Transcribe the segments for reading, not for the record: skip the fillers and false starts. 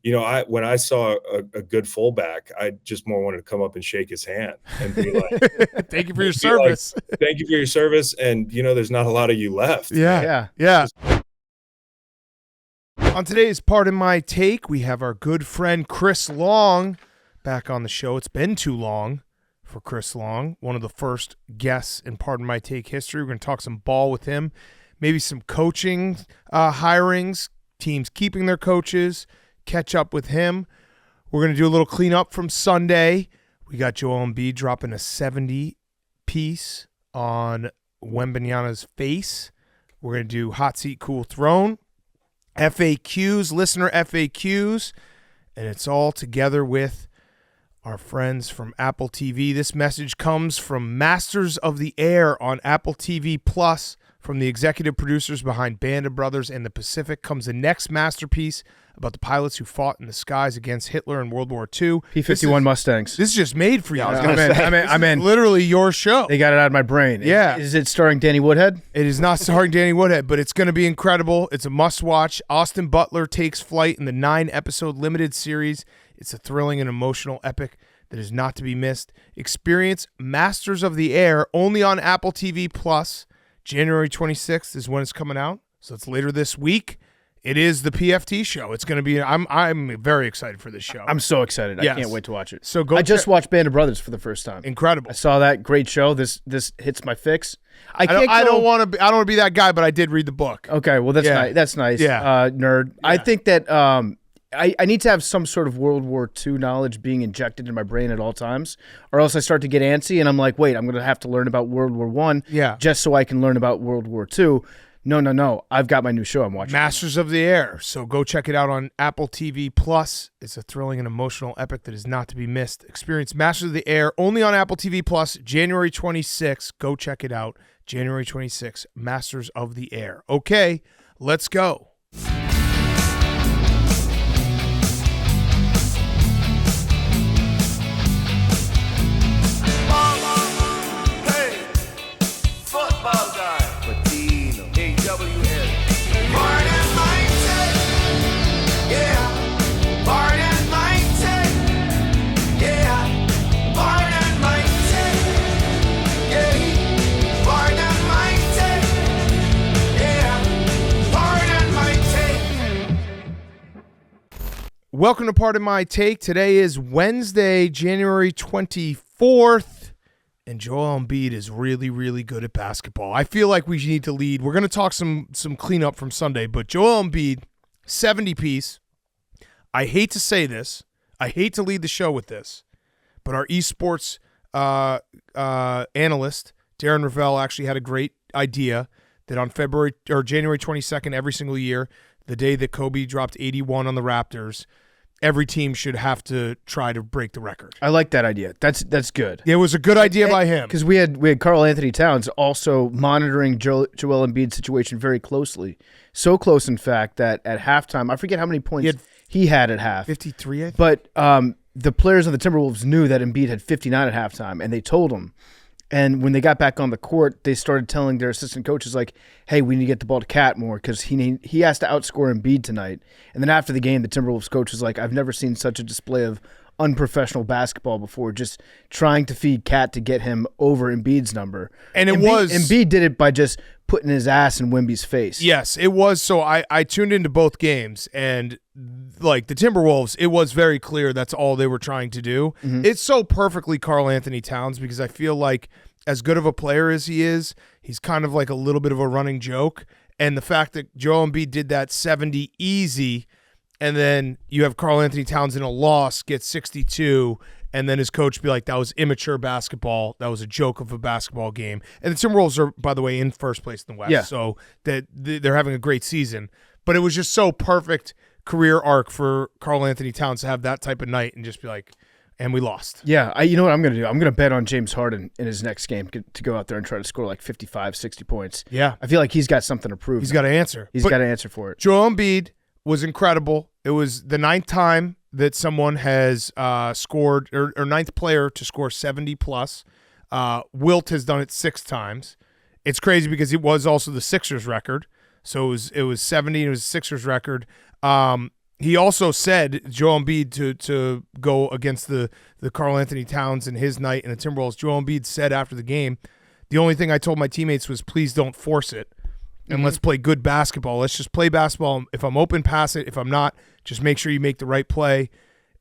when I saw a good fullback, I just more wanted to come up and shake his hand and be like, thank you for your service. Thank you for your service. And, there's not a lot of you left. Yeah. On today's Pardon My Take, we have our good friend Chris Long back on the show. It's been too long for Chris Long, one of the first guests in Pardon My Take history. We're going to talk some ball with him, maybe some coaching hirings, teams keeping their coaches, catch up with him. We're going to do a little cleanup from Sunday. We got Joel Embiid dropping a 70-piece on Wembanyama's face. We're going to do Hot Seat, Cool Throne, FAQs, listener FAQs, and it's all together with our friends from Apple TV. This message comes from Masters of the Air on Apple TV Plus. From the executive producers behind Band of Brothers and the Pacific comes the next masterpiece about the pilots who fought in the skies against Hitler in World War II. P-51 Mustangs. This is just made for you. I'm in. Literally your show. They got it out of my brain. Yeah. Is it starring Danny Woodhead? It is not starring Danny Woodhead, but it's going to be incredible. It's a must-watch. Austin Butler takes flight in the 9-episode limited series. It's a thrilling and emotional epic that is not to be missed. Experience Masters of the Air only on Apple TV Plus. January 26th is when it's coming out, so it's later this week. It is the PFT show. It's going to be. I'm very excited for this show. I'm so excited. Yes. I can't wait to watch it. So I just watched Band of Brothers for the first time. Incredible. I saw that great show. This hits my fix. I don't want to be that guy, but I did read the book. Okay, well that's nice. That's nice. Yeah. Nerd. Yeah. I think that I need to have some sort of World War II knowledge being injected in my brain at all times, or else I start to get antsy and I'm like, wait, I'm going to have to learn about World War I just so I can learn about World War II. No. I've got my new show I'm watching. Masters of the Air. So go check it out on Apple TV Plus. It's a thrilling and emotional epic that is not to be missed. Experience Masters of the Air only on Apple TV Plus, January 26th. Go check it out. January 26th, Masters of the Air. Okay, let's go. Welcome to Pardon My Take. Today is Wednesday, January 24th, and Joel Embiid is really, really good at basketball. I feel like we need to lead. We're going to talk some cleanup from Sunday, but Joel Embiid, 70-piece. I hate to say this. I hate to lead the show with this, but our esports analyst, Darren Ravel, actually had a great idea that on January 22nd every single year, the day that Kobe dropped 81 on the Raptors, every team should have to try to break the record. I like that idea. That's good. It was a good idea by him. Because we had Karl Anthony Towns also monitoring Joel Embiid's situation very closely. So close, in fact, that at halftime, I forget how many points he had at half. 53, I think. But the players of the Timberwolves knew that Embiid had 59 at halftime, and they told him. And when they got back on the court, they started telling their assistant coaches, like, hey, we need to get the ball to Cat more because he has to outscore Embiid tonight. And then after the game, the Timberwolves coach was like, I've never seen such a display of unprofessional basketball before, just trying to feed Cat to get him over Embiid's number. And Embiid did it by just putting his ass in Wemby's face. Yes, it was. So I tuned into both games, and like the Timberwolves, it was very clear that's all they were trying to do. Mm-hmm. It's so perfectly Karl Anthony Towns because I feel like as good of a player as he is, he's kind of like a little bit of a running joke. And the fact that Joel Embiid did that 70 easy, and then you have Karl Anthony Towns in a loss get 62, and then his coach be like, that was immature basketball. That was a joke of a basketball game. And the Timberwolves are, by the way, in first place in the West, so that they're having a great season. But it was just so perfect career arc for Karl Anthony Towns to have that type of night and just be like, and we lost. Yeah, you know what I'm going to do? I'm going to bet on James Harden in his next game to go out there and try to score like 55, 60 points. Yeah. I feel like he's got something to prove. He's got to answer. He's got to answer for it. Joel Embiid was incredible. It was the 9th time that someone has scored, or 9th player to score 70-plus. Wilt has done it 6 times. It's crazy because it was also the Sixers record. So it was 70, and it was the Sixers record. He also said, Joel Embiid, to go against the Karl Anthony Towns in his night in the Timberwolves, Joel Embiid said after the game, the only thing I told my teammates was, please don't force it, and let's play good basketball. Let's just play basketball. If I'm open, pass it. If I'm not, just make sure you make the right play.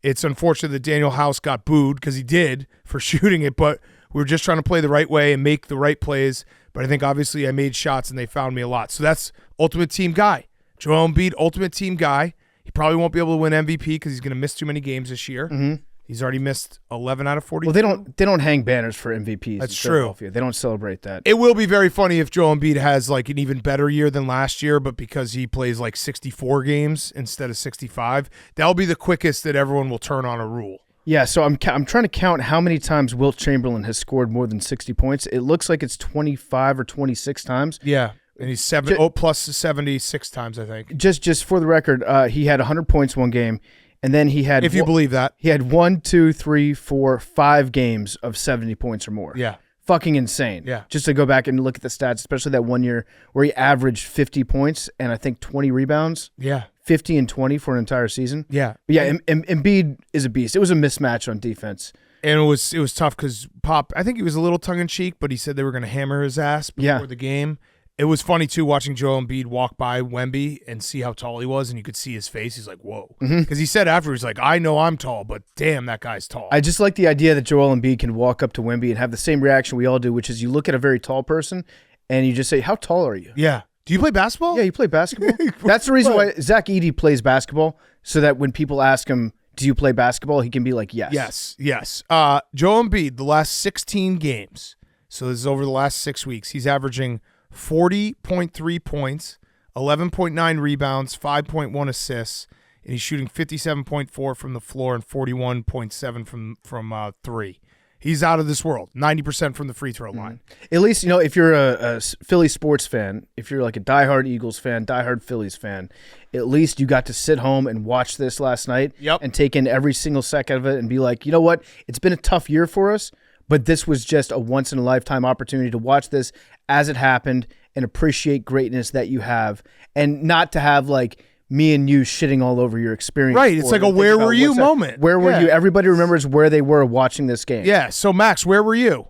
It's unfortunate that Daniel House got booed, because he did, for shooting it, but we were just trying to play the right way and make the right plays. But I think obviously I made shots and they found me a lot. So that's ultimate team guy. Joel Embiid, ultimate team guy. He probably won't be able to win MVP because he's going to miss too many games this year. He's already missed 11 out of 40. Well, they don't hang banners for MVPs. That's in true. Philadelphia. They don't celebrate that. It will be very funny if Joel Embiid has like an even better year than last year, but because he plays like 64 games instead of 65, that'll be the quickest that everyone will turn on a rule. Yeah, so I'm trying to count how many times Wilt Chamberlain has scored more than 60 points. It looks like it's 25 or 26 times. Yeah, and he's plus 76 times, I think. Just for the record, he had 100 points one game, and then he had, if you believe that, he had 1, 2, 3, 4, 5 games of 70 points or more. Yeah. Fucking insane. Yeah. Just to go back and look at the stats, especially that 1 year where he averaged 50 points and I think 20 rebounds. Yeah. 50 and 20 for an entire season. Yeah. But yeah, Embiid is a beast. It was a mismatch on defense. And it was tough because Pop, I think he was a little tongue-in-cheek, but he said they were going to hammer his ass before the game. It was funny, too, watching Joel Embiid walk by Wemby and see how tall he was, and you could see his face. He's like, whoa. Because he said afterwards, like, I know I'm tall, but damn, that guy's tall. I just like the idea that Joel Embiid can walk up to Wemby and have the same reaction we all do, which is you look at a very tall person and you just say, how tall are you? Yeah. Do you play basketball? Yeah, you play basketball. That's the reason why Zach Edey plays basketball, so that when people ask him, do you play basketball, he can be like, yes. Yes. Joel Embiid, the last 16 games, so this is over the last 6 weeks, he's averaging 40.3 points, 11.9 rebounds, 5.1 assists, and he's shooting 57.4 from the floor and 41.7 from three. He's out of this world, 90% from the free throw line. At least, if you're a Philly sports fan, if you're like a diehard Eagles fan, diehard Phillies fan, at least you got to sit home and watch this last night and take in every single second of it and be like, you know what? It's been a tough year for us, but this was just a once-in-a-lifetime opportunity to watch this as it happened and appreciate greatness that you have, and not to have like me and you shitting all over your experience. Right. It's like a where were you moment. Where were you? Everybody remembers where they were watching this game. Yeah. So, Max, where were you?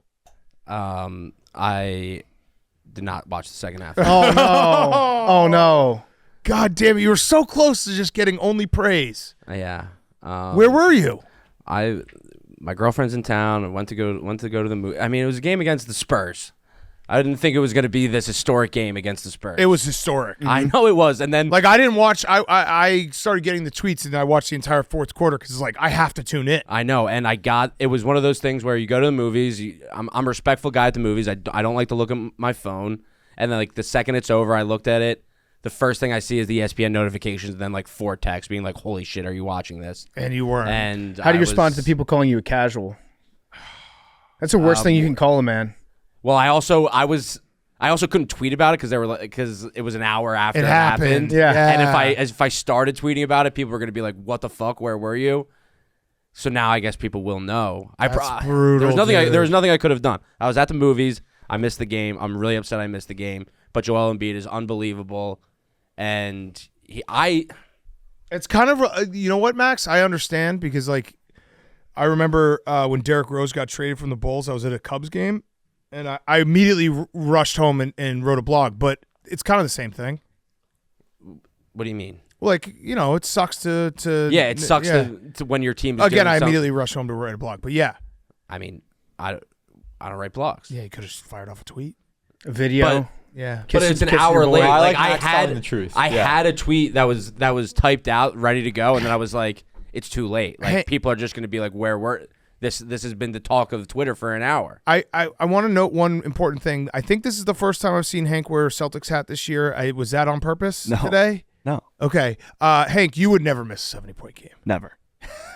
I did not watch the second half. Oh, no. Oh, no. God damn it. You were so close to just getting only praise. Yeah. Where were you? My girlfriend's in town. I went to go to the movie. I mean, it was a game against the Spurs. I didn't think it was going to be this historic game against the Spurs. It was historic. I know it was. And then, like, I didn't watch. I started getting the tweets and I watched the entire fourth quarter because it's like I have to tune in. I know, and it was one of those things where you go to the movies. I'm a respectful guy at the movies. I don't like to look at my phone. And then, like, the second it's over, I looked at it. The first thing I see is the ESPN notifications, and then like 4 texts being like, "Holy shit, are you watching this?" And you weren't. And how do you respond to people calling you a casual? That's the worst thing you can call a man. Well, I also couldn't tweet about it because it was an hour after it happened. Yeah. And if I started tweeting about it, people were going to be like, "What the fuck? Where were you?" So now I guess people will know. That's brutal. There was nothing I could have done. I was at the movies. I missed the game. I'm really upset I missed the game. But Joel Embiid is unbelievable, and it's kind of, you know what, Max? I understand because, like, I remember when Derrick Rose got traded from the Bulls. I was at a Cubs game. And I immediately rushed home and wrote a blog, but it's kind of the same thing. What do you mean? Like, it sucks to it sucks to when your team is again. I immediately rushed home to write a blog, but yeah. I mean, I don't write blogs. Yeah, you could have just fired off a tweet, a video. But, yeah, but it's an hour late. Like I had the truth. I had a tweet that was typed out, ready to go, and then I was like, it's too late. Like people are just going to be like, where were. This has been the talk of Twitter for an hour. I want to note one important thing. I think this is the first time I've seen Hank wear a Celtics hat this year. Was that on purpose today? No. Okay. Hank, you would never miss a 70-point game. Never.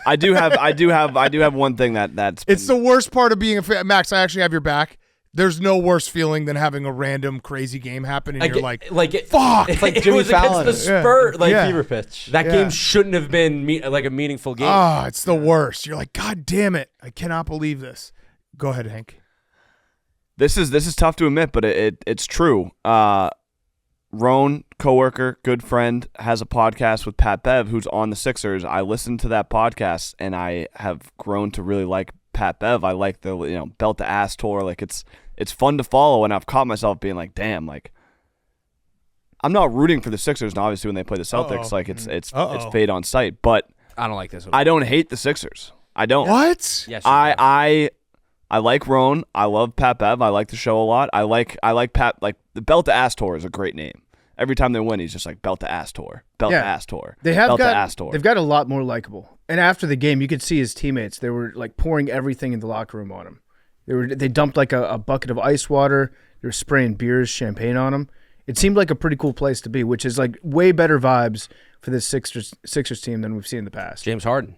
I do have one thing that's been... It's the worst part of being a fan. Max, I actually have your back. There's no worse feeling than having a random crazy game happen and you're like fuck. It's like Jimmy Fallon. Against the Spurs. Fever pitch. That game shouldn't have been like a meaningful game. Oh, it's the worst. You're like, God damn it. I cannot believe this. Go ahead, Hank. This is tough to admit, but it's true. Roan, coworker, good friend, has a podcast with Pat Bev, who's on the Sixers. I listened to that podcast, and I have grown to really like Pat Bev. I like the belt to ass tour. Like it's fun to follow, and I've caught myself being like, damn, like I'm not rooting for the Sixers. And obviously, when they play the Celtics, like it's fade on sight. But I don't like this. I don't hate the Sixers. I don't. What? Yes, I like Roan. I love Pat Bev. I like the show a lot. I like Pat. Like the belt to ass tour is a great name. Every time they win, he's just like belt to ass tour, belt to ass tour. They have belt got to ass tour. They've got a lot more likable. And after the game, you could see his teammates. They were like pouring everything in the locker room on him. They dumped like a bucket of ice water. They were spraying beers, champagne on him. It seemed like a pretty cool place to be, which is like way better vibes for this Sixers team than we've seen in the past. James Harden.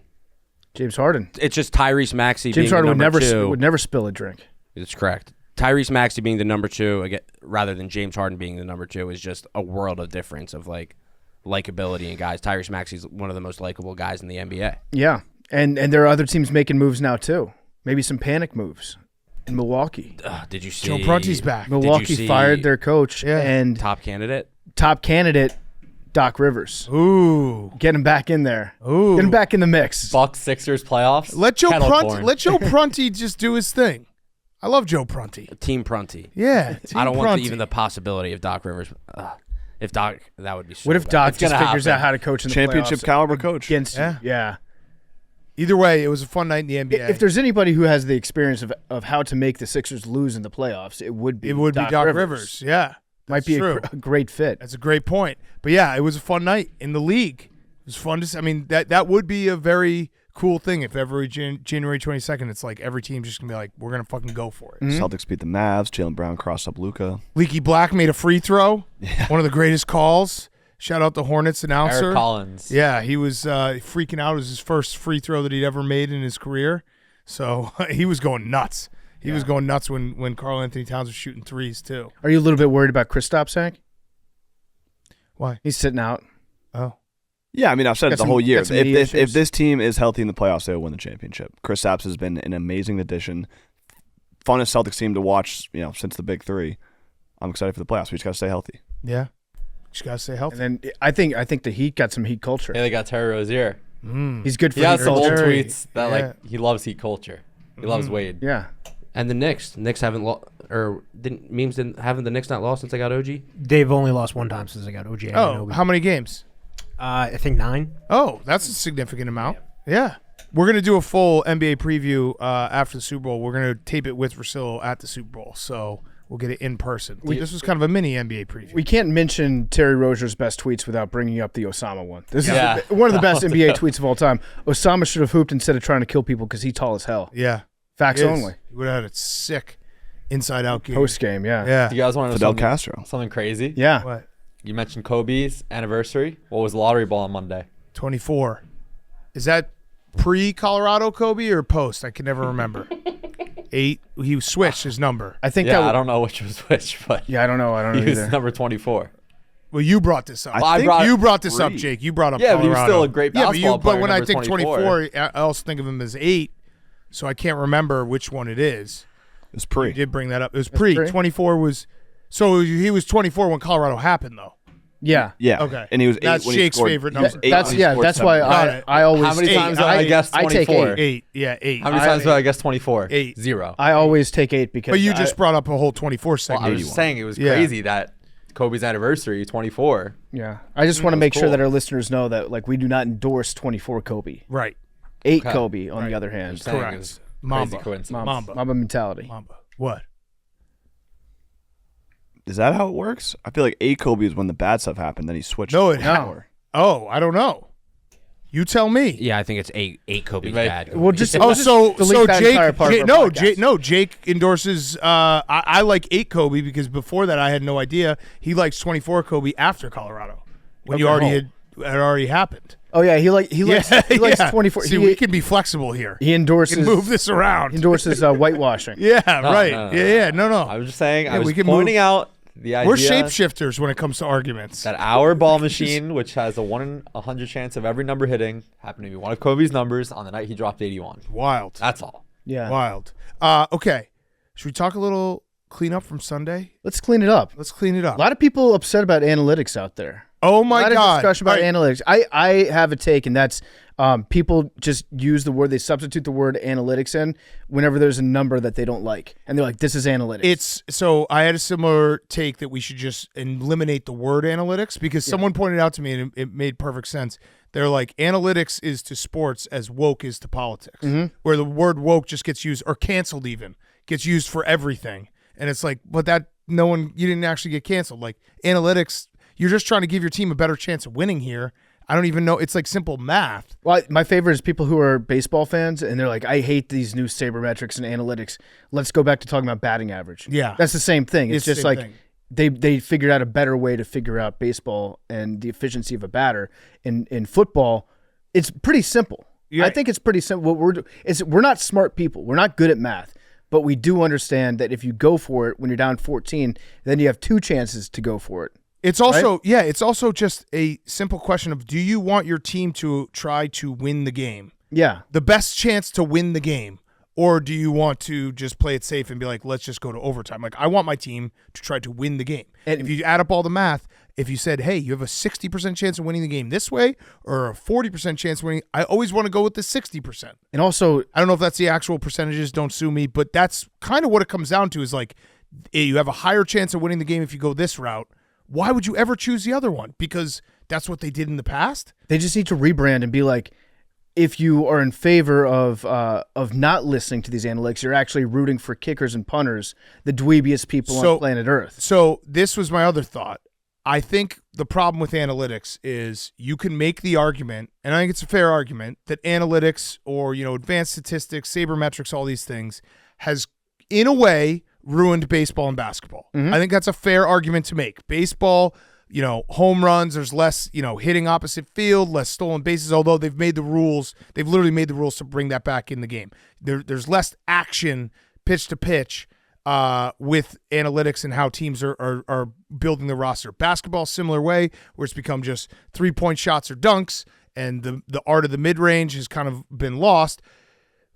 It's just Tyrese Maxey James being Harden the number two. would never spill a drink. That's correct. Tyrese Maxey being the number two again, rather than James Harden being the number two is just a world of difference of like likability and guys. Tyrese Maxey's one of the most likable guys in the NBA. Yeah, and there are other teams making moves now too. Maybe some panic moves in Milwaukee. Did you see Joe Prunty's back. Milwaukee fired their coach and top candidate Doc Rivers. Ooh. Get him back in there. Ooh. Get him back in the mix. Bucks Sixers playoffs. Let Joe Prunty just do his thing. I love Joe Prunty. Team Prunty. Yeah. I don't want even the possibility of Doc Rivers. If Doc, that would be so What if bad. Doc just figures out how to coach in the Championship playoffs caliber coach. against Yeah. yeah. Either way, it was a fun night in the NBA. If there's anybody who has the experience of how to make the Sixers lose in the playoffs, it would be Doc Rivers. Yeah. Might be a great fit. That's a great point. But yeah, it was a fun night in the league. It was fun to see. I mean, that would be a very cool thing if every January 22nd, it's like every team's just going to be like, we're going to fucking go for it. Mm-hmm. Celtics beat the Mavs. Jaylen Brown crossed up Luka. Leaky Black made a free throw. Yeah. One of the greatest calls. Shout out the Hornets announcer. Eric Collins. Yeah, he was freaking out. It was his first free throw that he'd ever made in his career. So he was going nuts. He was going nuts when Karl Anthony Towns was shooting threes, too. Are you a little bit worried about Kristaps, Zach? Why? He's sitting out. Oh. Yeah, I mean, I've said it the whole year. If If this team is healthy in the playoffs, they'll win the championship. Kristaps has been an amazing addition. Funnest Celtics team to watch, since the Big Three. I'm excited for the playoffs. We just got to stay healthy. Yeah. Just got to stay healthy. And then I think the Heat got some Heat culture. Yeah, they got Terry Rozier. He's good for He has Heat some old culture. tweets that like he loves Heat culture. He loves Wade. Yeah. And the Knicks. The Knicks haven't lost, or haven't the Knicks not lost since they got OG? They've only lost one time since they got OG. Oh, how many games? I think 9. Oh, that's a significant amount. Yeah. We're going to do a full NBA preview after the Super Bowl. We're going to tape it with Russillo at the Super Bowl, so we'll get it in person. This was kind of a mini NBA preview. We can't mention Terry Rozier's best tweets without bringing up the Osama one. This is Yeah. one of the best NBA tweets of all time. Osama should have hooped instead of trying to kill people because he's tall as hell. Yeah. Facts only. He would have had a sick inside-out game. Post game, yeah. Yeah. Do you guys want to know Fidel Castro. something crazy? Yeah. What? You mentioned Kobe's anniversary. What was the lottery ball on Monday? 24. Is that pre-Colorado Kobe or post? I can never remember. 8. He switched his number. I think I don't know which was which, but Yeah, I don't know. I don't know he was either. number 24. Well, you brought this up. I You brought this up, 3. Jake. You brought up Yeah, but he was Colorado. still a great basketball but player, when I number think 24, I also think of him as 8, so I can't remember which one it is. It was You pre. did bring that up. It was pre. pre? 24 was – so he was 24 when Colorado happened, though. Yeah. Yeah. Okay. And he was 8 That's when he Jake's scored. favorite he was number. 8 That's when he scored that's why 7. Got it. I always How many take times did I guess I take 24? 8. 8. Yeah, 8. How many times did I guess 24? 8. 0. I always take 8 because But you just brought up a whole 24 Well, segment. I was just saying it was Yeah. crazy that Kobe's anniversary, 24. yeah. I just want to was make sure cool. that our listeners know that like we do not endorse 24 Kobe. Right. 8 Okay. Kobe on the other hand. Saying it Correct. was Mamba. Crazy coincidence. Mamba. Mamba mentality. Mamba. What? Is that how it works? I feel like 8 Kobe is when the bad stuff happened. Then he switched. No, to it 24. Oh, I don't know. You tell me. Yeah, I think it's 8 Kobe's Right. bad. Well, just Oh, so delete that entire part of our podcast. Jake endorses. I like 8 Kobe because before that I had no idea. He likes 24 Kobe after Colorado when you Okay. already had already happened. Oh yeah, he likes yeah. 24. See, we can be flexible here. He We endorses can move this around. He endorses whitewashing. Yeah, No, right. no, no, Yeah, no. no. I was just saying, Yeah, I we was can pointing move- out the idea We're shapeshifters when it comes to arguments. that our ball machine, which has a 1 in 100 chance of every number hitting, happened to be one of Kobe's numbers on the night he dropped 81. Wild. That's all. Yeah. Wild. Okay. Should we talk a little clean up from Sunday? Let's clean it up. Let's clean it up. A lot of people upset about analytics out there. Oh A my lot God. of discussion about All right. analytics. I have a take, and that's people just use the word, they substitute the word analytics in whenever there's a number that they don't like. And they're like, this is analytics. So I had a similar take that we should just eliminate the word analytics because someone pointed out to me and it made perfect sense. They're like, analytics is to sports as woke is to politics, where the word woke just gets used, or canceled even, gets used for everything. And it's like, but you didn't actually get canceled. Like analytics, you're just trying to give your team a better chance of winning here. I don't even know. It's like simple math. Well, my favorite is people who are baseball fans, and they're like, I hate these new sabermetrics and analytics. Let's go back to talking about batting average. Yeah. That's the same thing. It's the just same like thing. they figured out a better way to figure out baseball and the efficiency of a batter. In football, it's pretty simple. Yeah. I think it's pretty simple. We're not smart people. We're not good at math. But we do understand that if you go for it when you're down 14, then you have two chances to go for it. It's also it's also just a simple question of, do you want your team to try to win the game? Yeah. The best chance to win the game, or do you want to just play it safe and be like, let's just go to overtime? Like, I want my team to try to win the game. And if you add up all the math, if you said, hey, you have a 60% chance of winning the game this way or a 40% chance of winning, I always want to go with the 60%. And also, I don't know if that's the actual percentages, don't sue me, but that's kind of what it comes down to is like, you have a higher chance of winning the game if you go this route. Why would you ever choose the other one? Because that's what they did in the past? they just need to rebrand and be like, if you are in favor of not listening to these analytics, you're actually rooting for kickers and punters, the dweebiest people on planet Earth. So this was my other thought. I think the problem with analytics is you can make the argument, and I think it's a fair argument, that analytics or, advanced statistics, sabermetrics, all these things has, in a way, ruined baseball and basketball. I think that's a fair argument to make. Baseball, home runs, there's less, hitting opposite field, less stolen bases, although they've literally made the rules to bring that back in the game. There's less action pitch to pitch with analytics and how teams are building the roster. Basketball, similar way, where it's become just 3-point shots or dunks, and the art of the mid-range has kind of been lost.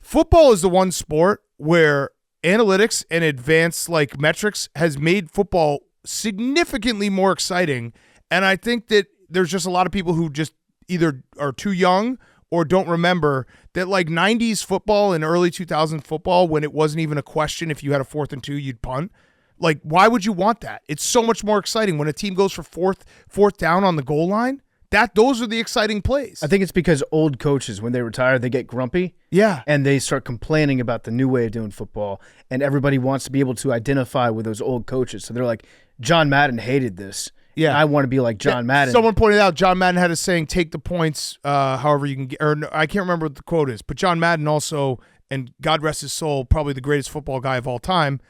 Football is the one sport where analytics and advanced metrics has made football significantly more exciting, and I think that there's just a lot of people who just either are too young or don't remember that 90s football and early 2000 football, when it wasn't even a question if you had a 4th and 2 you'd punt. Why would you want that? It's so much more exciting when a team goes for fourth down on the goal line. Those are the exciting plays. I think it's because old coaches, when they retire, they get grumpy. Yeah. And they start complaining about the new way of doing football. And everybody wants to be able to identify with those old coaches. So they're like, John Madden hated this. Yeah. And I want to be like John Madden. Someone pointed out John Madden had a saying, take the points however you can get. Or no, I can't remember what the quote is. But John Madden also, and God rest his soul, probably the greatest football guy of all time,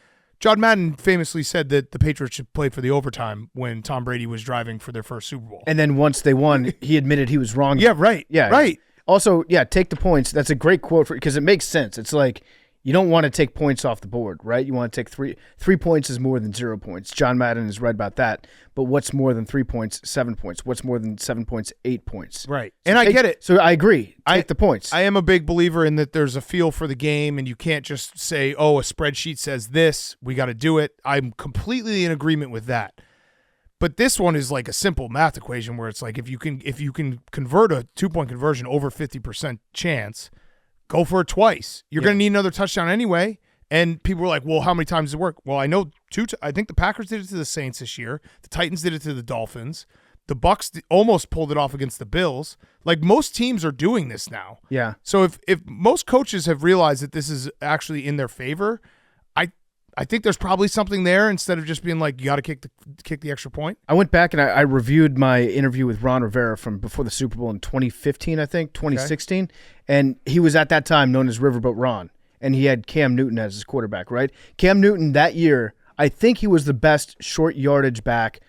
John Madden famously said that the Patriots should play for the overtime when Tom Brady was driving for their first Super Bowl. And then once they won, he admitted he was wrong. Yeah, right. Yeah. Right. Also, take the points. That's a great quote because it makes sense. It's like you don't want to take points off the board, right? You want to take three points is more than 0 points. John Madden is right about that. But what's more than 3 points? 7 points. What's more than 7 points? 8 points. Right. So And I get it. So I agree. Take the points. I am a big believer in that there's a feel for the game, and you can't just say, oh, a spreadsheet says this, we got to do it. I'm completely in agreement with that. But this one is like a simple math equation where it's like if you can convert a 2-point conversion over 50% chance, go for it twice. You're going to need another touchdown anyway. And people were like, well, how many times does it work? Well, I know I think the Packers did it to the Saints this year. The Titans did it to the Dolphins. The Bucks almost pulled it off against the Bills. Most teams are doing this now. Yeah. So if most coaches have realized that this is actually in their favor, I think there's probably something there instead of just being like, you got to kick the extra point. I went back and I reviewed my interview with Ron Rivera from before the Super Bowl in 2015, I think, 2016. Okay. And he was at that time known as Riverboat Ron. And he had Cam Newton as his quarterback, right? Cam Newton that year, I think he was the best short yardage back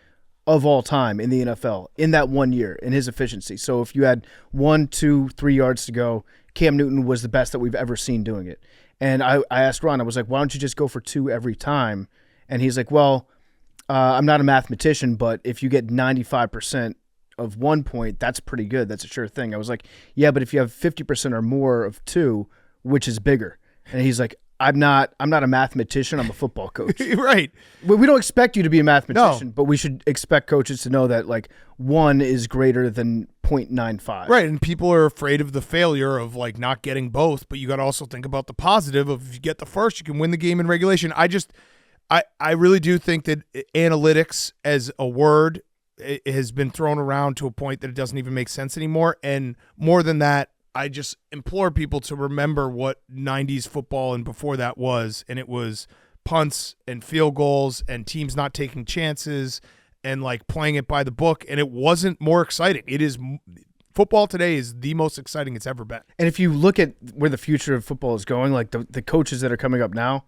of all time in the NFL in that 1 year in his efficiency. So if you had 1, 2, 3 yards to go, Cam Newton was the best that we've ever seen doing it. And I asked Ron, I was like, why don't you just go for 2 every time? And he's like, well, I'm not a mathematician, but if you get 95% of 1 point, that's pretty good. That's a sure thing. I was like, yeah, but if you have 50% or more of 2, which is bigger? And he's like, I'm not a mathematician. I'm a football coach. Right. We don't expect you to be a mathematician, but we should expect coaches to know that like 1 is greater than 0.95. Right, and people are afraid of the failure of like not getting both, but you got to also think about the positive of if you get the first, you can win the game in regulation. I really do think that analytics as a word it has been thrown around to a point that it doesn't even make sense anymore. And more than that, I just implore people to remember what 90s football and before that was, and it was punts and field goals and teams not taking chances and like playing it by the book, and it wasn't more exciting. It is football today is the most exciting it's ever been. And if you look at where the future of football is going, like the coaches that are coming up now,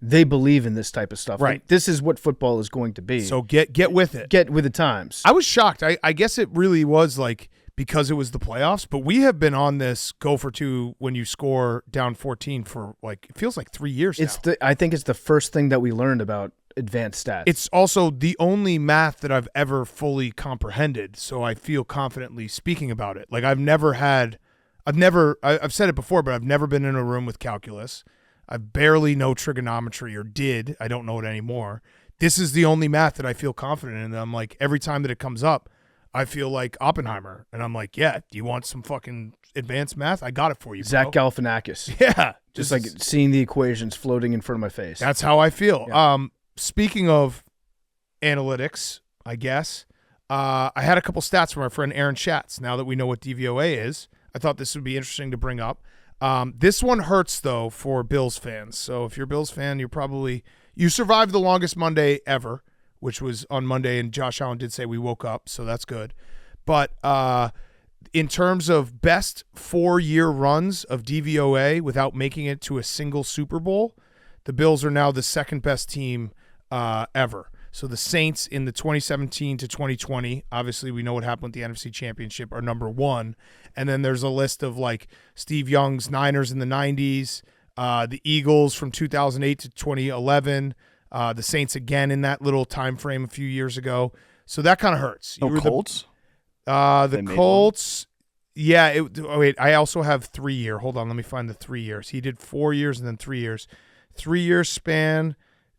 they believe in this type of stuff. Right. Like, this is what football is going to be. So get with it. Get with the times. I was shocked. I guess it really was like because it was the playoffs, but we have been on this go for 2 when you score down 14 for like it feels like 3 years now. I think it's the first thing that we learned about advanced stats. It's also the only math that I've ever fully comprehended, so I feel confidently speaking about it. Like I've said it before, but I've never been in a room with calculus. I barely know trigonometry or did. I don't know it anymore. This is the only math that I feel confident in. And I'm like, every time that it comes up, I feel like Oppenheimer. And I'm like, yeah, do you want some fucking advanced math? I got it for you, Zach bro. Galifianakis. Yeah. Just like seeing the equations floating in front of my face. That's how I feel. Yeah. Speaking of analytics, I guess, I had a couple stats from our friend Aaron Schatz. Now that we know what DVOA is, I thought this would be interesting to bring up. This one hurts, though, for Bills fans. So if you're a Bills fan, you survived the longest Monday ever, which was on Monday, and Josh Allen did say we woke up, so that's good. But in terms of best 4-year runs of DVOA without making it to a single Super Bowl, the Bills are now the second best team ever. So the Saints in the 2017 to 2020, obviously we know what happened with the NFC Championship, are number 1. And then there's a list of like Steve Young's Niners in the 90s, the Eagles from 2008 to 2011, the Saints again in that little time frame a few years ago. So that kind of hurts. Colts? The Colts, yeah. Wait, I also have 3-year. Hold on, let me find the 3 years. He did 4 years and then 3 years. 3-year span,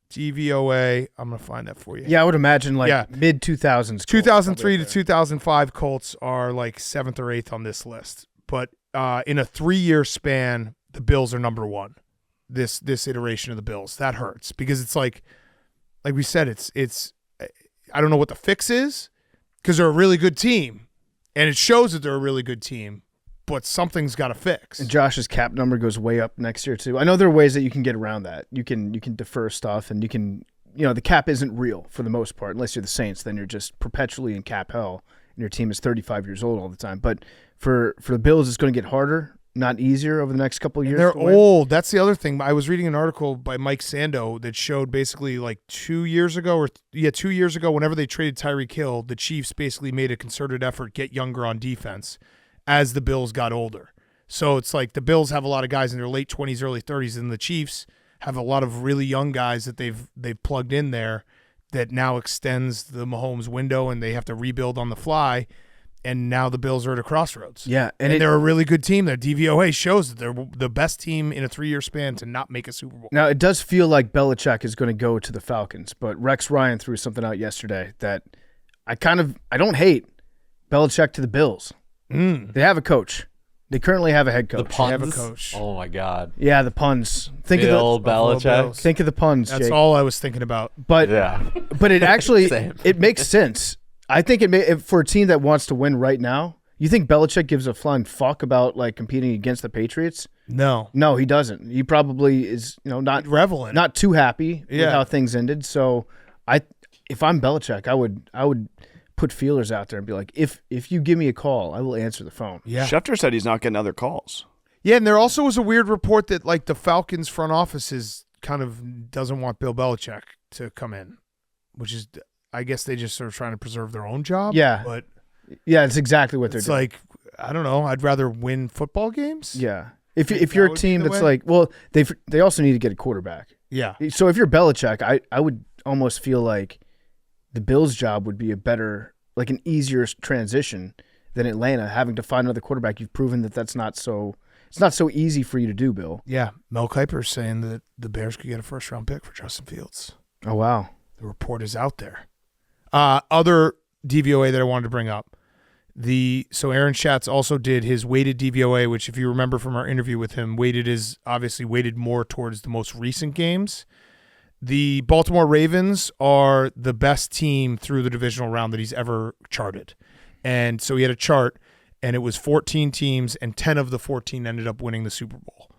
DVOA. I'm going to find that for you. Yeah, I would imagine mid-2000s. 2003 to 2005 Colts are like 7th or 8th on this list. But in a 3-year span, the Bills are number 1. This iteration of the Bills. That hurts because it's like we said, it's I don't know what the fix is because they're a really good team. And it shows that they're a really good team. But something's got to fix. And Josh's cap number goes way up next year too. I know there are ways that you can get around that. You can defer stuff, and you can, the cap isn't real for the most part. Unless you're the Saints, then you're just perpetually in cap hell, and your team is 35 years old all the time. But for the Bills, it's going to get harder, not easier over the next couple of years. And they're old. That's the other thing. I was reading an article by Mike Sando that showed basically like 2 years ago, 2 years ago, whenever they traded Tyreek Hill, the Chiefs basically made a concerted effort to get younger on defense as the Bills got older. So it's like the Bills have a lot of guys in their late 20s, early 30s, and the Chiefs have a lot of really young guys that they've plugged in there that now extends the Mahomes window, and they have to rebuild on the fly. And now the Bills are at a crossroads. Yeah, and they're a really good team. Their DVOA shows that they're the best team in a 3-year span to not make a Super Bowl. Now, it does feel like Belichick is going to go to the Falcons, but Rex Ryan threw something out yesterday that I don't hate. Belichick to the Bills. They have a coach. They currently have a head coach. The puns. They have a coach. Oh my God. Yeah, the puns. Bill Belichick. Think of the puns. That's Jake. all I was thinking about. But it actually Same. it makes sense. I think for a team that wants to win right now. You think Belichick gives a flying fuck about like competing against the Patriots? No, he doesn't. He probably is, not reveling, not too happy with how things ended. So if I'm Belichick, I would put feelers out there and be like, if you give me a call, I will answer the phone. Yeah. Schefter said he's not getting other calls. Yeah, and there also was a weird report that like the Falcons front office kind of doesn't want Bill Belichick to come in, which is, I guess they just are trying to preserve their own job. Yeah. But yeah, it's exactly what they're doing. It's like, I don't know, I'd rather win football games. Yeah. If you're a team that's like, well, they also need to get a quarterback. Yeah. So if you're Belichick, I would almost feel like the Bills' job would be a better, like an easier transition than Atlanta, having to find another quarterback. You've proven that that's not so It's not so easy for you to do, Bill. Yeah, Mel Kiper's saying that the Bears could get a first-round pick for Justin Fields. Oh, wow. The report is out there. Other DVOA that I wanted to bring up. So Aaron Schatz also did his weighted DVOA, which if you remember from our interview with him, weighted more towards the most recent games. The Baltimore Ravens are the best team through the divisional round that he's ever charted. And so he had a chart, and it was 14 teams, and 10 of the 14 ended up winning the Super Bowl.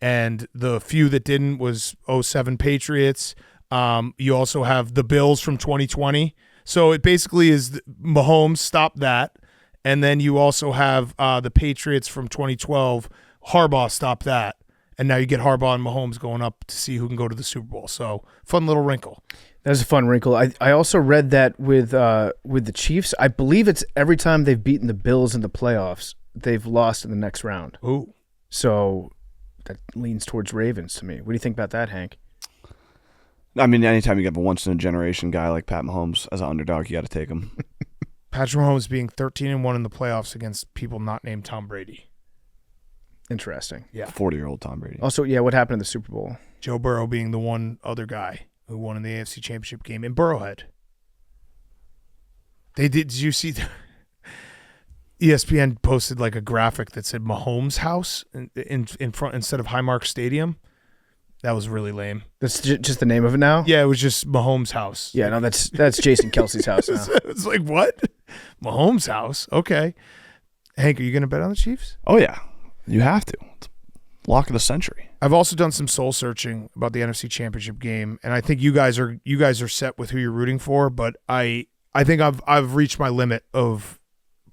And the few that didn't was 07 Patriots. You also have the Bills from 2020. So it basically is Mahomes stopped that. And then you also have the Patriots from 2012. Harbaugh stopped that. And now you get Harbaugh and Mahomes going up to see who can go to the Super Bowl. So fun little wrinkle. That's a fun wrinkle. I also read that with the Chiefs. I believe it's every time they've beaten the Bills in the playoffs, they've lost in the next round. Ooh. So that leans towards Ravens to me. What do you think about that, Hank? I mean, anytime you get a once-in-a-generation guy like Pat Mahomes as an underdog, you got to take him. Patrick Mahomes being 13-1 in the playoffs against people not named Tom Brady. Interesting. Yeah. 40-year-old Tom Brady. Also, yeah, what happened in the Super Bowl? Joe Burrow being the one other guy who won in the AFC Championship game in Burrowhead. Did you see ESPN posted like a graphic that said Mahomes House in front instead of Highmark Stadium? That was really lame. That's just the name of it now? Yeah, it was just Mahomes House. Yeah, no, that's Jason Kelsey's house now. It's like, what? Mahomes House? Okay. Hank, are you going to bet on the Chiefs? Oh, yeah. You have to. It's lock of the century. I've also done some soul searching about the NFC Championship game, and I think you guys are set with who you're rooting for, but I think I've reached my limit of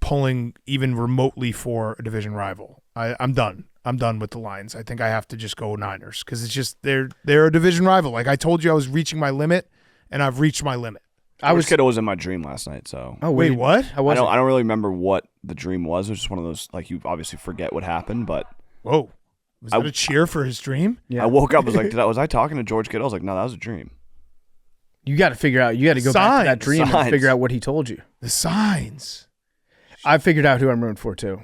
pulling even remotely for a division rival. I'm done. I'm done with the Lions. I think I have to just go Niners because it's just they're a division rival. Like I told you, I was reaching my limit, and I've reached my limit. George Kittle was in my dream last night, so. Oh wait, what? How was it? I don't really remember what the dream was. It was just one of those, like, you obviously forget what happened, but. Whoa. Was that a cheer for his dream? Yeah. I woke up, was like, was I talking to George Kittle? I was like, no, that was a dream. You got to figure out. You got to go back to that dream Signs. and figure out what he told you. The signs. I figured out who I'm rooting for too.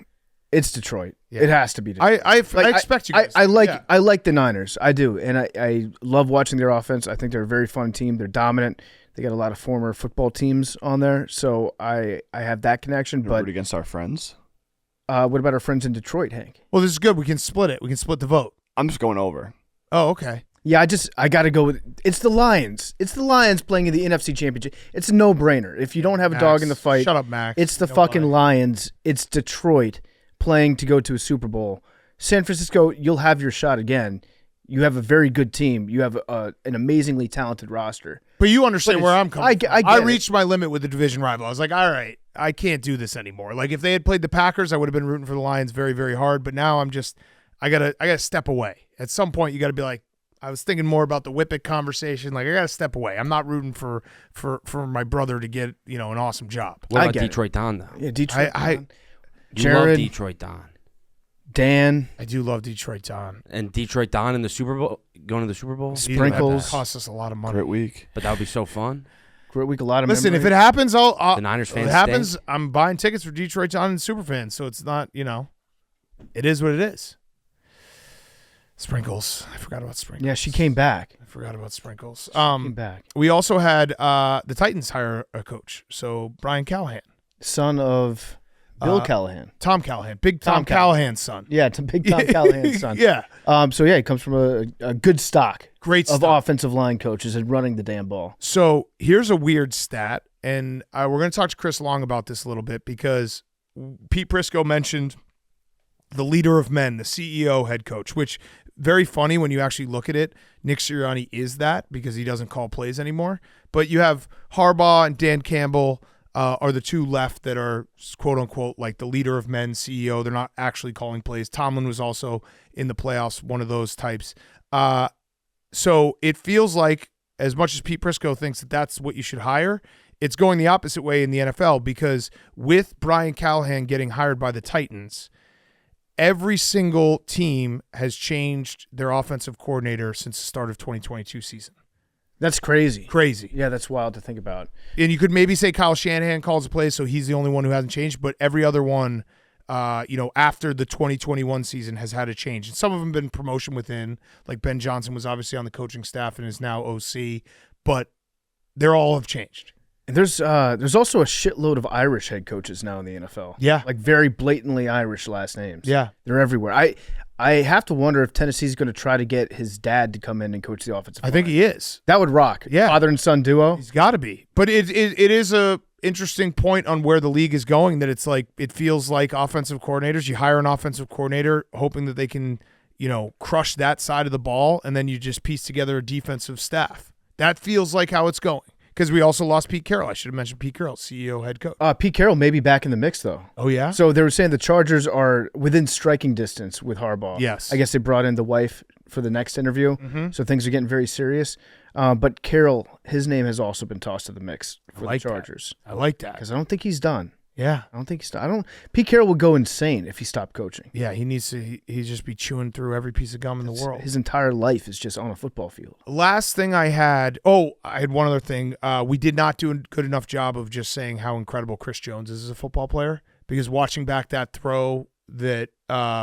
It's Detroit. Yeah. It has to be Detroit. I expect you guys. I like the Niners. I do, and I love watching their offense. I think they're a very fun team. They're dominant. They got a lot of former football teams on there, so I have that connection. But root against our friends. what about our friends in Detroit, Hank? Well, this is good. We can split it. We can split the vote. I'm just going over. Oh, okay. Yeah, I got to go with it's the Lions. It's the Lions playing in the NFC Championship. It's a no-brainer. If you don't have a dog in the fight, Shut up, Max. it's the Don't fucking lie. Lions. It's Detroit playing to go to a Super Bowl. San Francisco, you'll have your shot again. You have a very good team. You have an amazingly talented roster. But you understand But where it's- I'm coming from. I get I it. reached my limit with the division rival. I was like, all right, I can't do this anymore. Like if they had played the Packers, I would have been rooting for the Lions very, very hard. But now I gotta step away. At some point, you got to be like, I was thinking more about the Whippet conversation. Like I got to step away. I'm not rooting for my brother to get an awesome job. What I about get it. Detroit Don though? Yeah, Detroit. I You love Jared, Detroit Don. Dan, I do love Detroit Don. And Detroit Don in the Super Bowl, going to the Super Bowl. Sprinkles. Cost us a lot of money. Great week. But that would be so fun. great week. A lot of Listen, if memories. it happens, I'll The Niners if fans it happens, stink. I'm buying tickets for Detroit Don and Superfans. So it's not, it is what it is. Sprinkles. I forgot about Sprinkles. Yeah, she came back. I forgot about Sprinkles. Came back. We also had the Titans hire a coach. So Brian Callahan, Son of Bill Callahan. Tom Callahan, big Tom Tom Callahan's son. Yeah, it's a big Tom Callahan's son. Yeah, So yeah, he comes from a good stock great of stuff. offensive line coaches and running the damn ball. So here's a weird stat, and we're going to talk to Chris Long about this a little bit because Pete Prisco mentioned the leader of men, the CEO head coach, which very funny when you actually look at it. Nick Sirianni is that because he doesn't call plays anymore. But you have Harbaugh and Dan Campbell are the two left that are quote unquote like the leader of men, CEO. They're not actually calling plays. Tomlin was also in the playoffs, one of those types. So it feels like as much as Pete Prisco thinks that that's what you should hire, it's going the opposite way in the NFL because with Brian Callahan getting hired by the Titans, every single team has changed their offensive coordinator since the start of 2022 season. That's crazy. Crazy. Yeah, that's wild to think about. And you could maybe say Kyle Shanahan calls the plays, so he's the only one who hasn't changed, but every other one after the 2021 season has had a change. And some of them have been promotion within, like Ben Johnson was obviously on the coaching staff and is now OC, but they're all have changed. And there's also a shitload of Irish head coaches now in the NFL. Yeah. Like very blatantly Irish last names. Yeah. They're everywhere. I have to wonder if Tennessee's going to try to get his dad to come in and coach the offensive line. I think he is. That would rock. Yeah. Father and son duo. He's got to be. But it is a interesting point on where the league is going, that it's like it feels like offensive coordinators, you hire an offensive coordinator hoping that they can, crush that side of the ball, and then you just piece together a defensive staff. That feels like how it's going. Because we also lost Pete Carroll. I should have mentioned Pete Carroll, CEO, head coach. Pete Carroll may be back in the mix, though. Oh, yeah? So they were saying the Chargers are within striking distance with Harbaugh. Yes. I guess they brought in the wife for the next interview, Mm-hmm. so things are getting very serious. But Carroll, his name has also been tossed to the mix for like the Chargers. I like that. Because I don't think he's done. Yeah. I don't think he's done. Pete Carroll would go insane if he stopped coaching. Yeah, he needs to he'd just be chewing through every piece of gum in the world. His entire life is just on a football field. Last thing I had one other thing. We did not do a good enough job of just saying how incredible Chris Jones is as a football player, because watching back that throw that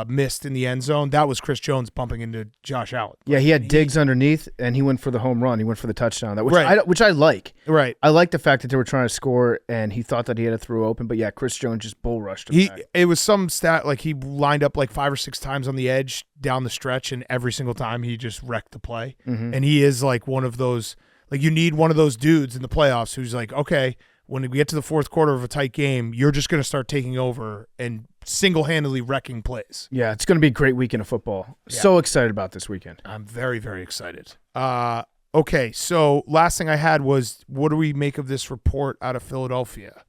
missed in the end zone, that was Chris Jones bumping into Josh Allen. Yeah, he had Diggs underneath, and he went for the home run. He went for the touchdown, which I like. Right. I like the fact that they were trying to score, and he thought that he had a throw open. But yeah, Chris Jones just bull rushed him back. It was some stat like he lined up like 5 or 6 times on the edge down the stretch, and every single time he just wrecked the play. Mm-hmm. And he is like one of those, like you need one of those dudes in the playoffs who's like, okay, when we get to the fourth quarter of a tight game, you're just going to start taking over and single-handedly wrecking plays. Yeah, it's going to be a great weekend of football. Yeah. So excited about this weekend. I'm very, very excited. Okay, so last thing I had was, what do we make of this report out of Philadelphia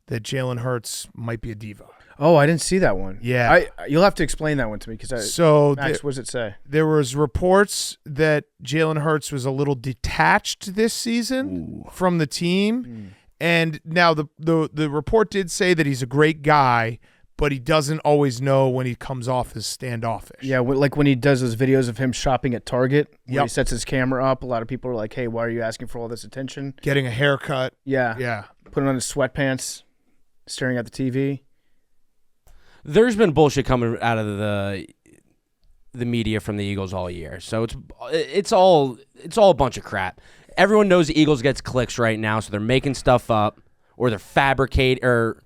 that Jalen Hurts might be a diva? Oh, I didn't see that one. Yeah. You'll have to explain that one to me, because Max, what does it say? There was reports that Jalen Hurts was a little detached this season from the team. And now the report did say that he's a great guy, but he doesn't always know when he comes off as standoffish. Yeah, like when he does those videos of him shopping at Target, where Yep. he sets his camera up, a lot of people are like, hey, why are you asking for all this attention? Getting a haircut. Yeah. Yeah. Putting on his sweatpants, staring at the TV. There's been bullshit coming out of the media from the Eagles all year, so it's all a bunch of crap. Everyone knows the Eagles gets clicks right now, so they're making stuff up, or they're fabricating, or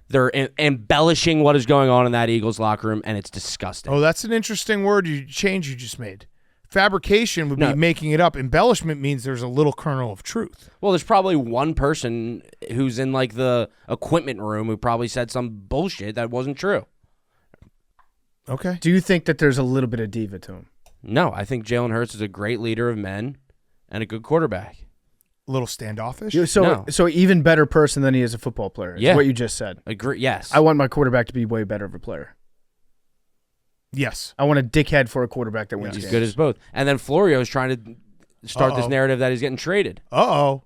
they're embellishing what is going on in that Eagles locker room, and it's disgusting. Oh, that's an interesting word you just made. Fabrication would be making it up. Embellishment means there's a little kernel of truth. Well, there's probably one person who's in like the equipment room who probably said some bullshit that wasn't true. Okay. Do you think that there's a little bit of diva to him? No, I think Jalen Hurts is a great leader of men and a good quarterback. A little standoffish? So even better person than he is a football player. Is what you just said. Agree. Yes. I want my quarterback to be way better of a player. Yes. I want a dickhead for a quarterback that wins He's games. good as both. And then Florio's trying to start this narrative that he's getting traded. Uh-oh.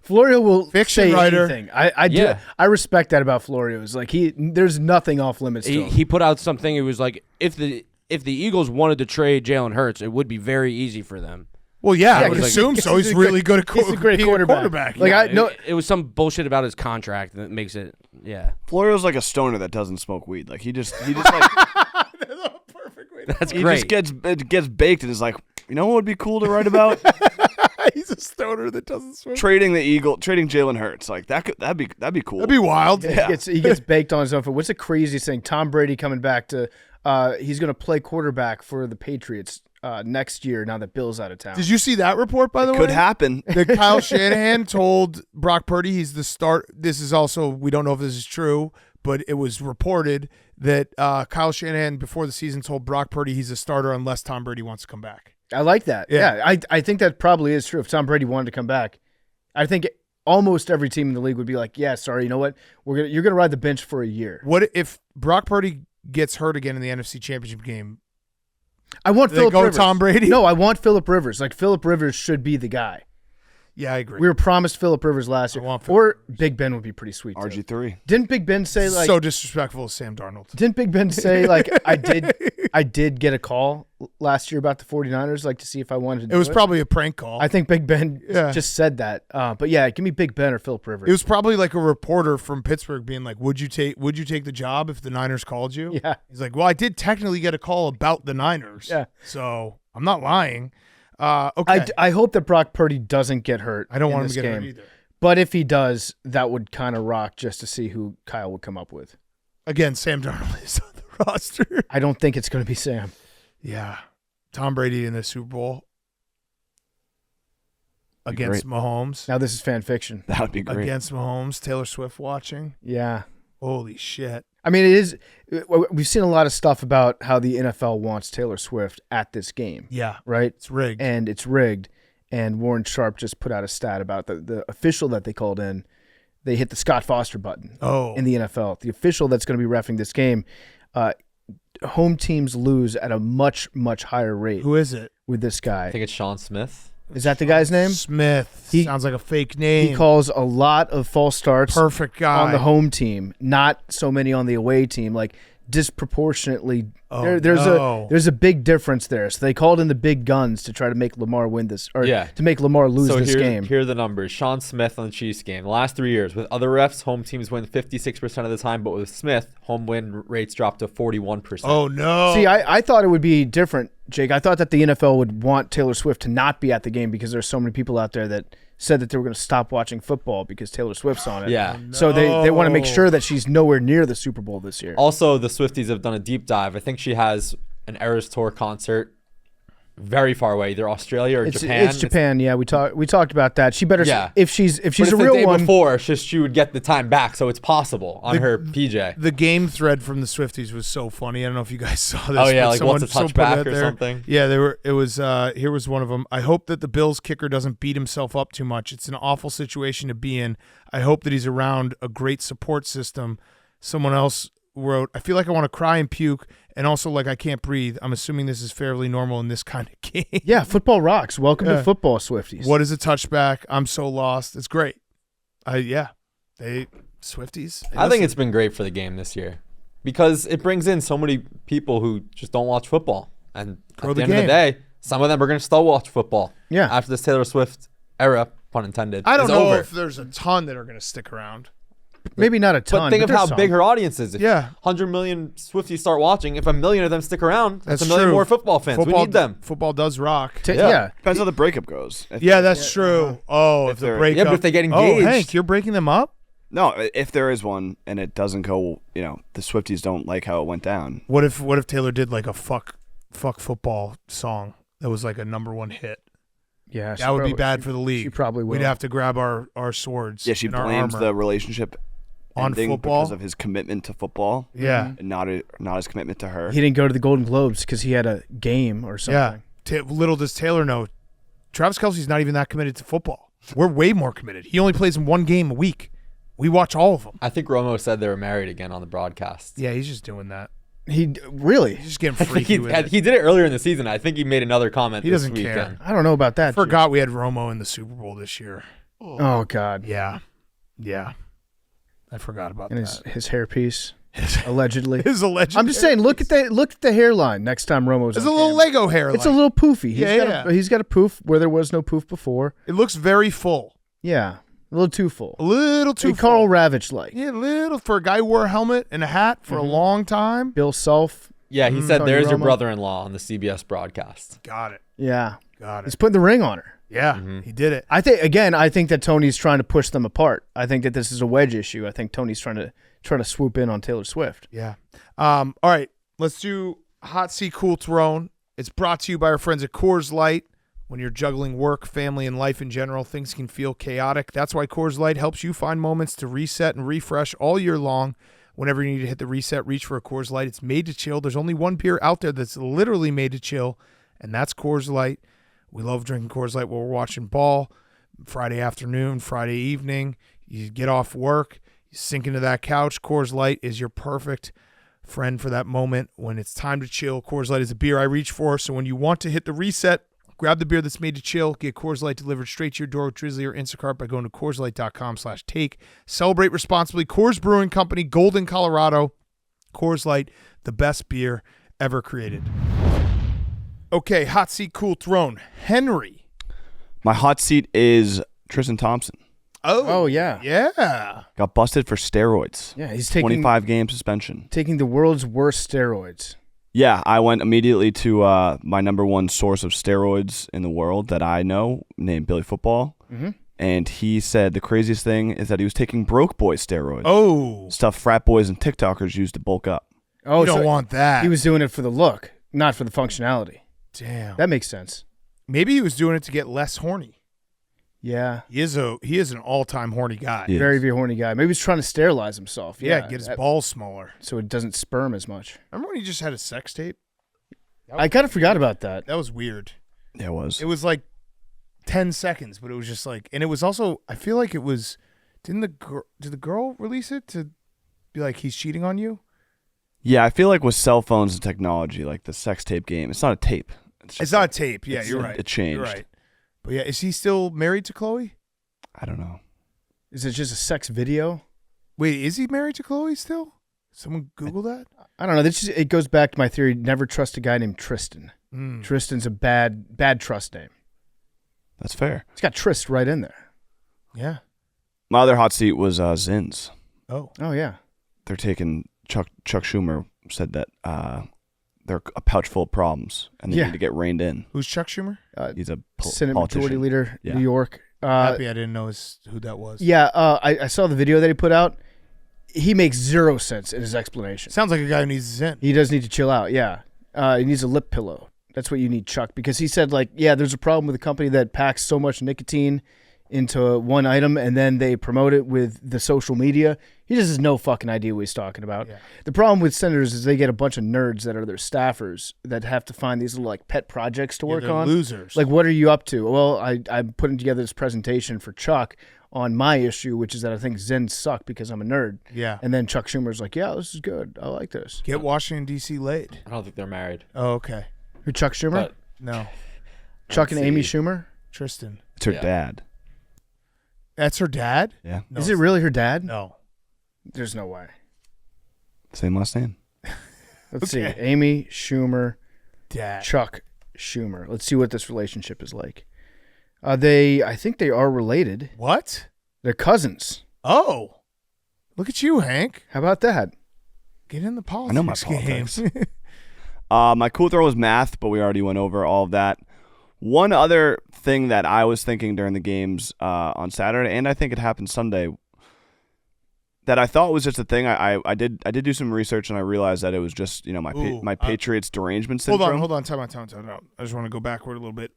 Florio will Fiction say writer. anything. I respect that about Florio. It's like there's nothing off limits to him. He put out something. It was like, if the Eagles wanted to trade Jalen Hurts, it would be very easy for them. Well, yeah, I Yeah, would 'cause assume so. He's a really great- good at he's a great being quarterback. Like, Yeah, it was some bullshit about his contract that makes it. Yeah, Florio's like a stoner that doesn't smoke weed. Like he just like that's he great. just gets baked and is like, you know what would be cool to write about? He's a stoner that doesn't swim. trading Jalen Hurts. Like that'd be cool. That'd be wild. Yeah. He gets baked on his own foot. What's the craziest thing? Tom Brady coming back to he's going to play quarterback for the Patriots next year now that Bill's out of town. Did you see that report, by the way? Could happen. That Kyle Shanahan told Brock Purdy he's the start. This is also, we don't know if this is true, but it was reported that Kyle Shanahan before the season told Brock Purdy he's a starter unless Tom Brady wants to come back. I like that. Yeah. I think that probably is true. If Tom Brady wanted to come back, I think almost every team in the league would be like, yeah, sorry, you know what? You're gonna ride the bench for a year. What if Brock Purdy gets hurt again in the NFC Championship game? I want Do they Phillip go Rivers. Tom Brady? No, I want Phillip Rivers. Like Phillip Rivers should be the guy. Yeah, I agree. We were promised Phillip Rivers last year. Or Big Ben would be pretty sweet too. RG3. Didn't Big Ben say like so disrespectful of Sam Darnold. Didn't Big Ben say like I did I did get a call last year about the 49ers, like to see if I wanted to do It was probably a prank call. I think Big Ben Yeah. just said that. But yeah, give me Big Ben or Philip Rivers. It was probably like a reporter from Pittsburgh being like, "Would you take the job if the Niners called you?" Yeah. He's like, "Well, I did technically get a call about the Niners." Yeah. So I'm not lying. Okay. I hope that Brock Purdy doesn't get hurt. I don't in want him this to get game. hurt either. But if he does, that would kind of rock just to see who Kyle would come up with. Again, Sam Darnold is on the roster. I don't think it's going to be Sam. Yeah. Tom Brady in the Super Bowl against Mahomes. Now this is fan fiction. That would be great. Against Mahomes, Taylor Swift watching. Yeah. Holy shit. I mean, it is. We've seen a lot of stuff about how the NFL wants Taylor Swift at this game. Yeah. Right? It's rigged. And it's rigged. And Warren Sharp just put out a stat about the official that they called in. They hit the Scott Foster button in the NFL. The official that's going to be reffing this game, home teams lose at a much, much higher rate. Who is it? With this guy. I think it's Sean Smith. Is that the guy's name? Smith. Sounds like a fake name. He calls a lot of false starts. Perfect guy. On the home team, not so many on the away team. Like disproportionately, there's a big difference there. So they called in the big guns to try to make Lamar win this, or to make Lamar lose this game. Here are the numbers. Sean Smith on the Chiefs game. The last 3 years, with other refs, home teams win 56% of the time, but with Smith, home win rates dropped to 41%. Oh, no. See, I thought it would be different, Jake. I thought that the NFL would want Taylor Swift to not be at the game because there's so many people out there that said that they were going to stop watching football because Taylor Swift's on it. Yeah. Oh, no. So they want to make sure that she's nowhere near the Super Bowl this year. Also, the Swifties have done a deep dive. I think she has an Eras Tour concert very far away, either Australia or Japan. It's Japan. Yeah, we talked about that. She better. Yeah. If she's But a real the day one. before, she would get the time back, so it's possible on her PJ. The game thread from the Swifties was so funny. I don't know if you guys saw this. Oh yeah, but like someone what's a put touchback it or there. something. Yeah, it was here was one of them. I hope that the Bills kicker doesn't beat himself up too much. It's an awful situation to be in. I hope that he's around a great support system. Someone else wrote, I feel like I want to cry and puke, and also like I can't breathe. I'm assuming this is fairly normal in this kind of game. Yeah, football rocks. Welcome to football, Swifties. What is a touchback? I'm so lost. It's great. Swifties. I think it's been great for the game this year because it brings in so many people who just don't watch football. And at the end of the day, some of them are going to still watch football. Yeah. After this Taylor Swift era, pun intended, I don't is know over. if there's a ton that are going to stick around. Maybe not a ton. But think of there's how some. big her audience is. If Yeah. 100 million Swifties start watching, if 1 million of them stick around, that's That's 1 million true. more football fans. We need them. Football does rock. Yeah. Depends how the breakup goes. Yeah, that's true. Oh, if the they're- breakup. Yeah, but if they get Oh, engaged. Hank, you're breaking them up? No, if there is one and it doesn't go, the Swifties don't like how it went down. What if Taylor did like a fuck football song that was like a #1 hit? Yeah, That would be bad for the league. She probably will. We'd have to grab our swords. Yeah, she and our blames armor. the relationship On ending football? because of his commitment to football. Yeah. And not his commitment to her. He didn't go to the Golden Globes because he had a game or Yeah. something. Little does Taylor know, Travis Kelce's not even that committed to football. We're way more committed. He only plays in one game a week. We watch all of them. I think Romo said they were married again on the broadcast. Yeah, he's just doing that. He really. He's just getting I think freaky with it. he did it earlier in the season. I think he made another comment He this doesn't care. weekend. I don't know about that. Forgot we had Romo in the Super Bowl this year. Oh God. Yeah. I forgot about And that. his hairpiece, allegedly. His alleged. I'm just saying. Look at the hairline next time Romo's. It's on a little camera. Lego hairline. It's a little poofy. Yeah. He's got a poof where there was no poof before. It looks very full. Yeah, a little too full. A little too full. Carl Ravitch like. Yeah, a little for a guy who wore a helmet and a hat for a long time. Bill Self. Yeah, he said, Tony "There's your Romo. brother-in-law" on the CBS broadcast. Got it. Yeah. Got He's it. putting the ring on her. Yeah, he did it. I think that Tony's trying to push them apart. I think that this is a wedge issue. I think Tony's trying to swoop in on Taylor Swift. Yeah. All right. Let's do Hot Seat Cool Throne. It's brought to you by our friends at Coors Light. When you're juggling work, family, and life in general, things can feel chaotic. That's why Coors Light helps you find moments to reset and refresh all year long. Whenever you need to hit the reset, reach for a Coors Light. It's made to chill. There's only one beer out there that's literally made to chill, and that's Coors Light. We love drinking Coors Light while we're watching ball, Friday afternoon, Friday evening. You get off work, you sink into that couch. Coors Light is your perfect friend for that moment when it's time to chill. Coors Light is a beer I reach for, so when you want to hit the reset, grab the beer that's made to chill. Get Coors Light delivered straight to your door with Drizzly or Instacart by going to CoorsLight.com/take. Celebrate responsibly. Coors Brewing Company, Golden, Colorado. Coors Light, the best beer ever created. Okay, hot seat, cool throne. Henry. My hot seat is Tristan Thompson. Oh, yeah. Yeah. Got busted for steroids. Yeah, he's taking 25-game suspension. taking the world's worst steroids. Yeah, I went immediately to my number one source of steroids in the world that I know, named Billy Football. Mm-hmm. And he said the craziest thing is that he was taking broke boy steroids. Oh. Stuff frat boys and TikTokers use to bulk up. Oh, You don't want that. He was doing it for the look, not for the functionality. Damn. That makes sense. Maybe he was doing it to get less horny. Yeah. He is an all-time horny guy. Yeah. Very, very horny guy. Maybe he's trying to sterilize himself. Yeah, get his balls smaller. so it doesn't sperm as much. Remember when he just had a sex tape? I kind of forgot about that. That was weird. Yeah, it was. It was like 10 seconds, but it was just like, and it was also, I feel like it was, did the girl release it to be like, he's cheating on you? Yeah, I feel like with cell phones and technology, like the sex tape game, it's not a tape. It's not a tape. Yeah, you're right. It changed. You're right. But yeah, is he still married to Chloe? I don't know. Is it just a sex video? Wait, is he married to Chloe still? Someone Google that? I don't know. It goes back to my theory. Never trust a guy named Tristan. Mm. Tristan's a bad trust name. That's fair. It's got Trist right in there. Yeah. My other hot seat was Zins. Oh. Oh, yeah. They're taking Chuck Schumer said that they're a pouch full of problems and they Yeah. need to get reined in. Who's Chuck Schumer? He's a Senate politician. Majority Leader, Yeah. New York. Happy I didn't know who that was. Yeah, I saw the video that he put out. He makes zero sense in his explanation. Sounds like a guy who needs Zen. He does need to chill out, yeah. He needs a lip pillow. That's what you need, Chuck, because he said, like, yeah, there's a problem with a company that packs so much nicotine into one item and then they promote it with the social media. He just has no fucking idea what he's talking about. Yeah. The problem with senators is they get a bunch of nerds that are their staffers that have to find these little like pet projects to work they're on. Losers. Like, what are you up to? Well, I'm putting together this presentation for Chuck on my issue, which is that I think Zen suck because I'm a nerd. Yeah. And then Chuck Schumer's like, yeah, this is good. I like this. Get Washington, D.C. laid. I don't think they're married. Oh, okay. Who, Chuck Schumer? But No. Chuck and let's Amy see. Schumer? Tristan. It's her Yeah. dad. That's her dad? Yeah. No, Is it really her dad? No. There's no way. Same last name. Let's see. Okay. Amy Schumer, Dad. Chuck Schumer. Let's see what this relationship is like. I think they are related. What? They're cousins. Oh. Look at you, Hank. How about that? Get in the politics I know my game. politics. My cool throw was math, but we already went over all of that. One other thing that I was thinking during the games on Saturday, and I think it happened Sunday, that I thought was just a thing. I did do some research and I realized that it was just my Patriots derangement syndrome. Hold on. Time out. I just want to go backward a little bit.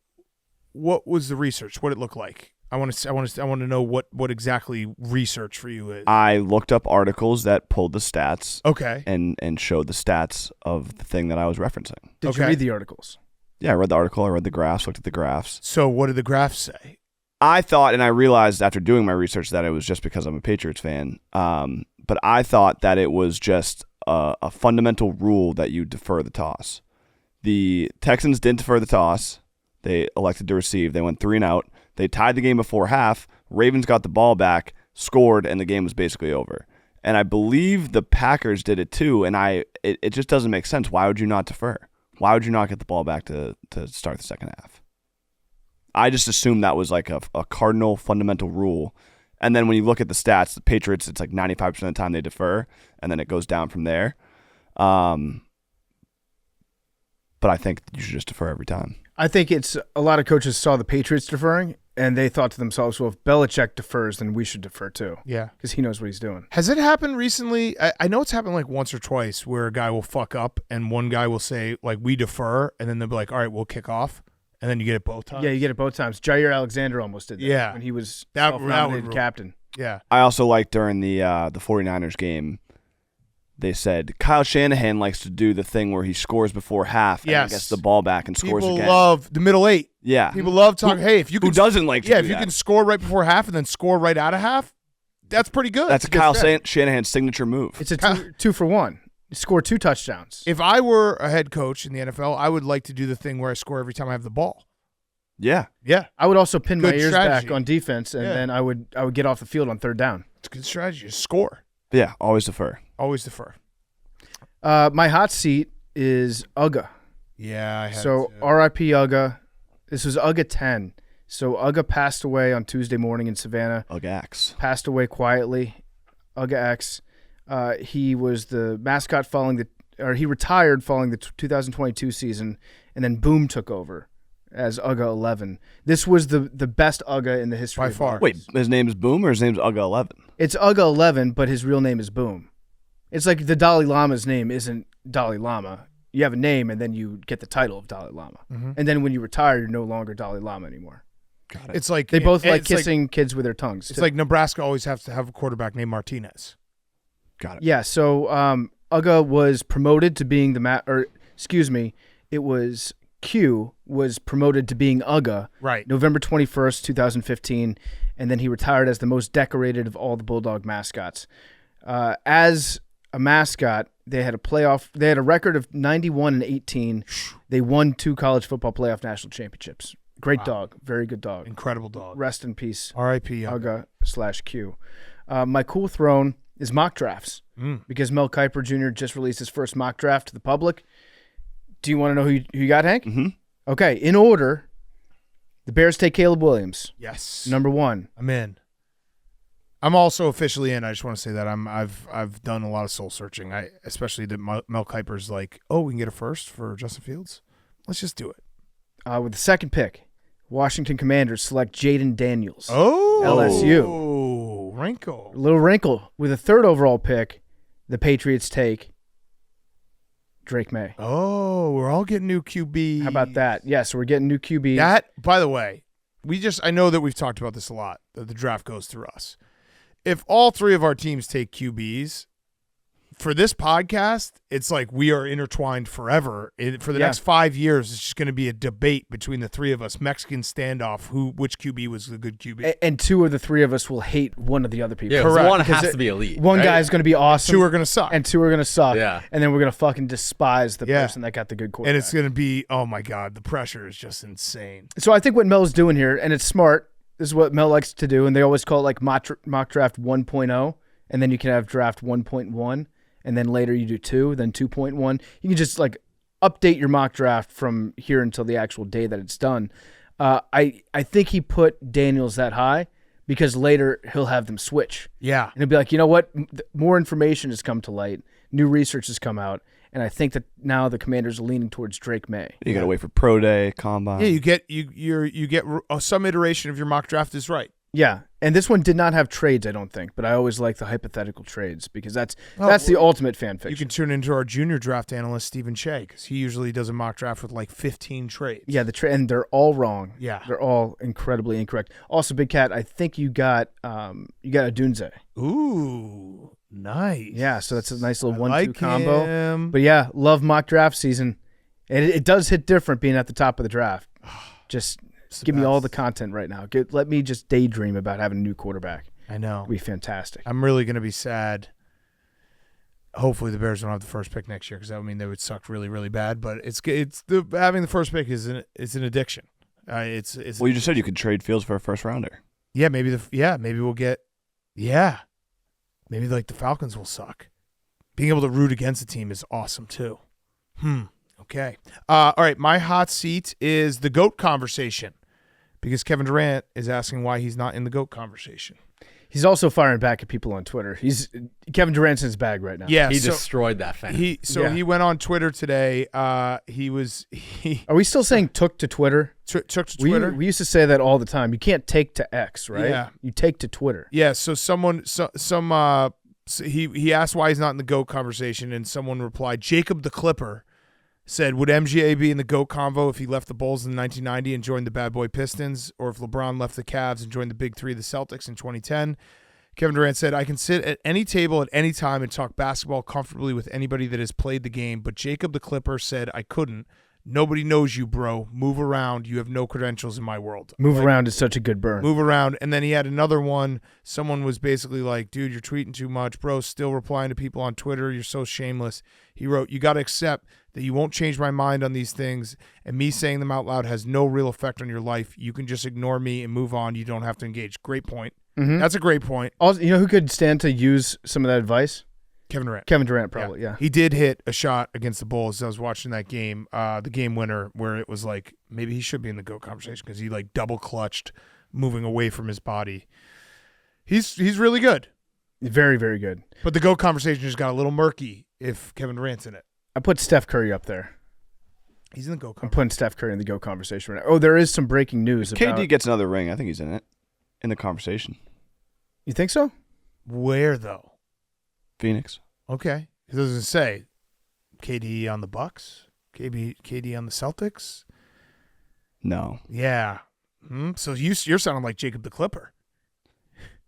What was the research? What did it look like? I want to know what exactly research for you is. I looked up articles that pulled the stats. Okay. And showed the stats of the thing that I was referencing. Did you read the articles? Yeah, I read the article. I read the graphs. Looked at the graphs. So what did the graphs say? I thought, and I realized after doing my research that it was just because I'm a Patriots fan. But I thought that it was just a fundamental rule that you defer the toss. The Texans didn't defer the toss. They elected to receive. They went 3-and-out. They tied the game before half. Ravens got the ball back, scored, and the game was basically over. And I believe the Packers did it too, and it just doesn't make sense. Why would you not defer? Why would you not get the ball back to start the second half? I just assumed that was like a cardinal fundamental rule. And then when you look at the stats, the Patriots, it's like 95% of the time they defer, and then it goes down from there. But I think you should just defer every time. I think it's a lot of coaches saw the Patriots deferring, and they thought to themselves, well, if Belichick defers, then we should defer too. Yeah. Because he knows what he's doing. Has it happened recently? I know it's happened like once or twice where a guy will fuck up and one guy will say, like, we defer, and then they'll be like, all right, we'll kick off. And then you get it both times. Yeah, you get it both times. Jair Alexander almost did that. Yeah. When he was That self-nominated would- captain. Yeah. I also like during the 49ers game, they said Kyle Shanahan likes to do the thing where he scores before half and Yes. gets the ball back and scores People again. love the middle eight. Yeah. People love talking. Hey, if you Who can, doesn't like to yeah, do if you that? can score right before half and then score right out of half, that's pretty good. That's It's a good Kyle strategy. Shanahan's signature move. It's a two for one. You score 2 touchdowns. If I were a head coach in the NFL, I would like to do the thing where I score every time I have the ball. Yeah. Yeah, I would also pin my Good ears strategy. back on defense, and Yeah. then I would get off the field on 3rd down. it's a good strategy. Just score. Yeah, always defer. Always defer. My hot seat is Uga. Yeah, I had So to. R.I.P. Uga. This was Uga 10. So Uga passed away on Tuesday morning in Savannah. Ugax. Passed away quietly. Uga X. He was the mascot he retired following the 2022 season, and then Boom took over as Uga 11. This was the best Uga in the history By of far. Ugas. Wait, his name is Boom or his name's Uga 11? It's Uga 11, but his real name is Boom. It's like the Dalai Lama's name isn't Dalai Lama. You have a name, and then you get the title of Dalai Lama. Mhm. And then when you retire, you're no longer Dalai Lama anymore. Got it. It's like They both like it's like- kissing kids with their tongues. It's like Nebraska always has to have a quarterback named Martinez. Got it. Yeah, so Uga was promoted to being it was Q was promoted to being Uga Right. November 21st, 2015, and then he retired as the most decorated of all the Bulldog mascots. As a mascot, they had a record of 91-18. They won 2 college football playoff national championships. Great dog, very good dog. Incredible dog. Rest in peace, R.I.P. Uga/Q. My cool throne is mock drafts because Mel Kiper Jr. just released his first mock draft to the public. Do you want to know who you got, Hank? Mm-hmm. Okay, in order, the Bears take Caleb Williams, Yes. number 1. I'm in. I'm also officially in. I just want to say that I've done a lot of soul searching. Especially that Mel Kiper's like, oh, we can get a first for Justin Fields. Let's just do it. With the second pick, Washington Commanders select Jaden Daniels. Oh, LSU. Wrinkle. A little wrinkle. With the third overall pick, the Patriots take Drake May. Oh, we're all getting new QB. How about that? Yeah, so we're getting new QB. That, by the way, I know that we've talked about this a lot, that the draft goes through us. If all 3 of our teams take QBs, for this podcast, it's like we are intertwined forever. For the next 5 years, it's just going to be a debate between the 3 of us, Mexican standoff, which QB was the good QB. And 2 of the 3 of us will hate one of the other people. Yeah, Correct. one Because has to be elite. One right? guy is going to be awesome. 2 are going to suck. And 2 are going to suck. Yeah. And then we're going to fucking despise the Yeah. person that got the good quarterback. And it's going to be, oh my God, the pressure is just insane. So I think what Mel's doing here, and it's smart, this is what Mel likes to do, and they always call it like mock draft 1.0, and then you can have draft 1.1, and then later you do 2, then 2.1. You can just like update your mock draft from here until the actual day that it's done. I think he put Daniels that high because later he'll have them switch. Yeah. And he'll be like, you know what? More information has come to light. New research has come out. And I think that now the Commanders are leaning towards Drake May. You got to wait for pro day, combine. Yeah, you get some iteration of your mock draft is right. Yeah, and this one did not have trades, I don't think, but I always like the hypothetical trades because that's the ultimate fan fiction. You can tune into our junior draft analyst, Stephen Shea, because he usually does a mock draft with like 15 trades. Yeah, and they're all wrong. Yeah. They're all incredibly incorrect. Also, Big Cat, I think you got a Dunze. Ooh, nice. Yeah, so that's a nice little 1-2 like combo. him. But yeah, love mock draft season. It does hit different being at the top of the draft. Just give me all the content right now. Let me just daydream about having a new quarterback. I know. It'd be fantastic. I'm really going to be sad. Hopefully the Bears don't have the first pick next year because that would mean they would suck really, really bad. But having the first pick is an addiction. Well, you just said you could trade Fields for a first rounder. Yeah, maybe we'll get maybe like the Falcons will suck. Being able to root against a team is awesome too. Okay. All right. My hot seat is the GOAT conversation because Kevin Durant is asking why he's not in the GOAT conversation. He's also firing back at people on Twitter. Kevin Durant's in his bag right now. Yeah, He destroyed that fan. He went on Twitter today. He Are we still saying took to Twitter? took to Twitter. We used to say that all the time. You can't take to X, right? Yeah. You take to Twitter. Yeah, so he asked why he's not in the GOAT conversation, and someone replied, Jacob the Clipper said, would MGA be in the GOAT convo if he left the Bulls in 1990 and joined the Bad Boy Pistons, or if LeBron left the Cavs and joined the Big Three of the Celtics in 2010? Kevin Durant said, I can sit at any table at any time and talk basketball comfortably with anybody that has played the game, but Jacob the Clipper said I couldn't. Nobody knows you, bro. Move around. You have no credentials in my world. Move around is such a good burn. Move around. And then he had another one. Someone was basically like, dude, you're tweeting too much. Bro, still replying to people on Twitter. You're so shameless. He wrote, you got to accept that you won't change my mind on these things, and me saying them out loud has no real effect on your life. You can just ignore me and move on. You don't have to engage. Great point. Mm-hmm. That's a great point. Also, you know who could stand to use some of that advice? Kevin Durant, probably, yeah. He did hit a shot against the Bulls. I was watching that game, the game winner, where it was like maybe he should be in the GOAT conversation because he like double clutched, moving away from his body. He's really good. Very, very good. But the GOAT conversation just got a little murky if Kevin Durant's in it. I put Steph Curry up there. He's in the GOAT I'm conversation. putting Steph Curry in the GOAT conversation right now. Oh, there is some breaking news. If KD gets another ring, I think he's in it, in the conversation. You think so? Where though? Phoenix. Okay. It doesn't say KD on the Bucks, KD on the Celtics. No. Yeah. So you're sounding like Jacob the Clipper.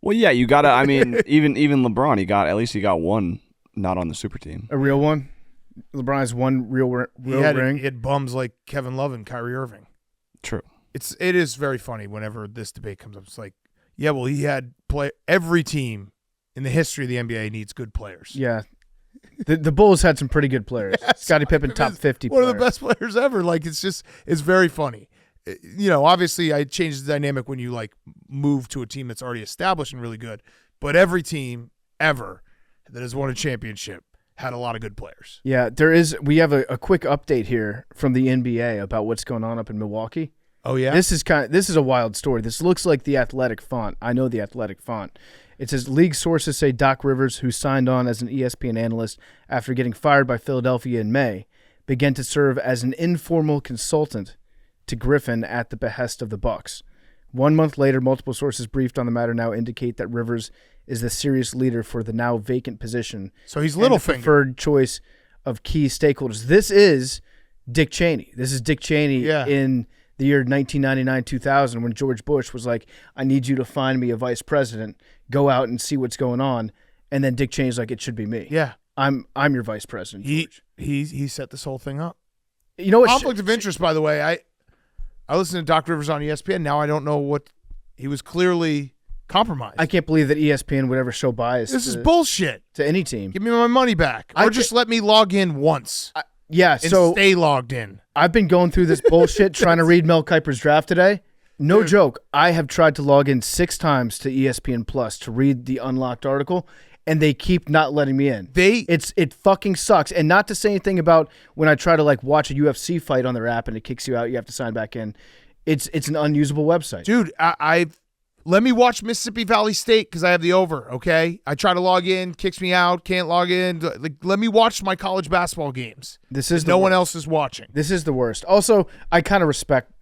Well, yeah, you gotta. I mean, even LeBron, he got one not on the super team. A real one. LeBron has one real ring. He had bums like Kevin Love and Kyrie Irving. True. It is very funny whenever this debate comes up. It's like, yeah, well, he had every team in the history of the NBA needs good players. Yeah. The Bulls had some pretty good players. Yeah, Scottie Pippen, top 50 one of the best players ever. Like, it's very funny. You know, obviously I changed the dynamic when you like move to a team that's already established and really good. But every team ever that has won a championship had a lot of good players. Yeah, we have a quick update here from the NBA about what's going on up in Milwaukee. Oh yeah. This is a wild story. This looks like the Athletic font. I know the Athletic font. It says league sources say Doc Rivers, who signed on as an ESPN analyst after getting fired by Philadelphia in May, began to serve as an informal consultant to Griffin at the behest of the Bucks. 1 month later, multiple sources briefed on the matter now indicate that Rivers is the serious leader for the now vacant position. So he's Littlefinger. Preferred choice of key stakeholders. This is Dick Cheney. This is Dick Cheney in the year 1999-2000 when George Bush was like, I need you to find me a vice president. Go out and see what's going on. And then Dick Cheney's like, it should be me. Yeah. I'm your vice president, George. He set this whole thing up. You know what? Conflict of interest, by the way. I listened to Doc Rivers on ESPN. Now I don't know what he was clearly compromised. I can't believe that ESPN would ever show bias. This is bullshit. To any team. Give me my money back. Or just let me log in once. And stay logged in. I've been going through this bullshit trying to read Mel Kiper's draft today. No joke. I have tried to log in 6 times to ESPN Plus to read the unlocked article, and they keep not letting me in. It fucking sucks. And not to say anything about when I try to like watch a UFC fight on their app and it kicks you out, you have to sign back in. It's an unusable website. Dude, let me watch Mississippi Valley State because I have the over, okay? I try to log in, kicks me out, can't log in. Like, let me watch my college basketball games. No one else is watching. This is the worst. Also, I kind of respect,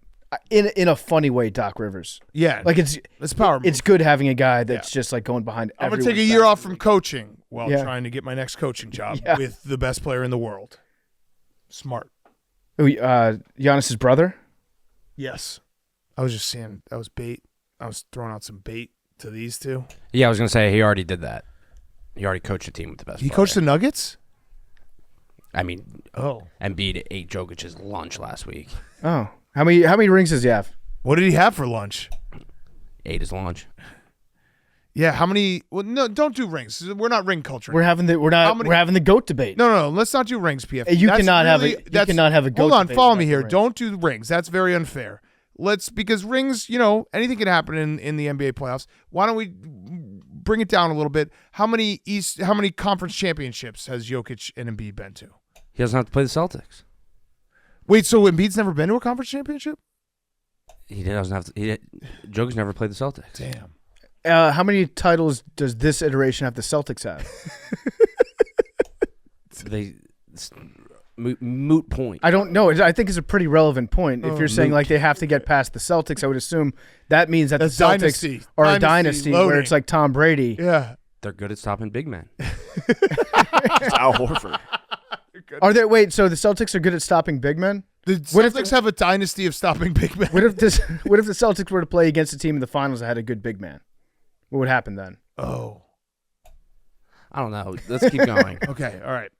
in a funny way, Doc Rivers. Yeah. Like it's power move. It's good having a guy that's just like going behind I'm going to take a year off from coaching while trying to get my next coaching job Yeah. with the best player in the world. Smart. Giannis's brother? Yes. I was just saying that was bait. I was throwing out some bait to these two. Yeah, I was going to say he already did that. He already coached a team with the best player. He coached the Nuggets? I mean, Embiid ate Jokic's lunch last week. Oh. How many rings does he have? What did he have for lunch? Ate his lunch. Yeah, how many? Well, no, don't do rings. We're not ring culture. We're having the GOAT debate. No, let's not do rings, PF. You cannot have a GOAT debate. Hold on, follow me here. Don't do rings. That's very unfair. Because rings, anything can happen in the NBA playoffs. Why don't we bring it down a little bit? How many conference championships has Jokic and Embiid been to? He doesn't have to play the Celtics. Wait, so Embiid's never been to a conference championship? He doesn't have to. Jokic's never played the Celtics. Damn. How many titles does this iteration have the Celtics have? Moot point. I don't know. I think it's a pretty relevant point. If you're saying like they have to get past the Celtics, I would assume that means that the Celtics are a dynasty where it's like Tom Brady. Yeah. They're good at stopping big men. Al Horford. Are they? Wait, so the Celtics are good at stopping big men? The Celtics have a dynasty of stopping big men. What if the Celtics were to play against a team in the finals that had a good big man? What would happen then? Oh. I don't know. Let's keep going. Okay. All right.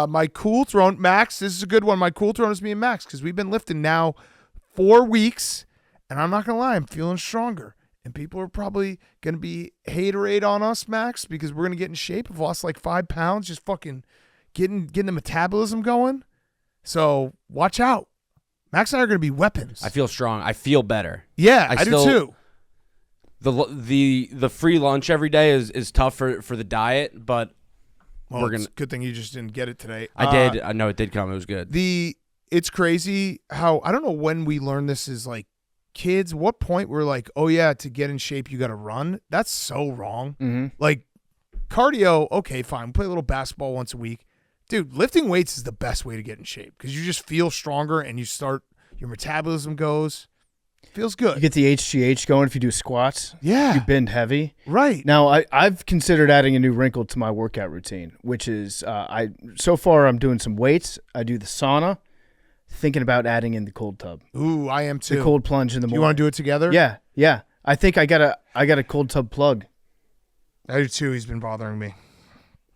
My cool throne, Max, this is a good one. My cool throne is me and Max because we've been lifting now 4 weeks, and I'm not going to lie, I'm feeling stronger. And people are probably going to be haterade on us, Max, because we're going to get in shape. I've lost like 5 pounds, just fucking getting the metabolism going. So watch out. Max and I are going to be weapons. I feel strong. I feel better. Yeah, I do too. The free lunch every day is tough for the diet, but Well, it's a good thing you just didn't get it today. I did. I know it did come. It was good. It's crazy how I don't know when we learned this as like kids. What point we're like, oh yeah, to get in shape you got to run. That's so wrong. Mm-hmm. Like cardio, okay, fine. Play a little basketball once a week, dude. Lifting weights is the best way to get in shape because you just feel stronger and your metabolism goes. Feels good. You get the HGH going if you do squats. Yeah. You bend heavy. Right. Now, I've considered adding a new wrinkle to my workout routine, which is so far I'm doing some weights. I do the sauna, thinking about adding in the cold tub. Ooh, I am too. The cold plunge in the morning. You want to do it together? Yeah. I think I got a cold tub plug. I do too. He's been bothering me.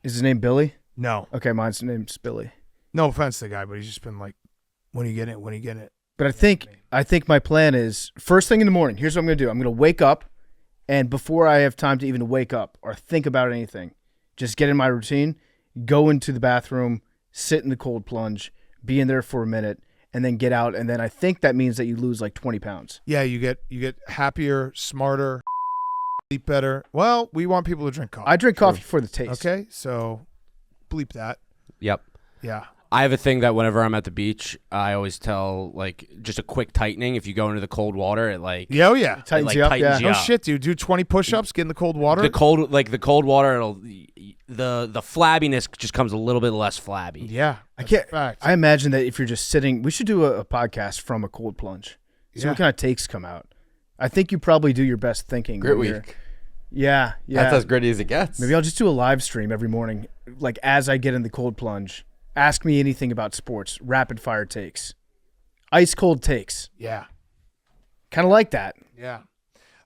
Is his name Billy? No. Okay, mine's name's Billy. No offense to the guy, but he's just been like, when are you getting it? When are you getting it? But I think my plan is first thing in the morning. Here's what I'm going to do. I'm going to wake up, and before I have time to even wake up or think about anything, just get in my routine, go into the bathroom, sit in the cold plunge, be in there for a minute, and then get out. And then I think that means that you lose like 20 pounds. Yeah, you get happier, smarter, sleep better. Well, we want people to drink coffee. I drink coffee for the taste. Okay, so bleep that. Yep. Yeah. I have a thing that whenever I'm at the beach, I always tell like just a quick tightening. If you go into the cold water, it like Yeah, oh yeah. Tightens you up, tightens yeah. you No up. shit, dude. Do 20 push-ups, get in the cold water. The cold water, the flabbiness just comes a little bit less flabby. Yeah. I that's a can't. fact. I imagine that if you're just sitting, we should do a podcast from a cold plunge. See Yeah. what kind of takes come out. I think you probably do your best thinking. Grit when you're- week. Yeah. That's as gritty as it gets. Maybe I'll just do a live stream every morning, like as I get in the cold plunge. Ask me anything about sports. Rapid fire takes. Ice cold takes. Yeah. Kind of like that. Yeah.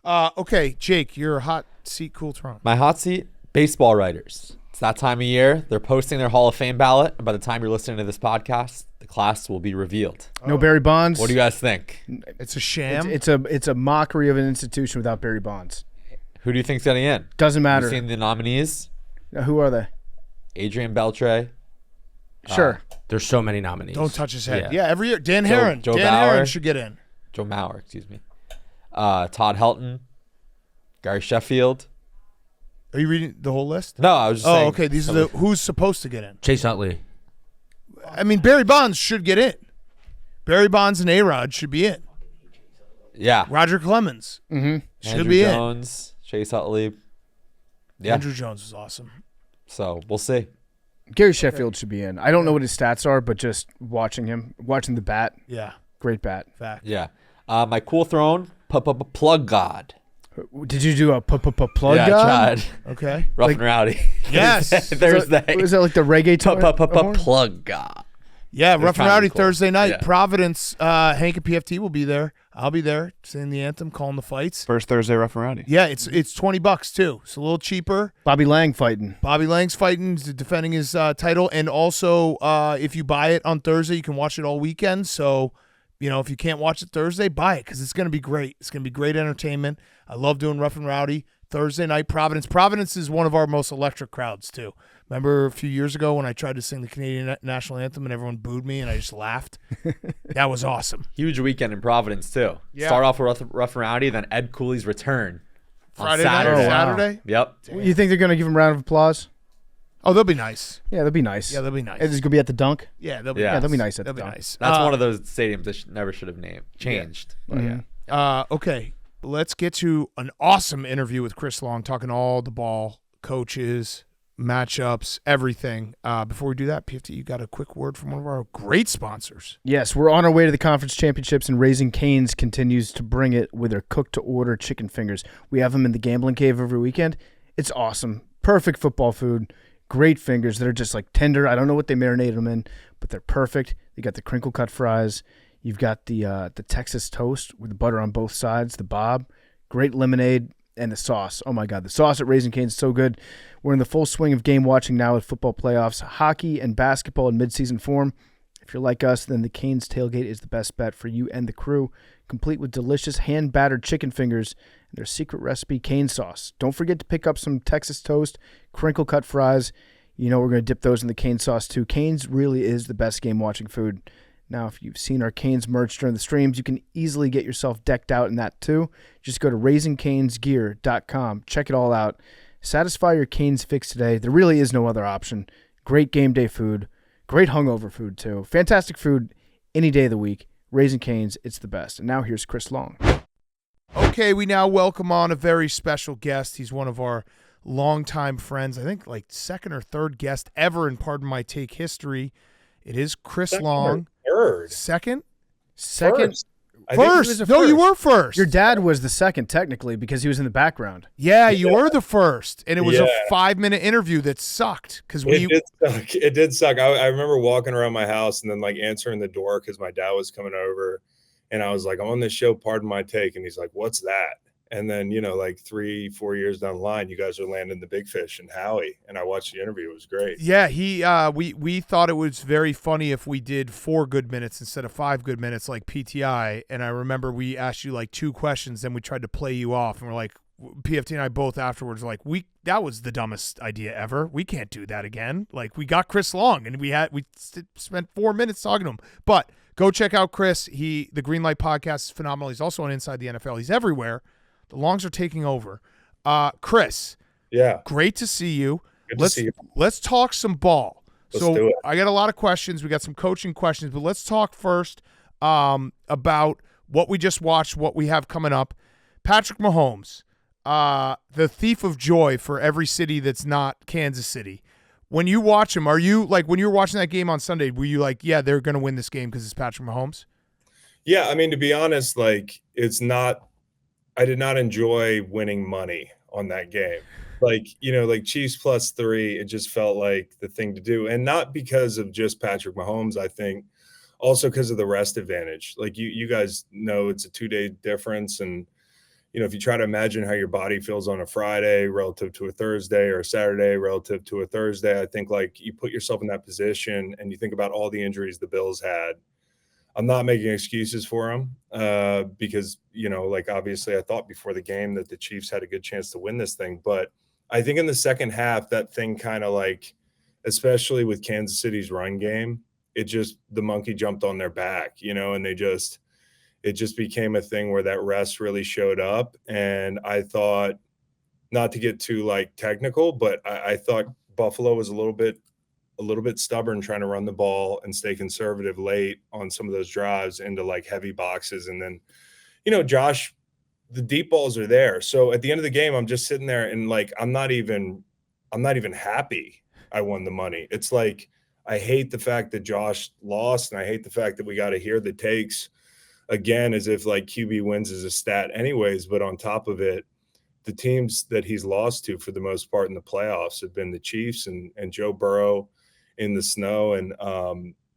Okay, Jake, you're a hot seat, cool Toronto. My hot seat, baseball writers. It's that time of year. They're posting their Hall of Fame ballot. And by the time you're listening to this podcast, the class will be revealed. No Barry Bonds. What do you guys think? It's a sham. It's a mockery of an institution without Barry Bonds. Who do you think's getting in? Doesn't matter. You seen the nominees? Who are they? Adrian Beltre. Sure. There's so many nominees. Don't touch his head. Yeah. Yeah, every year. Dan Herron. Joe Dan Bauer. Herron should get in. Joe Mauer, excuse me. Todd Helton. Gary Sheffield. Are you reading the whole list? No, I was just saying. Oh, okay. These are the who's supposed to get in. Chase Utley. I mean, Barry Bonds should get in. Barry Bonds and A-Rod should be in. Yeah. Roger Clemens should Andrew be Jones, Chase Utley. in. Yeah. Andrew Jones was awesome. So we'll see. Gary Sheffield should be in. I don't know what his stats are, but just watching the bat, Yeah, great bat. fact. Yeah. My cool throne, plug god. Did you do a plug Yeah, I guy? tried. Okay. Rough and rowdy. Yes. Thursday. Was that like the reggae Plug god. Yeah, Rough and trying to Rowdy be cool. Thursday night. Yeah. Providence, Hank and PFT will be there. I'll be there singing the anthem, calling the fights. First Thursday, rough and rowdy. Yeah, it's $20 too. It's a little cheaper. Bobby Lang fighting. Bobby Lang's fighting, defending his title, and also if you buy it on Thursday, you can watch it all weekend. So, if you can't watch it Thursday, buy it because it's going to be great. It's going to be great entertainment. I love doing Rough and Rowdy Thursday night. Providence. Providence is one of our most electric crowds too. Remember a few years ago when I tried to sing the Canadian national anthem and everyone booed me and I just laughed? That was awesome. Huge weekend in Providence, too. Yeah. Start off with rough and rowdy, then Ed Cooley's return. on Friday night or Saturday. Saturday? Yep. You think they're going to give him a round of applause? Oh, they'll be nice. Yeah, that'll be nice. Yeah, they'll be nice. It's going to be at the dunk. Yeah, they'll be Yeah. Yeah, they'll be nice at They'll the be dunk. nice. That's one of those stadiums that never should have changed. But yeah. Okay, let's get to an awesome interview with Chris Long, talking all the ball, coaches, matchups, everything. Before we do that, PFT, you got a quick word from one of our great sponsors. Yes, we're on our way to the conference championships, and Raising Cane's continues to bring it with their cooked-to-order chicken fingers. We have them in the gambling cave every weekend. It's awesome. Perfect football food. Great fingers. They're just like tender. I don't know what they marinated them in, but they're perfect. You got the crinkle-cut fries. You've got the Texas toast with the butter on both sides, the Bob. Great lemonade. And the sauce. Oh, my God. The sauce at Raising Cane's is so good. We're in the full swing of game watching now with football playoffs, hockey, and basketball in midseason form. If you're like us, then the Cane's tailgate is the best bet for you and the crew, complete with delicious hand-battered chicken fingers and their secret recipe cane sauce. Don't forget to pick up some Texas toast, crinkle-cut fries. We're going to dip those in the cane sauce, too. Cane's really is the best game-watching food. Now, if you've seen our Canes merch during the streams, you can easily get yourself decked out in that too. Just go to raisingcanesgear.com. Check it all out. Satisfy your Canes fix today. There really is no other option. Great game day food. Great hungover food, too. Fantastic food any day of the week. Raising Cane's, it's the best. And now here's Chris Long. Okay, we now welcome on a very special guest. He's one of our longtime friends. I think like second or third guest ever in Pardon My Take history. It is Chris Long. Third. Second? First. I think he First. was the No, you first. were first. Your dad was the second, technically, because he was in the background. Yeah, you were the first. And it was a Yeah. 5-minute interview that sucked. Because It did suck. It did suck. I remember walking around my house and then like answering the door because my dad was coming over. And I was like, I'm on this show, Pardon My Take. And he's like, what's that? And then, like 3-4 years down the line, you guys are landing the big fish and Howie. And I watched the interview. It was great. Yeah, we thought it was very funny if we did 4 good minutes instead of 5 good minutes like PTI. And I remember we asked you like 2 questions, then we tried to play you off, and we're like, PFT and I both afterwards were like, that was the dumbest idea ever. We can't do that again. Like, we got Chris Long and we spent 4 minutes talking to him. But go check out Chris. The Greenlight podcast is phenomenal. He's also on Inside the NFL. He's everywhere. The Longs are taking over. Chris. Yeah. Great to see you. Good to see you. Let's talk some ball. Let's do it. I got a lot of questions. We got some coaching questions, but let's talk first about what we just watched, what we have coming up. Patrick Mahomes, the thief of joy for every city that's not Kansas City. When you watch him, are you like, when you were watching that game on Sunday, were you like, yeah, they're going to win this game because it's Patrick Mahomes? Yeah, I mean, to be honest, like I did not enjoy winning money on that game. Like, like Chiefs +3, it just felt like the thing to do. And not because of just Patrick Mahomes, I think also because of the rest advantage. Like you guys know it's a 2-day difference. And, if you try to imagine how your body feels on a Friday relative to a Thursday or a Saturday relative to a Thursday, I think like you put yourself in that position and you think about all the injuries the Bills had. I'm not making excuses for them because, like obviously I thought before the game that the Chiefs had a good chance to win this thing. But I think in the second half, that thing kind of like, especially with Kansas City's run game, the monkey jumped on their back, and it just became a thing where that rest really showed up. And I thought, not to get too like technical, but I thought Buffalo was a little bit stubborn trying to run the ball and stay conservative late on some of those drives into like heavy boxes. And then, Josh, the deep balls are there. So at the end of the game, I'm just sitting there and like, I'm not even happy I won the money. It's like, I hate the fact that Josh lost, and I hate the fact that we got to hear the takes again, as if like QB wins is a stat anyways. But on top of it, the teams that he's lost to for the most part in the playoffs have been the Chiefs and Joe Burrow in the snow. And,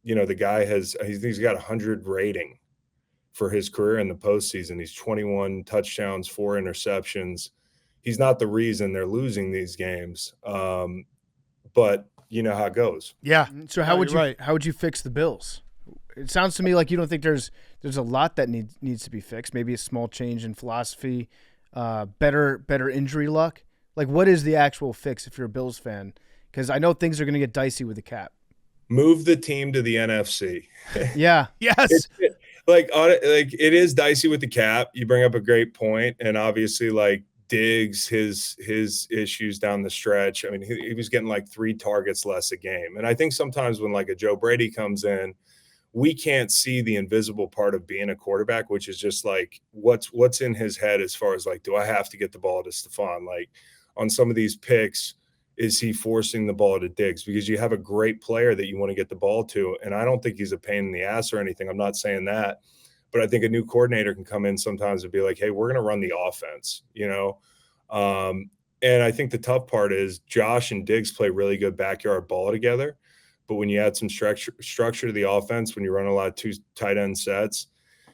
the guy he's got 100 rating for his career in the postseason. He's 21 touchdowns, 4 interceptions. He's not the reason they're losing these games. But you know how it goes. Yeah. So how would you fix the Bills? It sounds to me like you don't think there's a lot that needs to be fixed. Maybe a small change in philosophy, better injury luck. Like, what is the actual fix if you're a Bills fan? Because I know things are going to get dicey with the cap. Move the team to the NFC. Yeah. Yes. It is dicey with the cap. You bring up a great point, and obviously, like Diggs, his issues down the stretch. I mean, he was getting like 3 targets less a game, and I think sometimes when like a Joe Brady comes in, we can't see the invisible part of being a quarterback, which is just like what's in his head as far as like, do I have to get the ball to Stephon? Like on some of these picks, is he forcing the ball to Diggs? Because you have a great player that you want to get the ball to. And I don't think he's a pain in the ass or anything. I'm not saying that. But I think a new coordinator can come in sometimes and be like, hey, we're going to run the offense, And I think the tough part is Josh and Diggs play really good backyard ball together. But when you add some structure to the offense, when you run a lot of 2 tight end sets,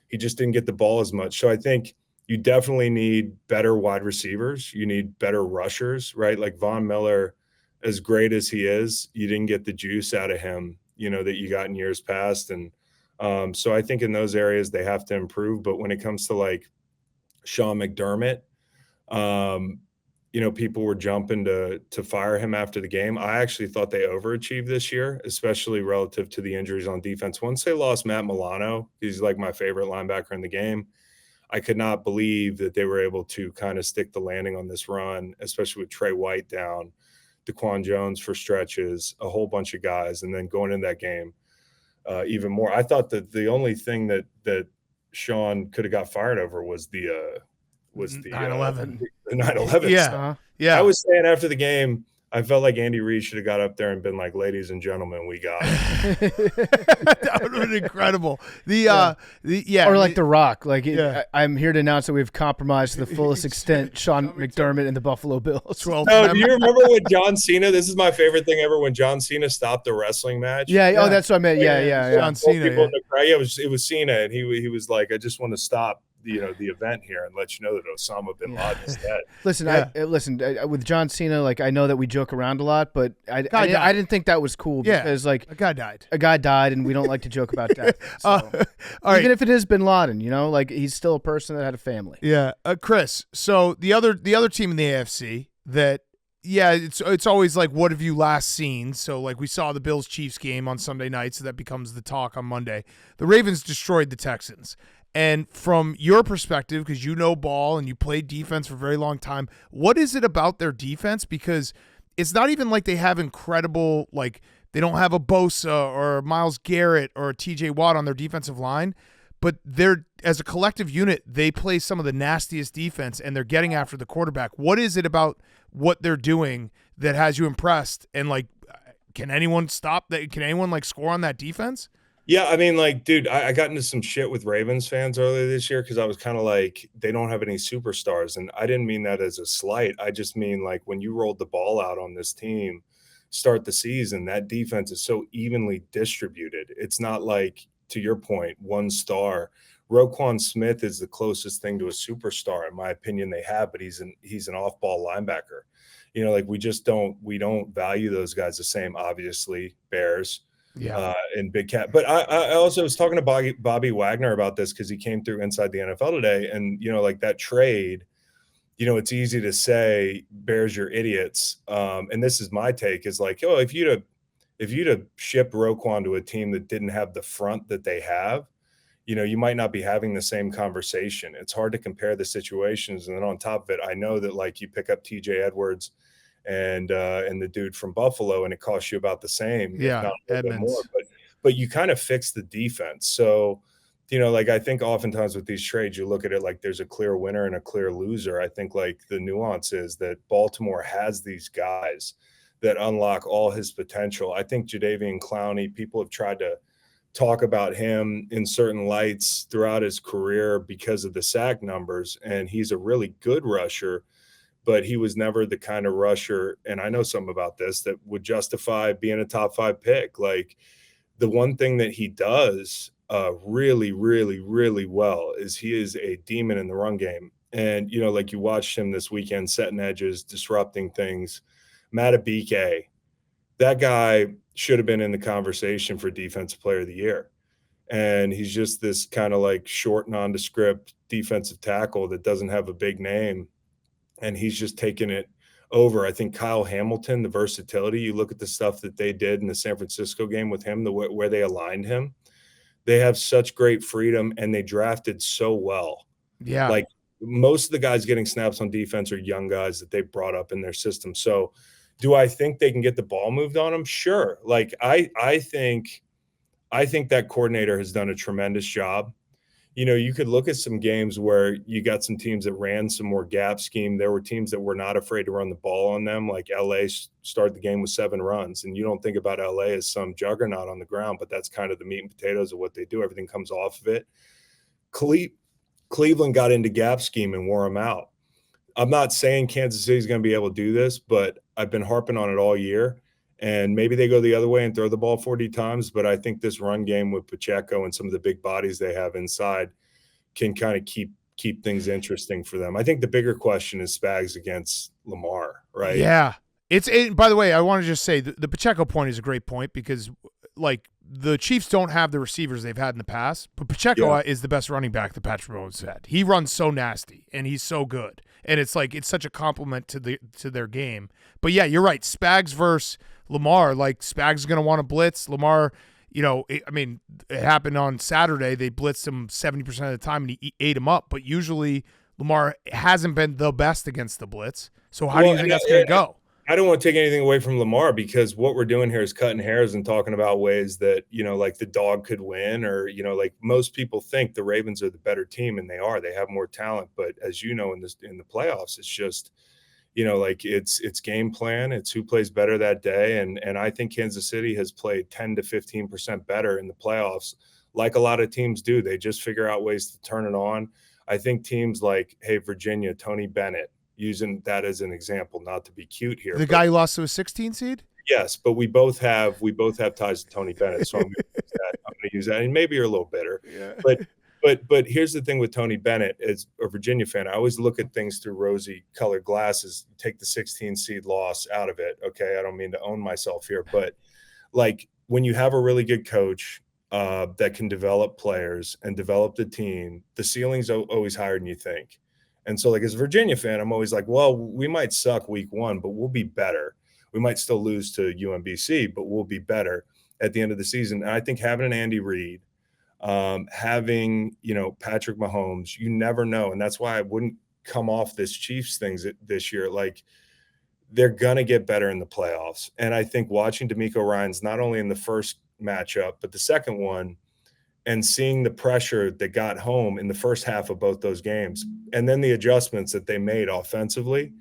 he just didn't get the ball as much. So I think you definitely need better wide receivers. You need better rushers, right? Like Von Miller, as great as he is, you didn't get the juice out of him, that you got in years past. And so I think in those areas they have to improve. But when it comes to like Sean McDermott, people were jumping to fire him after the game. I actually thought they overachieved this year, especially relative to the injuries on defense. Once they lost Matt Milano, he's like my favorite linebacker in the game. I could not believe that they were able to kind of stick the landing on this run, especially with Trey White down, DaQuan Jones for stretches, a whole bunch of guys, and then going into that game even more. I thought that the only thing that Sean could have got fired over was the 9/11. The 9/11 Yeah. stuff. Yeah. I was saying after the game, I felt like Andy Reid should have got up there and been like, "Ladies and gentlemen, we got it." That would have been incredible. Or like The Rock. Like, Yeah. I'm here to announce that we've compromised to the fullest extent Sean McDermott and the Buffalo Bills. 12 No, do you remember when John Cena? This is my favorite thing ever. When John Cena stopped the wrestling match. Yeah. Oh, that's what I meant. Yeah. John Cena. People in the crowd, it was Cena, and he was like, "I just want to stop the event here and let you know that Osama bin Laden is dead." Listen, Yeah. with John Cena, like, I know that we joke around a lot, but I didn't think that was cool because, like, a guy died. A guy died, and we don't like to joke about death. So. All right. Even if it is bin Laden, like, he's still a person that had a family. Yeah, Chris. So the other team in the AFC that, it's always like, what have you last seen? So like we saw the Bills Chiefs game on Sunday night, so that becomes the talk on Monday. The Ravens destroyed the Texans. And from your perspective, because you know ball and you played defense for a very long time, what is it about their defense? Because it's not even like they have incredible, like they don't have a Bosa or Myles Garrett or a TJ Watt on their defensive line, but they're, as a collective unit, they play some of the nastiest defense and they're getting after the quarterback. What is it about what they're doing that has you impressed? And like, can anyone stop that? Can anyone like score on that defense? Yeah, I mean, like, dude, I got into some shit with Ravens fans earlier this year because I was kind of like, they don't have any superstars. And I didn't mean that as a slight. I just mean, like, when you rolled the ball out on this team, start the season, that defense is so evenly distributed. It's not like, to your point, one star. Roquan Smith is the closest thing to a superstar, in my opinion, they have, but he's an off-ball linebacker. Like, we don't value those guys the same, obviously, Bears. Yeah. And Big Cat. But I also was talking to Bobby Wagner about this because he came through inside the NFL today. And, like that trade, it's easy to say, Bears, you're idiots. And this is my take, is like, if you'd have shipped Roquan to a team that didn't have the front that they have, you might not be having the same conversation. It's hard to compare the situations. And then on top of it, I know that, like, you pick up TJ Edwards and the dude from Buffalo, and it costs you about the same. Yeah, not a little bit Edmonds. more, but you kind of fix the defense. So, like, I think oftentimes with these trades, you look at it like there's a clear winner and a clear loser. I think, like, the nuance is that Baltimore has these guys that unlock all his potential. I think Jadeveon Clowney, people have tried to talk about him in certain lights throughout his career because of the sack numbers, and he's a really good rusher, but he was never the kind of rusher, and I know something about this, that would justify being a top 5 pick. Like, the one thing that he does really, really, really well is he is a demon in the run game. And, like, you watched him this weekend setting edges, disrupting things. Matabike, that guy should have been in the conversation for Defensive Player of the Year. And he's just this kind of like short, nondescript defensive tackle that doesn't have a big name. And he's just taken it over. I think Kyle Hamilton, the versatility, you look at the stuff that they did in the San Francisco game with him, where they aligned him, they have such great freedom, and they drafted so well. Yeah. Like, most of the guys getting snaps on defense are young guys that they brought up in their system. So do I think they can get the ball moved on them? Sure. Like, I think that coordinator has done a tremendous job. You could look at some games where you got some teams that ran some more gap scheme. There were teams that were not afraid to run the ball on them. Like, LA started the game with 7 runs, and you don't think about LA as some juggernaut on the ground, but that's kind of the meat and potatoes of what they do. Everything comes off of it. Cleveland got into gap scheme and wore them out. I'm not saying Kansas City is going to be able to do this, but I've been harping on it all year. And maybe they go the other way and throw the ball 40 times. But I think this run game with Pacheco and some of the big bodies they have inside can kind of keep things interesting for them. I think the bigger question is Spags against Lamar, right? Yeah. By the way, I want to just say the Pacheco point is a great point because, like, the Chiefs don't have the receivers they've had in the past, but Pacheco is the best running back that Patrick Mahomes had. He runs so nasty, and he's so good. And it's like, it's such a compliment to their game. But yeah, you're right. Spags versus Lamar, like, Spags is going to want to blitz. Lamar, I mean, it happened on Saturday. They blitzed him 70% of the time, and he ate him up. But usually Lamar hasn't been the best against the blitz. So how do you think that's going to go? I don't want to take anything away from Lamar, because what we're doing here is cutting hairs and talking about ways that, like the dog could win, or, like most people think the Ravens are the better team, and they are. They have more talent. But as you know, in the playoffs, it's just, like it's game plan. It's who plays better that day. And I think Kansas City has played 10 to 15% better in the playoffs, like a lot of teams do. They just figure out ways to turn it on. I think teams like, Virginia, Tony Bennett, using that as an example, not to be cute here. The guy who lost to a 16 seed? Yes, but we both have ties to Tony Bennett, so I'm going to use that. And maybe you're a little bitter, but here's the thing with Tony Bennett. As a Virginia fan, I always look at things through rosy-colored glasses. Take the 16 seed loss out of it. Okay, I don't mean to own myself here, but like when you have a really good coach that can develop players and develop the team, the ceiling's always higher than you think. And so, like, as a Virginia fan, I'm always like, well, we might suck week one, but we'll be better. We might still lose to UMBC, but we'll be better at the end of the season. And I think having an Andy Reid, having, Patrick Mahomes, you never know. And that's why I wouldn't come off this Chiefs things this year. Like, they're going to get better in the playoffs. And I think watching D'Amico Ryans, not only in the first matchup, but the second one, and seeing the pressure that got home in the first half of both those games, and then the adjustments that they made offensively,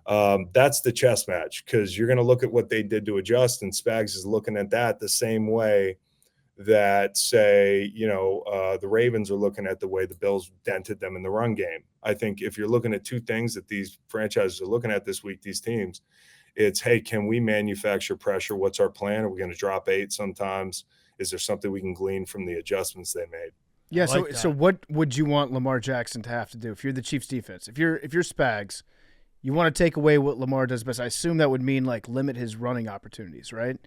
that's the chess match, because you're going to look at what they did to adjust, and Spags is looking at that the same way that, say, the Ravens are looking at the way the Bills dented them in the run game. I think if you're looking at two things that these franchises are looking at this week, these teams, it's, hey, can we manufacture pressure? What's our plan? Are we going to drop 8 sometimes? Is there something we can glean from the adjustments they made? Yeah. So what would you want Lamar Jackson to have to do if you're the Chiefs defense? If you're Spags, you want to take away what Lamar does best. I assume that would mean like limit his running opportunities, right?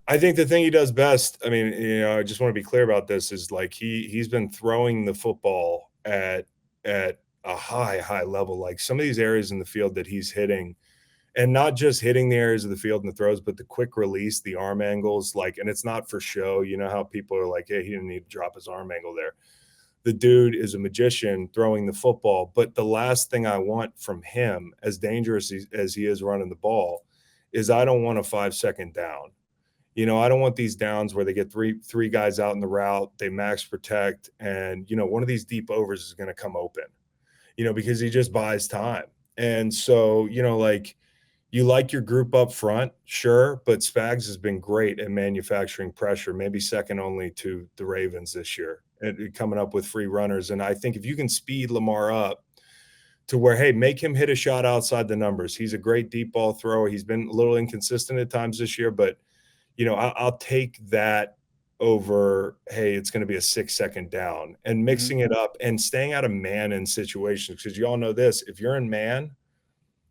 I think the thing he does best, I mean, I just want to be clear about this, is like he's been throwing the football at a high level. Like some of these areas in the field that he's hitting, and not just hitting the areas of the field and the throws, but the quick release, the arm angles, like, and it's not for show. You know how people are like, hey, he didn't need to drop his arm angle there. The dude is a magician throwing the football. But the last thing I want from him, as dangerous as he is running the ball, is I don't want a 5-second down. I don't want these downs where they get three guys out in the route, they max protect, and, one of these deep overs is going to come open, because he just buys time. And so, you like your group up front, sure, but Spags has been great at manufacturing pressure, maybe second only to the Ravens this year, and coming up with free runners. And I think if you can speed Lamar up to where, hey, make him hit a shot outside the numbers. He's a great deep ball thrower. He's been a little inconsistent at times this year, but, I'll take that over, hey, it's going to be a 6-second down, and mixing it up and staying out of man in situations. Because you all know this, if you're in man,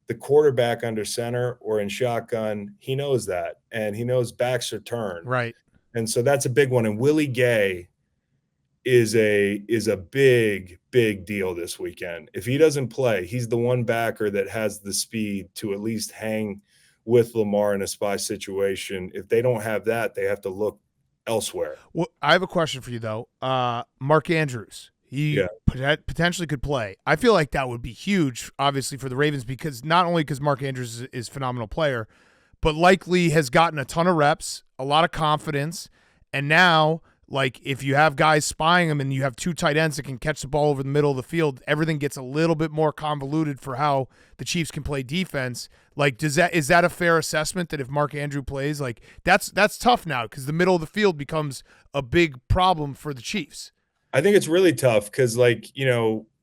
the quarterback under center or in shotgun, he knows that, and he knows backs are turned. Right. And so that's a big one. And Willie Gay is a big deal this weekend. If he doesn't play, he's the one backer that has the speed to at least hang with Lamar in a spy situation. If they don't have that, they have to look elsewhere. Well, I have a question for you, though. Mark Andrews. He potentially could play. I feel like that would be huge, obviously, for the Ravens, because not only because Mark Andrews is a phenomenal player, but likely has gotten a ton of reps, a lot of confidence, and now, like, if you have guys spying him and you have two tight ends that can catch the ball over the middle of the field, everything gets a little bit more convoluted for how the Chiefs can play defense. Like, is that a fair assessment that if Mark Andrews plays, like, that's tough now because the middle of the field becomes a big problem for the Chiefs? I think it's really tough because, like,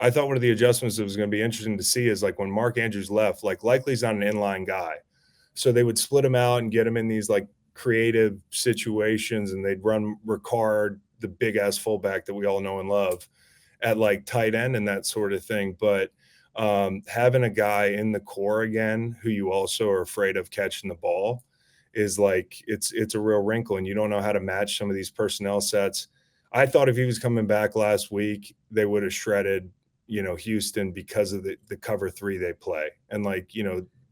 I thought one of the adjustments that was going to be interesting to see is, like, when Mark Andrews left, like, likely he's not an inline guy. So they would split him out and get him in these, like, creative situations, and they'd run Ricard, the big-ass fullback that we all know and love, at, like, tight end and that sort of thing. But having a guy in the core again who you also are afraid of catching the ball is, like, it's a real wrinkle, and you don't know how to match some of these personnel sets. I thought if he was coming back last week, they would have shredded, Houston because of the cover 3 they play. And, like,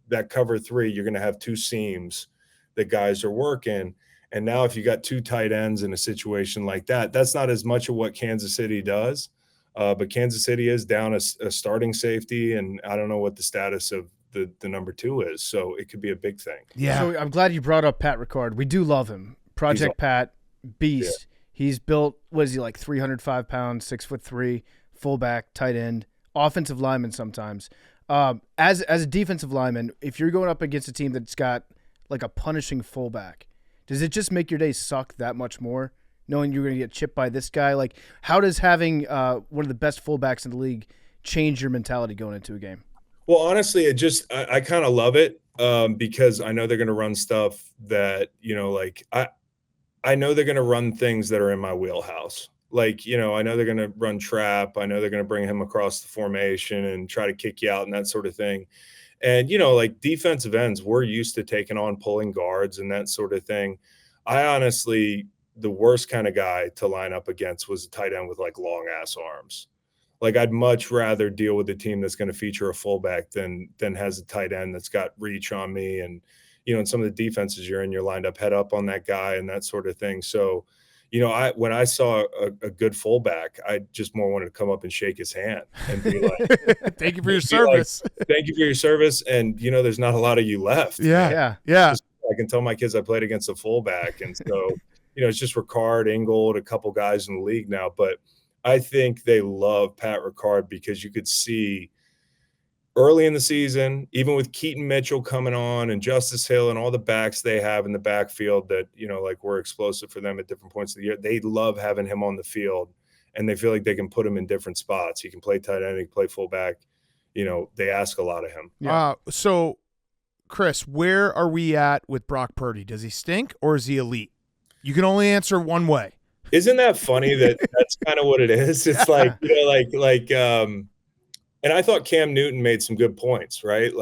that cover 3, you're going to have two seams that guys are working. And now if you got 2 tight ends in a situation like that, that's not as much of what Kansas City does. But Kansas City is down a starting safety, and I don't know what the status of the number 2 is. So it could be a big thing. Yeah. So I'm glad you brought up Pat Ricard. We do love him. Project Pat, beast. Yeah. He's built, what is he, like 305 pounds, 6'3", fullback, tight end, offensive lineman sometimes. As a defensive lineman, if you're going up against a team that's got like a punishing fullback, does it just make your day suck that much more, knowing you're going to get chipped by this guy? Like, how does having one of the best fullbacks in the league change your mentality going into a game? Well, honestly, I kind of love it because I know they're going to run stuff that, like I know they're going to run things that are in my wheelhouse. Like, I know they're going to run trap. I know they're going to bring him across the formation and try to kick you out and that sort of thing. And, like defensive ends, we're used to taking on pulling guards and that sort of thing. I honestly, the worst kind of guy to line up against was a tight end with like long ass arms. Like I'd much rather deal with a team that's going to feature a fullback than has a tight end that's got reach on me. And, in some of the defenses you're in, you're lined up head up on that guy and that sort of thing. So, when I saw a good fullback, I just more wanted to come up and shake his hand and be like, thank you for your service. Like, thank you for your service. And, there's not a lot of you left. Yeah. I can tell my kids I played against a fullback. And so, it's just Ricard, Ingold, a couple guys in the league now. But I think they love Pat Ricard because you could see early in the season, even with Keaton Mitchell coming on and Justice Hill and all the backs they have in the backfield that, like were explosive for them at different points of the year, they love having him on the field and they feel like they can put him in different spots. He can play tight end, he can play fullback. They ask a lot of him. Yeah. So, Chris, where are we at with Brock Purdy? Does he stink or is he elite? You can only answer one way. Isn't that funny that that's kind of what it is? It's like, and I thought Cam Newton made some good points, right?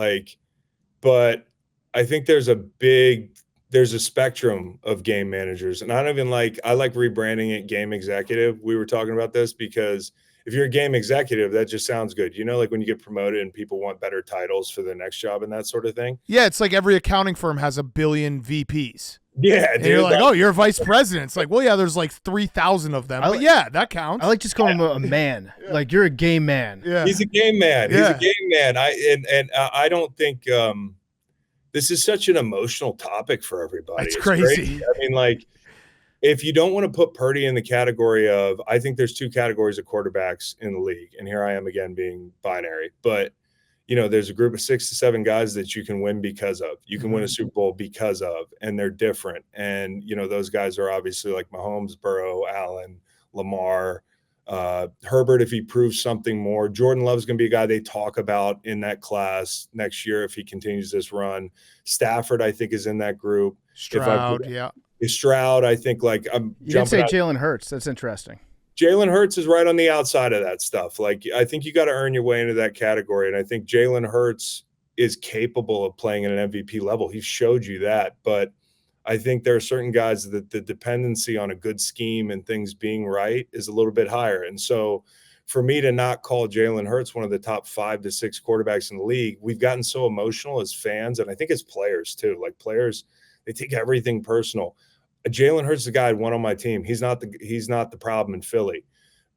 But I think there's a spectrum of game managers. And I like rebranding it game executive. We were talking about this because if you're a game executive, that just sounds good. Like when you get promoted and people want better titles for the next job and that sort of thing. Yeah, it's like every accounting firm has a billion VPs. Yeah, and you're like, oh, you're a vice president. It's like, well, yeah, there's like 3,000 of them. But yeah, that counts. I like just calling him a man. Yeah. Like you're a game man. Yeah, he's a game man. He's a game man. I don't think this is such an emotional topic for everybody. It's crazy. I mean, if you don't want to put Purdy in the category of, I think there's 2 categories of quarterbacks in the league, and here I am again being binary, but. There's a group of 6 to 7 guys that you can win because of. You can win a Super Bowl because of, and they're different. And, those guys are obviously like Mahomes, Burrow, Allen, Lamar, Herbert, if he proves something more. Jordan Love's going to be a guy they talk about in that class next year if he continues this run. Stafford, I think, is in that group. Stroud, Stroud, I think, I'm You didn't say Jalen Hurts. That's interesting. Jalen Hurts is right on the outside of that stuff. I think you got to earn your way into that category. And I think Jalen Hurts is capable of playing at an MVP level. He showed you that. But I think there are certain guys that the dependency on a good scheme and things being right is a little bit higher. And so for me to not call Jalen Hurts one of the top 5 to 6 quarterbacks in the league, we've gotten so emotional as fans. And I think as players too, players, they take everything personal. Jalen Hurts is the guy I'd want on my team. He's not the problem in Philly,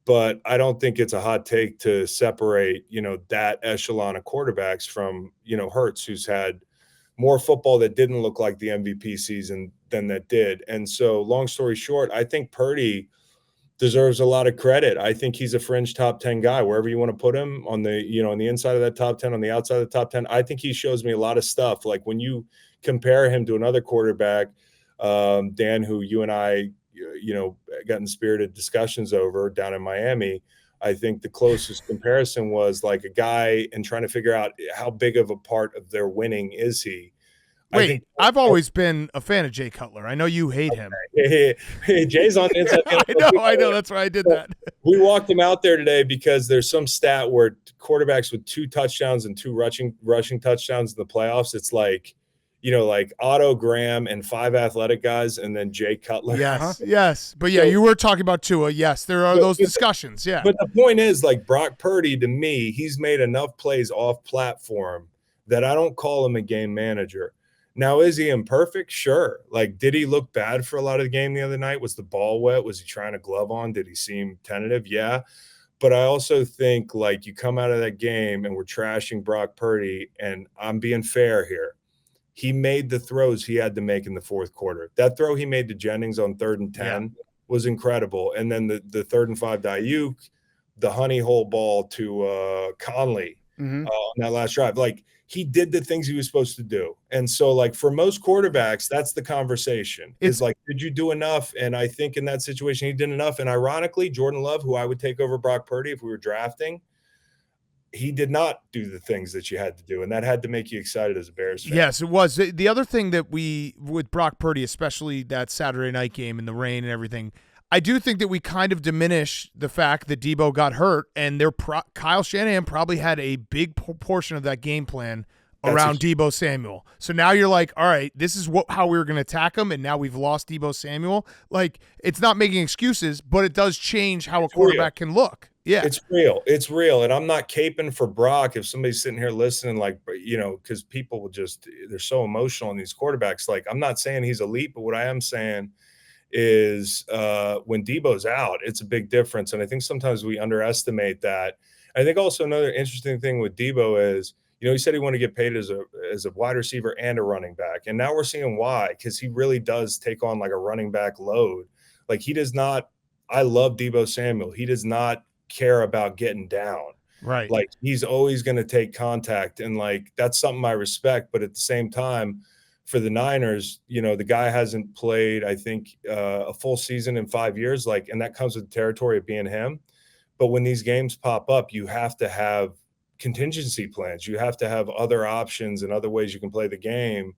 but I don't think it's a hot take to separate, that echelon of quarterbacks from, Hurts, who's had more football that didn't look like the MVP season than that did. And so long story short, I think Purdy deserves a lot of credit. I think he's a fringe top 10 guy, wherever you want to put him on the, on the inside of that top 10, on the outside of the top 10. I think he shows me a lot of stuff. Like when you compare him to another quarterback, Dan, who you and I, got in spirited discussions over down in Miami, I think the closest comparison was like a guy and trying to figure out how big of a part of their winning is he. Wait, I've always been a fan of Jay Cutler. I know you hate him. Hey, Jay's on the inside. I know. That's why I did that. We walked him out there today because there's some stat where quarterbacks with 2 touchdowns and 2 rushing touchdowns in the playoffs, it's like, Otto Graham and 5 athletic guys, and then Jay Cutler. Yes. But yeah, you were talking about Tua. Yes, there are those discussions. Yeah. But the point is, Brock Purdy, to me, he's made enough plays off platform that I don't call him a game manager. Now, is he imperfect? Sure. Like, did he look bad for a lot of the game the other night? Was the ball wet? Was he trying to glove on? Did he seem tentative? Yeah. But I also think, like, you come out of that game and we're trashing Brock Purdy, and I'm being fair here. He made the throws he had to make in the fourth quarter. That throw he made to Jennings on 3rd and 10 was incredible. And then the 3rd and 5 to Ayuk, the honey hole ball to Conley on that last drive. Like, he did the things he was supposed to do. And so, like, for most quarterbacks, that's the conversation. It's like, did you do enough? And I think in that situation, he did enough. And ironically, Jordan Love, who I would take over Brock Purdy if we were drafting, he did not do the things that you had to do, and that had to make you excited as a Bears fan. Yes, it was. The other thing that with Brock Purdy, especially that Saturday night game in the rain and everything, I do think that we kind of diminish the fact that Debo got hurt, and Kyle Shanahan probably had a big portion of that game plan around Debo Samuel. So now you're like, all right, this is how we were going to attack him, and now we've lost Debo Samuel. Like, it's not making excuses, but it does change how a quarterback can look. Yeah, it's real. It's real. And I'm not caping for Brock. If somebody's sitting here listening, like, you know, because people will they're so emotional in these quarterbacks. Like, I'm not saying he's elite, but what I am saying is when Debo's out, it's a big difference. And I think sometimes we underestimate that. I think also another interesting thing with Debo is, you know, he said he wanted to get paid as a wide receiver and a running back. And now we're seeing why, because he really does take on like a running back load. Like, he does not – I love Debo Samuel. He does not care about getting down. Right. Like, he's always going to take contact. And, like, that's something I respect. But at the same time, for the Niners, you know, the guy hasn't played, I think, a full season in 5 years. Like, and that comes with the territory of being him. But when these games pop up, you have to have contingency plans. You have to have other options and other ways you can play the game.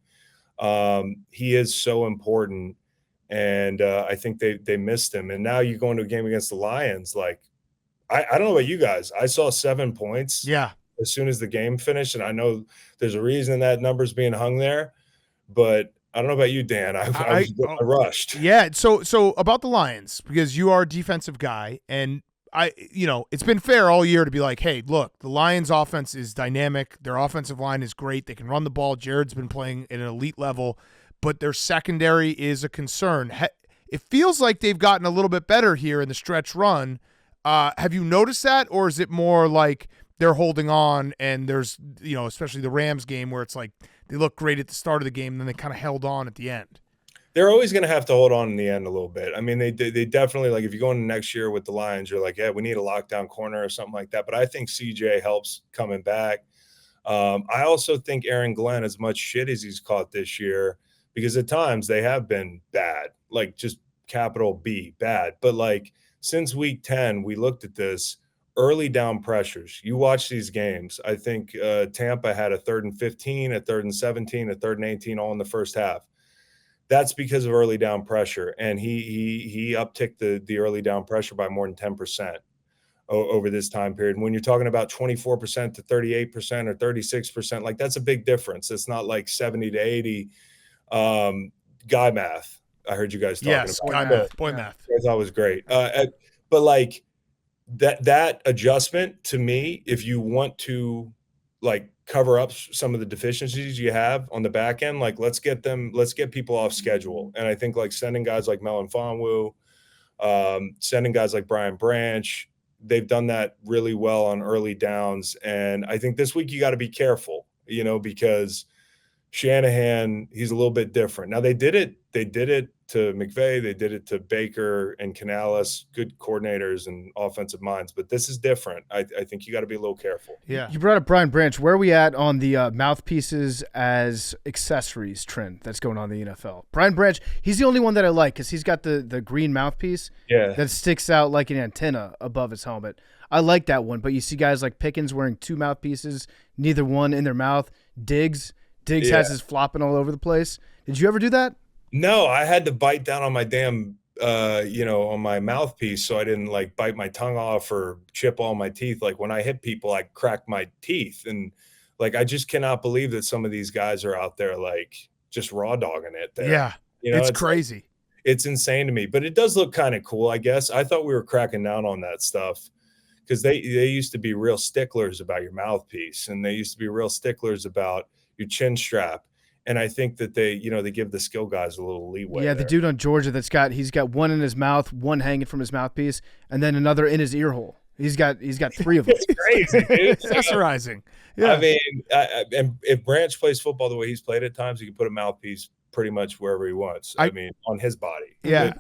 He is so important, and I think they missed him. And now you go into a game against the Lions. Like, I don't know about you guys. I saw 7 points as soon as the game finished, and I know there's a reason that number's being hung there, but I don't know about you, Dan. I rushed. Yeah, so about the Lions, because you are a defensive guy, and it's been fair all year to be like, hey, look, the Lions offense is dynamic. Their offensive line is great. They can run the ball. Jared's been playing at an elite level, but their secondary is a concern. It feels like they've gotten a little bit better here in the stretch run. Have you noticed that, or is it more like they're holding on and there's, especially the Rams game where it's like they look great at the start of the game and then they kind of held on at the end? They're always going to have to hold on in the end a little bit. I mean, they definitely, like, if you go into next year with the Lions, you're like, yeah, we need a lockdown corner or something like that. But I think CJ helps coming back. I also think Aaron Glenn, as much shit as he's caught this year, because at times they have been bad, like just capital B, bad. But like since week 10, we looked at this early down pressures. You watch these games. I think Tampa had a 3rd and 15, a 3rd and 17, a 3rd and 18 all in the first half. That's because of early down pressure, and he upticked the early down pressure by more than 10% over this time period. And when you're talking about 24% to 38% or 36%, like that's a big difference. It's not like 70 to 80 guy math. I heard you guys talking about. Guy math, boy math. I thought it was great. But like that adjustment to me, if you want to like cover up some of the deficiencies you have on the back end, like let's get people off schedule. And I think like sending guys like Melon Fonwu, sending guys like Brian Branch, they've done that really well on early downs. And I think this week you got to be careful, because Shanahan, he's a little bit different. Now they did it to McVay, they did it to Baker and Canales, good coordinators and offensive minds, but this is different. I think you got to be a little careful. Yeah. You brought up Brian Branch. Where are we at on the mouthpieces as accessories trend that's going on in the NFL? Brian Branch, he's the only one that I like because he's got the green mouthpiece that sticks out like an antenna above his helmet. I like that one, but you see guys like Pickens wearing 2 mouthpieces, neither one in their mouth. Diggs has his flopping all over the place. Did you ever do that? No, I had to bite down on my damn, on my mouthpiece so I didn't like bite my tongue off or chip all my teeth. Like when I hit people, I crack my teeth. And like, I just cannot believe that some of these guys are out there like just raw dogging it there. Yeah, it's crazy. Like, it's insane to me, but it does look kind of cool, I guess. I thought we were cracking down on that stuff because they used to be real sticklers about your mouthpiece, and they used to be real sticklers about your chin strap. And I think that they give the skill guys a little leeway. Yeah, the there. dude on Georgia he's got one in his mouth, one hanging from his mouthpiece, and then another in his ear hole. He's got 3 of them. It's crazy, dude. Accessorizing. Yeah. I mean, and if Branch plays football the way he's played at times, he can put a mouthpiece pretty much wherever he wants. I mean, on his body. Yeah.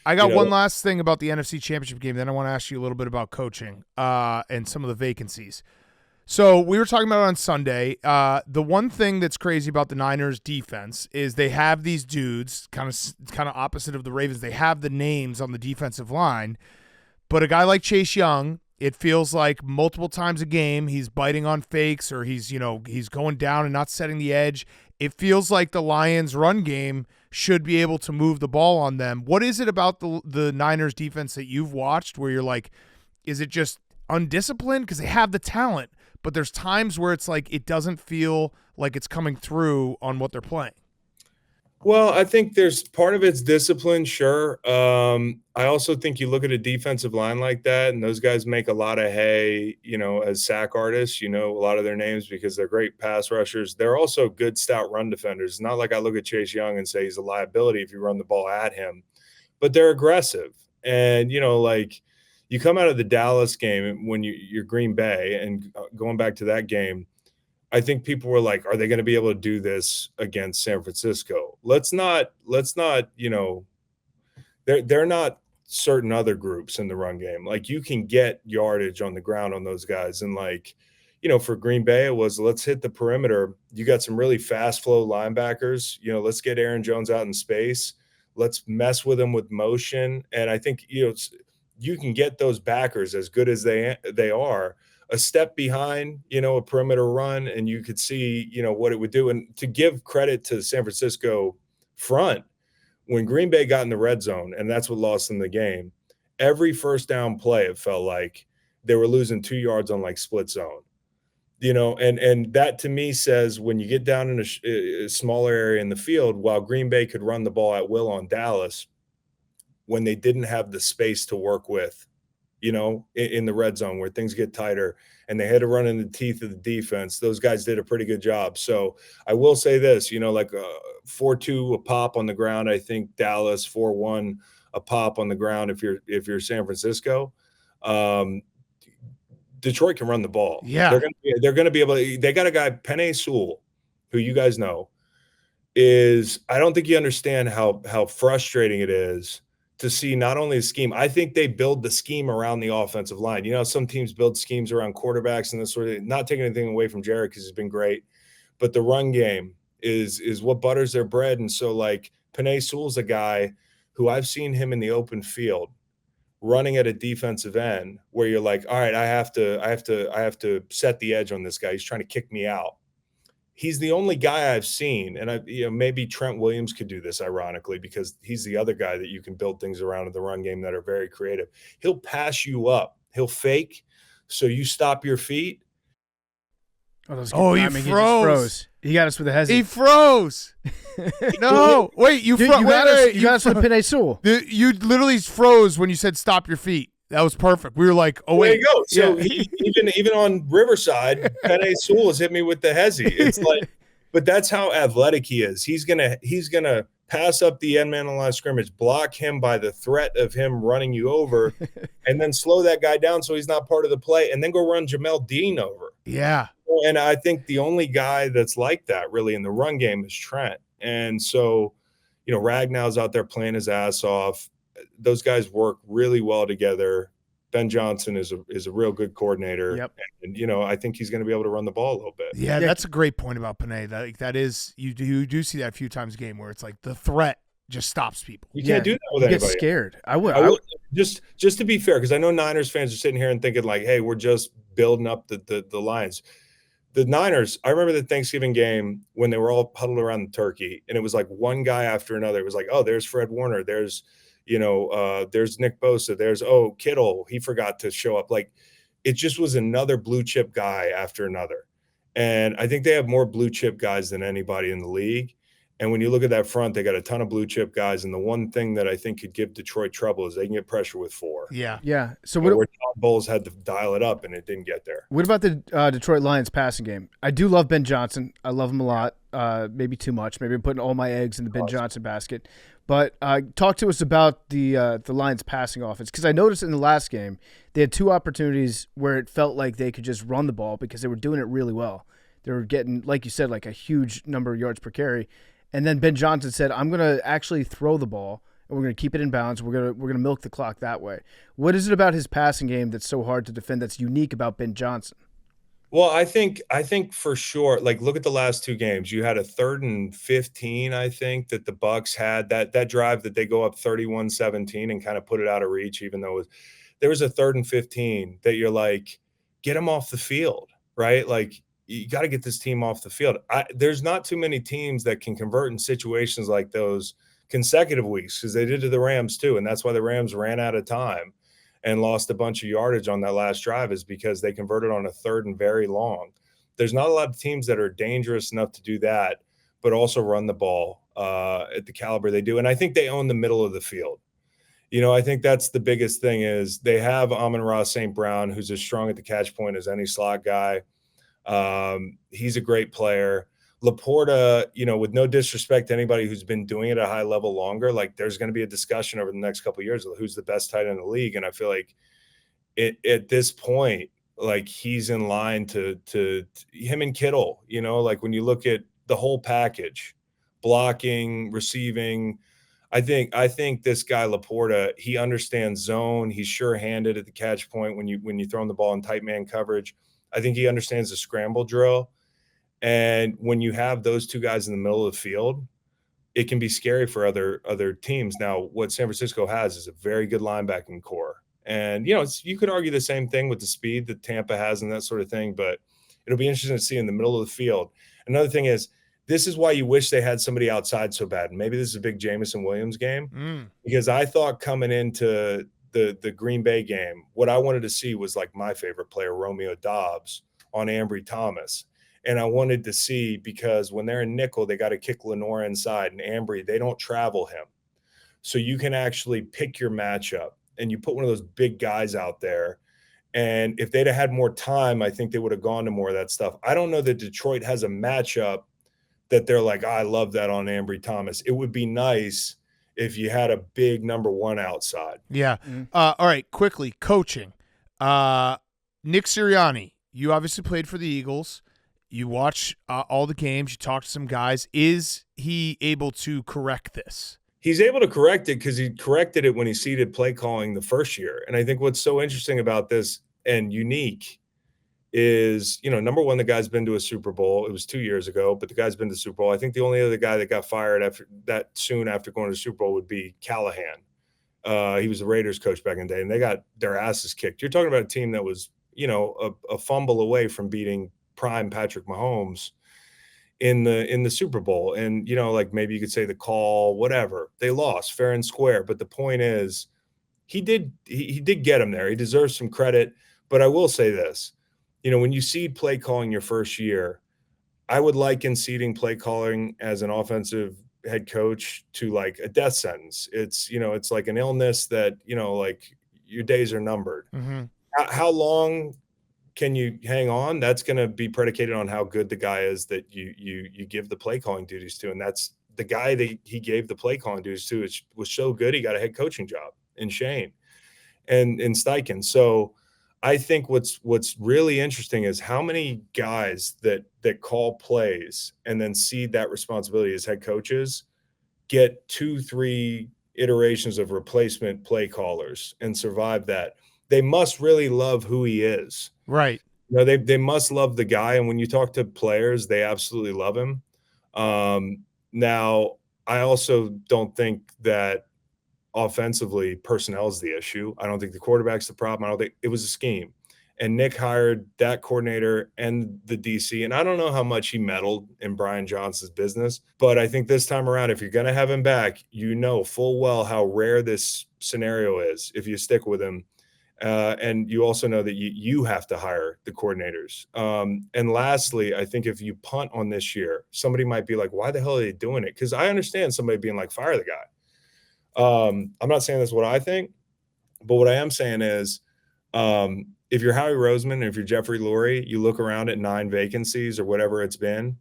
I got one last thing about the NFC Championship game. Then I want to ask you a little bit about coaching and some of the vacancies. So we were talking about it on Sunday. The one thing that's crazy about the Niners defense is they have these dudes kind of opposite of the Ravens. They have the names on the defensive line, but a guy like Chase Young, it feels like multiple times a game he's biting on fakes or he's going down and not setting the edge. It feels like the Lions' run game should be able to move the ball on them. What is it about the Niners defense that you've watched where you're like, is it just undisciplined? Because they have the talent, but there's times where it's like it doesn't feel like it's coming through on what they're playing. Well, I think there's part of it's discipline, sure. I also think you look at a defensive line like that, and those guys make a lot of hay, as sack artists, a lot of their names because they're great pass rushers. They're also good, stout run defenders. It's not like I look at Chase Young and say he's a liability if you run the ball at him, but they're aggressive. And, like you come out of the Dallas game when you're Green Bay and going back to that game, I think people were like, are they going to be able to do this against San Francisco? Let's not, they're not certain other groups in the run game. Like you can get yardage on the ground on those guys. And for Green Bay, it was, let's hit the perimeter. You got some really fast flow linebackers, let's get Aaron Jones out in space. Let's mess with him with motion. And I think, you can get those backers as good as they are a step behind, a perimeter run, and you could see, what it would do. And to give credit to the San Francisco front, when Green Bay got in the red zone, and that's what lost them the game, every first down play, it felt like they were losing 2 yards on split zone, and that to me says when you get down in a smaller area in the field, while Green Bay could run the ball at will on Dallas, when they didn't have the space to work with, in the red zone where things get tighter and they had to run in the teeth of the defense, those guys did a pretty good job. So I will say this, 4-2 a pop on the ground. I think Dallas 4-1 a pop on the ground. If you're San Francisco, Detroit can run the ball. Yeah. They're going to be able to, they got a guy, Penei Sewell, who you guys know I don't think you understand how frustrating it is to see not only the scheme. I think they build the scheme around the offensive line. Some teams build schemes around quarterbacks and this sort of, not taking anything away from Jared because he's been great, but the run game is what butters their bread. And so Penei Sewell's a guy who I've seen him in the open field running at a defensive end where you're like, all right, I have to set the edge on this guy. He's trying to kick me out. He's the only guy I've seen, and maybe Trent Williams could do this ironically because he's the other guy that you can build things around in the run game that are very creative. He'll pass you up. He'll fake, so you stop your feet. He froze. He got us with a hezzy. He froze. No, wait, you froze. You got us with Penei Sewell. You literally froze when you said stop your feet. That was perfect. We were like, oh, wait. There you go. So even on Riverside, Penei Sewell has hit me with the hezzy. It's like, but that's how athletic he is. He's gonna pass up the end man on the line of scrimmage, block him by the threat of him running you over, and then slow that guy down so he's not part of the play, and then go run Jamel Dean over. Yeah. And I think the only guy that's like that really in the run game is Trent. And so, Ragnow's out there playing his ass off. Those guys work really well together. Ben Johnson is a real good coordinator. Yep. And I think he's going to be able to run the ball a little bit. Yeah, that's a great point about Penei. That is, you do see that a few times a game where it's like the threat just stops people. You can't do that with anybody. You get scared. I would just to be fair, because I know Niners fans are sitting here and thinking like, hey, we're just building up the Lions. The Niners, I remember the Thanksgiving game when they were all huddled around the turkey, and it was like one guy after another. It was like, oh, there's Fred Warner. There's Nick Bosa. There's, Kittle. He forgot to show up. Like, it just was another blue chip guy after another. And I think they have more blue chip guys than anybody in the league. And when you look at that front, they got a ton of blue chip guys. And the one thing that I think could give Detroit trouble is they can get pressure with 4. Yeah. Yeah. So where Todd Bowles had to dial it up and it didn't get there. what about the Detroit Lions passing game? I do love Ben Johnson. I love him a lot. Maybe too much. Maybe I'm putting all my eggs in the Ben Johnson basket. But talk to us about the Lions passing offense, because I noticed in the last game they had 2 opportunities where it felt like they could just run the ball because they were doing it really well. They were getting, like you said, like a huge number of yards per carry. And then Ben Johnson said, I'm going to actually throw the ball, and we're going to keep it in bounds. We're going to milk the clock that way. What is it about his passing game that's so hard to defend that's unique about Ben Johnson? Well, I think for sure, like, look at the last 2 games. You had a 3rd and 15, I think, that the Bucs had, that drive that they go up 31-17 and kind of put it out of reach, even though there was a 3rd and 15 that you're like, get him off the field, right? Like, you got to get this team off the field. There's not too many teams that can convert in situations like those consecutive weeks, because they did to the Rams too. And that's why the Rams ran out of time and lost a bunch of yardage on that last drive, is because they converted on a 3rd and very long. There's not a lot of teams that are dangerous enough to do that, but also run the ball at the caliber they do. And I think they own the middle of the field. I think that's the biggest thing, is they have Amon-Ra St. Brown, who's as strong at the catch point as any slot guy. He's a great player. Laporta, with no disrespect to anybody who's been doing it at a high level longer, like, there's going to be a discussion over the next couple of years of who's the best tight end in the league. And I feel like at this point, like, he's in line to him and Kittle, like, when you look at the whole package, blocking, receiving, I think this guy Laporta, he understands zone. He's sure-handed at the catch point when you throw him the ball in tight man coverage. I think he understands the scramble drill. And when you have those 2 guys in the middle of the field, it can be scary for other teams. Now, what San Francisco has is a very good linebacking core. And, you could argue the same thing with the speed that Tampa has and that sort of thing, but it'll be interesting to see in the middle of the field. Another thing is, this is why you wish they had somebody outside so bad. And maybe this is a big Jameson Williams game, because I thought coming into the Green Bay game, what I wanted to see was, like, my favorite player, Romeo Doubs, on Ambry Thomas. And I wanted to see, because when they're in nickel, they got to kick Lenore inside, and Ambry, they don't travel him. So you can actually pick your matchup, and you put one of those big guys out there. And if they'd have had more time, I think they would have gone to more of that stuff. I don't know that Detroit has a matchup that they're like, I love that on Ambry Thomas. It would be nice if you had a big number 1 outside. Yeah. All right, quickly, coaching. Nick Sirianni, you obviously played for the Eagles. You watch all the games. You talk to some guys. Is he able to correct this? He's able to correct it because he corrected it when he seeded play calling the first year. And I think what's so interesting about this and unique is, number 1, the guy's been to a Super Bowl. It was 2 years ago, but the guy's been to the Super Bowl. I think the only other guy that got fired after going to the Super Bowl would be Callahan. He was the Raiders coach back in the day, and they got their asses kicked. You're talking about a team that was, a fumble away from beating prime Patrick Mahomes in the Super Bowl. And, like, maybe you could say the call, whatever, they lost fair and square. But the point is, he did get him there. He deserves some credit. But I will say this, when you seed play calling your first year, I would liken seeding play calling as an offensive head coach to, like, a death sentence. It's, it's like an illness that, like, your days are numbered. Mm-hmm. How long can you hang on? That's going to be predicated on how good the guy is that you give the play calling duties to. And that's the guy that he gave the play calling duties to was so good. He got a head coaching job in Shane and in Steichen. So I think what's really interesting is how many guys that call plays and then cede that responsibility as head coaches get 2-3 iterations of replacement play callers and survive that. They must really love who he is. Right. They must love the guy. And when you talk to players, they absolutely love him. Now, I also don't think that offensively personnel is the issue. I don't think the quarterback's the problem. I don't think it was a scheme. And Nick hired that coordinator and the DC. And I don't know how much he meddled in Brian Johnson's business, but I think this time around, if you're going to have him back, full well how rare this scenario is if you stick with him. And you also know that you have to hire the coordinators. And lastly, I think if you punt on this year, somebody might be like, why the hell are they doing it? Because I understand somebody being like, fire the guy. I'm not saying that's what I think, but what I am saying is, if you're Howie Roseman and if you're Jeffrey Lurie, you look around at 9 vacancies or whatever it's been.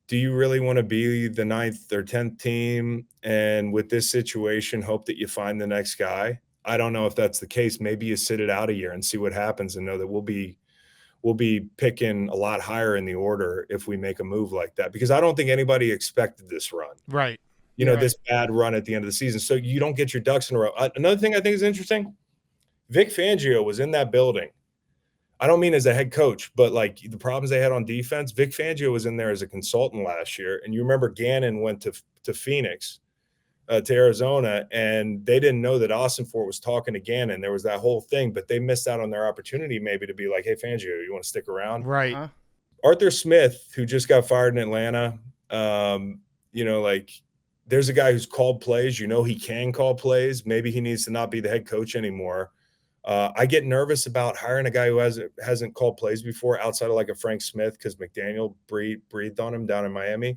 Do you really want to be the 9th or 10th team and with this situation hope that you find the next guy? I don't know if that's the case. Maybe you sit it out a year and see what happens and know that we'll be picking a lot higher in the order if we make a move like that, because I don't think anybody expected this run. Right. This bad run at the end of the season. So you don't get your ducks in a row. Another thing I think is interesting, Vic Fangio was in that building. I don't mean as a head coach, but like the problems they had on defense, Vic Fangio was in there as a consultant last year. And you remember Gannon went to Phoenix, to Arizona, and they didn't know that Austin Fort was talking to Gannon. There was that whole thing, but they missed out on their opportunity maybe to be like, hey, Fangio, you want to stick around? Right. Arthur Smith, who just got fired in Atlanta, there's a guy who's called plays. He can call plays. Maybe he needs to not be the head coach anymore. I get nervous about hiring a guy who hasn't called plays before outside of like a Frank Smith, because McDaniel breathed on him down in Miami.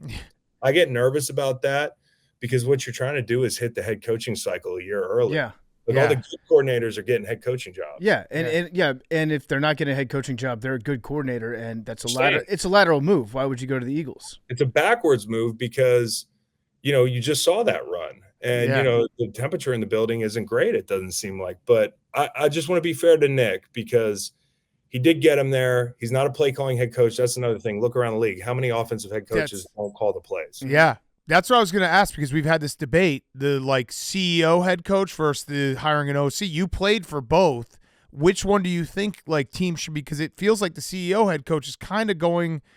I get nervous about that because what you're trying to do is hit the head coaching cycle a year early. Yeah. All the good coordinators are getting head coaching jobs. Yeah, and if they're not getting a head coaching job, they're a good coordinator, and that's it's a lateral move. Why would you go to the Eagles? It's a backwards move because you just saw that run. And, the temperature in the building isn't great, it doesn't seem like. But I just want to be fair to Nick because he did get him there. He's not a play-calling head coach. That's another thing. Look around the league. How many offensive head coaches don't call the plays? Yeah. That's what I was going to ask, because we've had this debate, the CEO head coach versus the hiring an OC. You played for both. Which one do you think teams should be? Because it feels like the CEO head coach is kind of going –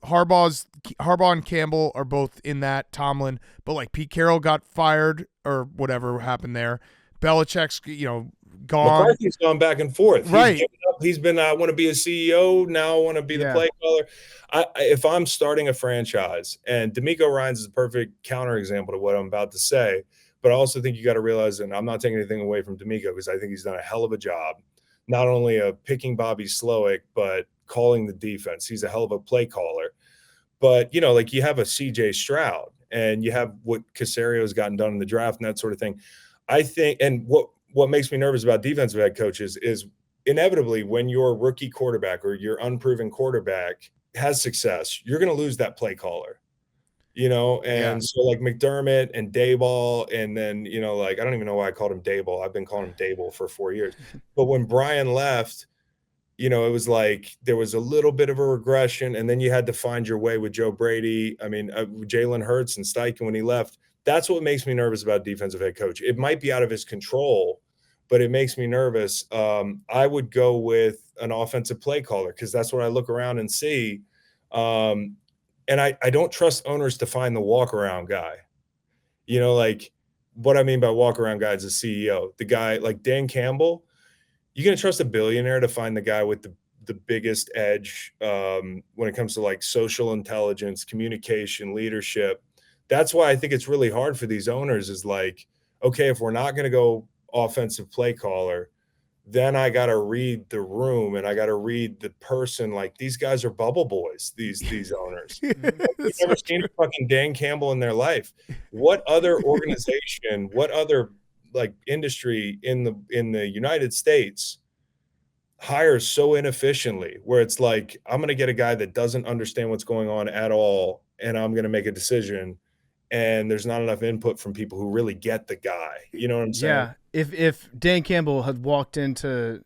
Harbaugh and Campbell are both in that, Tomlin, but Pete Carroll got fired or whatever happened there. Belichick's, gone. McCarthy's gone back and forth. Right. He's been, I want to be a CEO. Now I want to be the play caller. If I'm starting a franchise, and D'Amico Ryans is a perfect counterexample to what I'm about to say, but I also think you got to realize, and I'm not taking anything away from D'Amico because I think he's done a hell of a job, not only of picking Bobby Slowick, but calling the defense. He's a hell of a play caller. But, you have a CJ Stroud and you have what Casario's gotten done in the draft and that sort of thing. I think, and what makes me nervous about defensive head coaches is inevitably when your rookie quarterback or your unproven quarterback has success, you're going to lose that play caller, and so McDermott and Daboll, and then, I don't even know why I called him Daboll. I've been calling him Daboll for 4 years. But when Brian left, it was there was a little bit of a regression, and then you had to find your way with Joe Brady. I mean, Jalen Hurts and Steichen when he left. That's what makes me nervous about defensive head coach. It might be out of his control, but it makes me nervous. I would go with an offensive play caller because that's what I look around and see. And I don't trust owners to find the walk-around guy. What I mean by walk-around guy is a CEO. The guy like Dan Campbell, you're going to trust a billionaire to find the guy with the biggest edge when it comes to social intelligence, communication, leadership. That's why I think it's really hard for these owners is okay, if we're not going to go offensive play caller, then I got to read the room and I got to read the person. These guys are bubble boys, these owners. They've never seen fucking Dan Campbell in their life. What other organization, what other industry in the United States hires so inefficiently where it's I'm going to get a guy that doesn't understand what's going on at all and I'm going to make a decision and there's not enough input from people who really get the guy. You know what I'm saying? Yeah. If Dan Campbell had walked into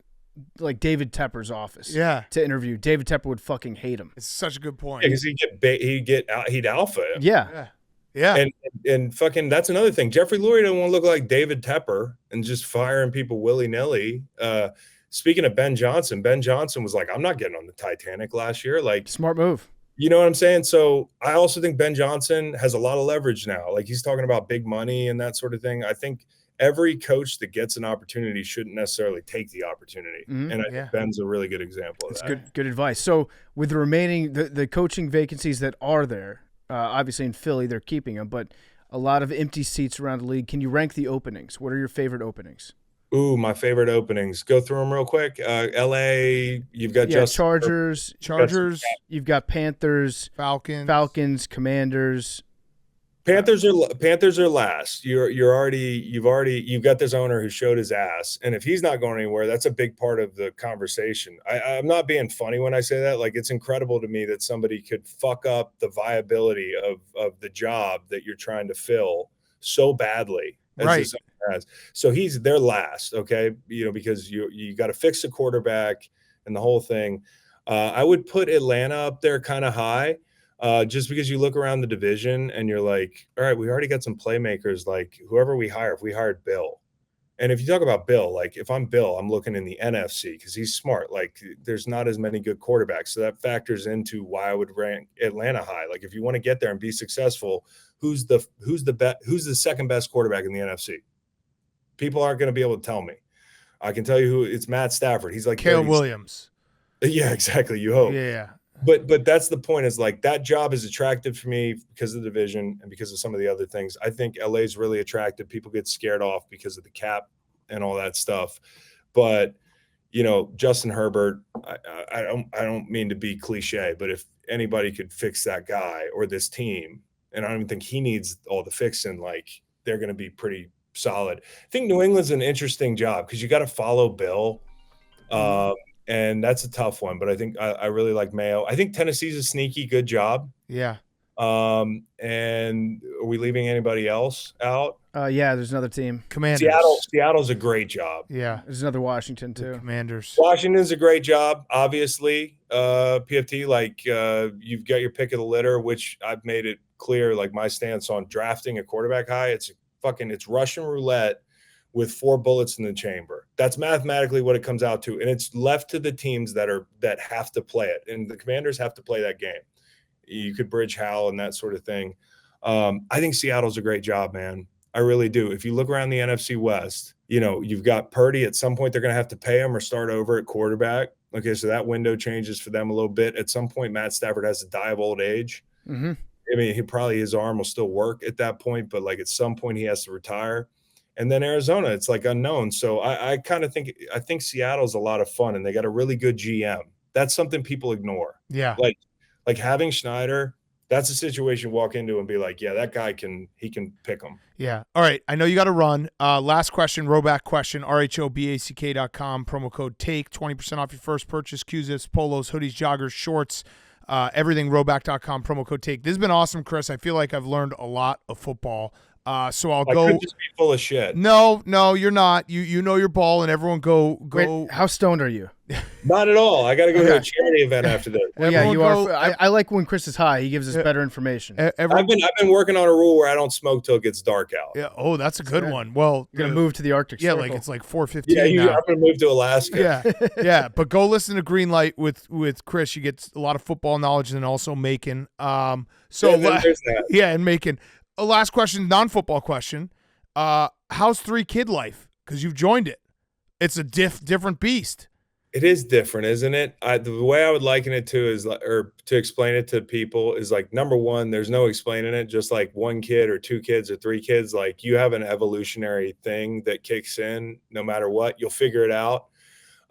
David Tepper's office to interview, David Tepper would fucking hate him. It's such a good point. Because he'd alpha him. Yeah. Yeah. And fucking that's another thing. Jeffrey Lurie doesn't want to look like David Tepper and just firing people willy-nilly. Speaking of Ben Johnson was I'm not getting on the Titanic last year. Smart move. You know what I'm saying? So I also think Ben Johnson has a lot of leverage now. He's talking about big money and that sort of thing. I think every coach that gets an opportunity shouldn't necessarily take the opportunity. Mm-hmm. And I think Ben's a really good example of that. That's good advice. So with the remaining, the coaching vacancies that are there, obviously in Philly, they're keeping them, but a lot of empty seats around the league. Can you rank the openings? What are your favorite openings? Ooh, my favorite openings. Go through them real quick. LA, you've got Yeah, Justin Chargers, You've got Panthers, Falcons, Commanders. Panthers are last. You've got this owner who showed his ass, and if he's not going anywhere, that's a big part of the conversation. I'm not being funny when I say that. Like, it's incredible to me that somebody could fuck up the viability of the job that you're trying to fill so badly as Right. this owner has. So they're last, okay? Because you got to fix the quarterback and the whole thing. I would put Atlanta up there kind of high. Just because you look around the division and you're like, all right, we already got some playmakers. Like, whoever we hire, if we hired Bill, and if you talk about Bill, like, if I'm Bill, I'm looking in the NFC because he's smart. Like, there's not as many good quarterbacks, so that factors into why I would rank Atlanta high. Like, if you want to get there and be successful, who's the second best quarterback in the NFC? People aren't going to be able to tell me. I can tell you who. It's Matt Stafford. He's like Caleb Williams. Yeah, exactly. You hope. Yeah. But that's the point, is like, that job is attractive for me because of the division and because of some of the other things. I think LA is really attractive. People get scared off because of the cap and all that stuff. But, Justin Herbert, I don't mean to be cliche, but if anybody could fix that guy or this team, and I don't even think he needs all the fixing, like, they're going to be pretty solid. I think New England's an interesting job because you got to follow Bill. And that's a tough one, but I think I really like Mayo. I think Tennessee's a sneaky good job. Yeah. And are we leaving anybody else out? Yeah, there's another team. Commanders. Seattle's a great job. Yeah. There's another Washington too. Commanders. Washington's a great job, obviously. PFT, like, you've got your pick of the litter, which I've made it clear, like, my stance on drafting a quarterback high. It's Russian roulette with 4 bullets in the chamber. That's mathematically what it comes out to. And it's left to the teams that have to play it. And the Commanders have to play that game. You could bridge Hal and that sort of thing. I think Seattle's a great job, man. I really do. If you look around the NFC West, you've got Purdy. At some point, they're going to have to pay him or start over at quarterback. Okay, so that window changes for them a little bit. At some point, Matt Stafford has to die of old age. Mm-hmm. I mean, his arm will still work at that point, but, like, at some point he has to retire. And then Arizona, it's like unknown. So I think Seattle's a lot of fun, and they got a really good GM. That's something people ignore. Yeah. Like having Schneider, that's a situation you walk into and be like, yeah, that guy can pick them. Yeah. All right. I know you got to run. Last question, Roback question, RHOBACK.com, promo code TAKE, 20% off your first purchase, Q-zips, polos, hoodies, joggers, shorts, everything, Roback.com, promo code TAKE. This has been awesome, Chris. I feel like I've learned a lot of football. So I'll go. I could just be full of shit. No, you're not. You know your ball, and everyone go. Wait, how stoned are you? Not at all. I got to go to a charity event after this. Well, yeah, you are. I like when Chris is high. He gives us better information. I've been working on a rule where I don't smoke till it gets dark out. Yeah. Oh, that's a good one. Well, you're gonna move to the Arctic Circle. Yeah, like it's like 4:15. Yeah, I'm gonna move to Alaska. Yeah, yeah. But go listen to Green Light with Chris. You get a lot of football knowledge and also Macon. And Macon. Last question, non-football question. How's 3-kid life? Because you've joined it. It's a different beast. It is different, isn't it? The way I would liken it to is, or to explain it to people is, like, number one, there's no explaining it. Just like 1 kid or 2 kids or 3 kids, like, you have an evolutionary thing that kicks in no matter what. You'll figure it out.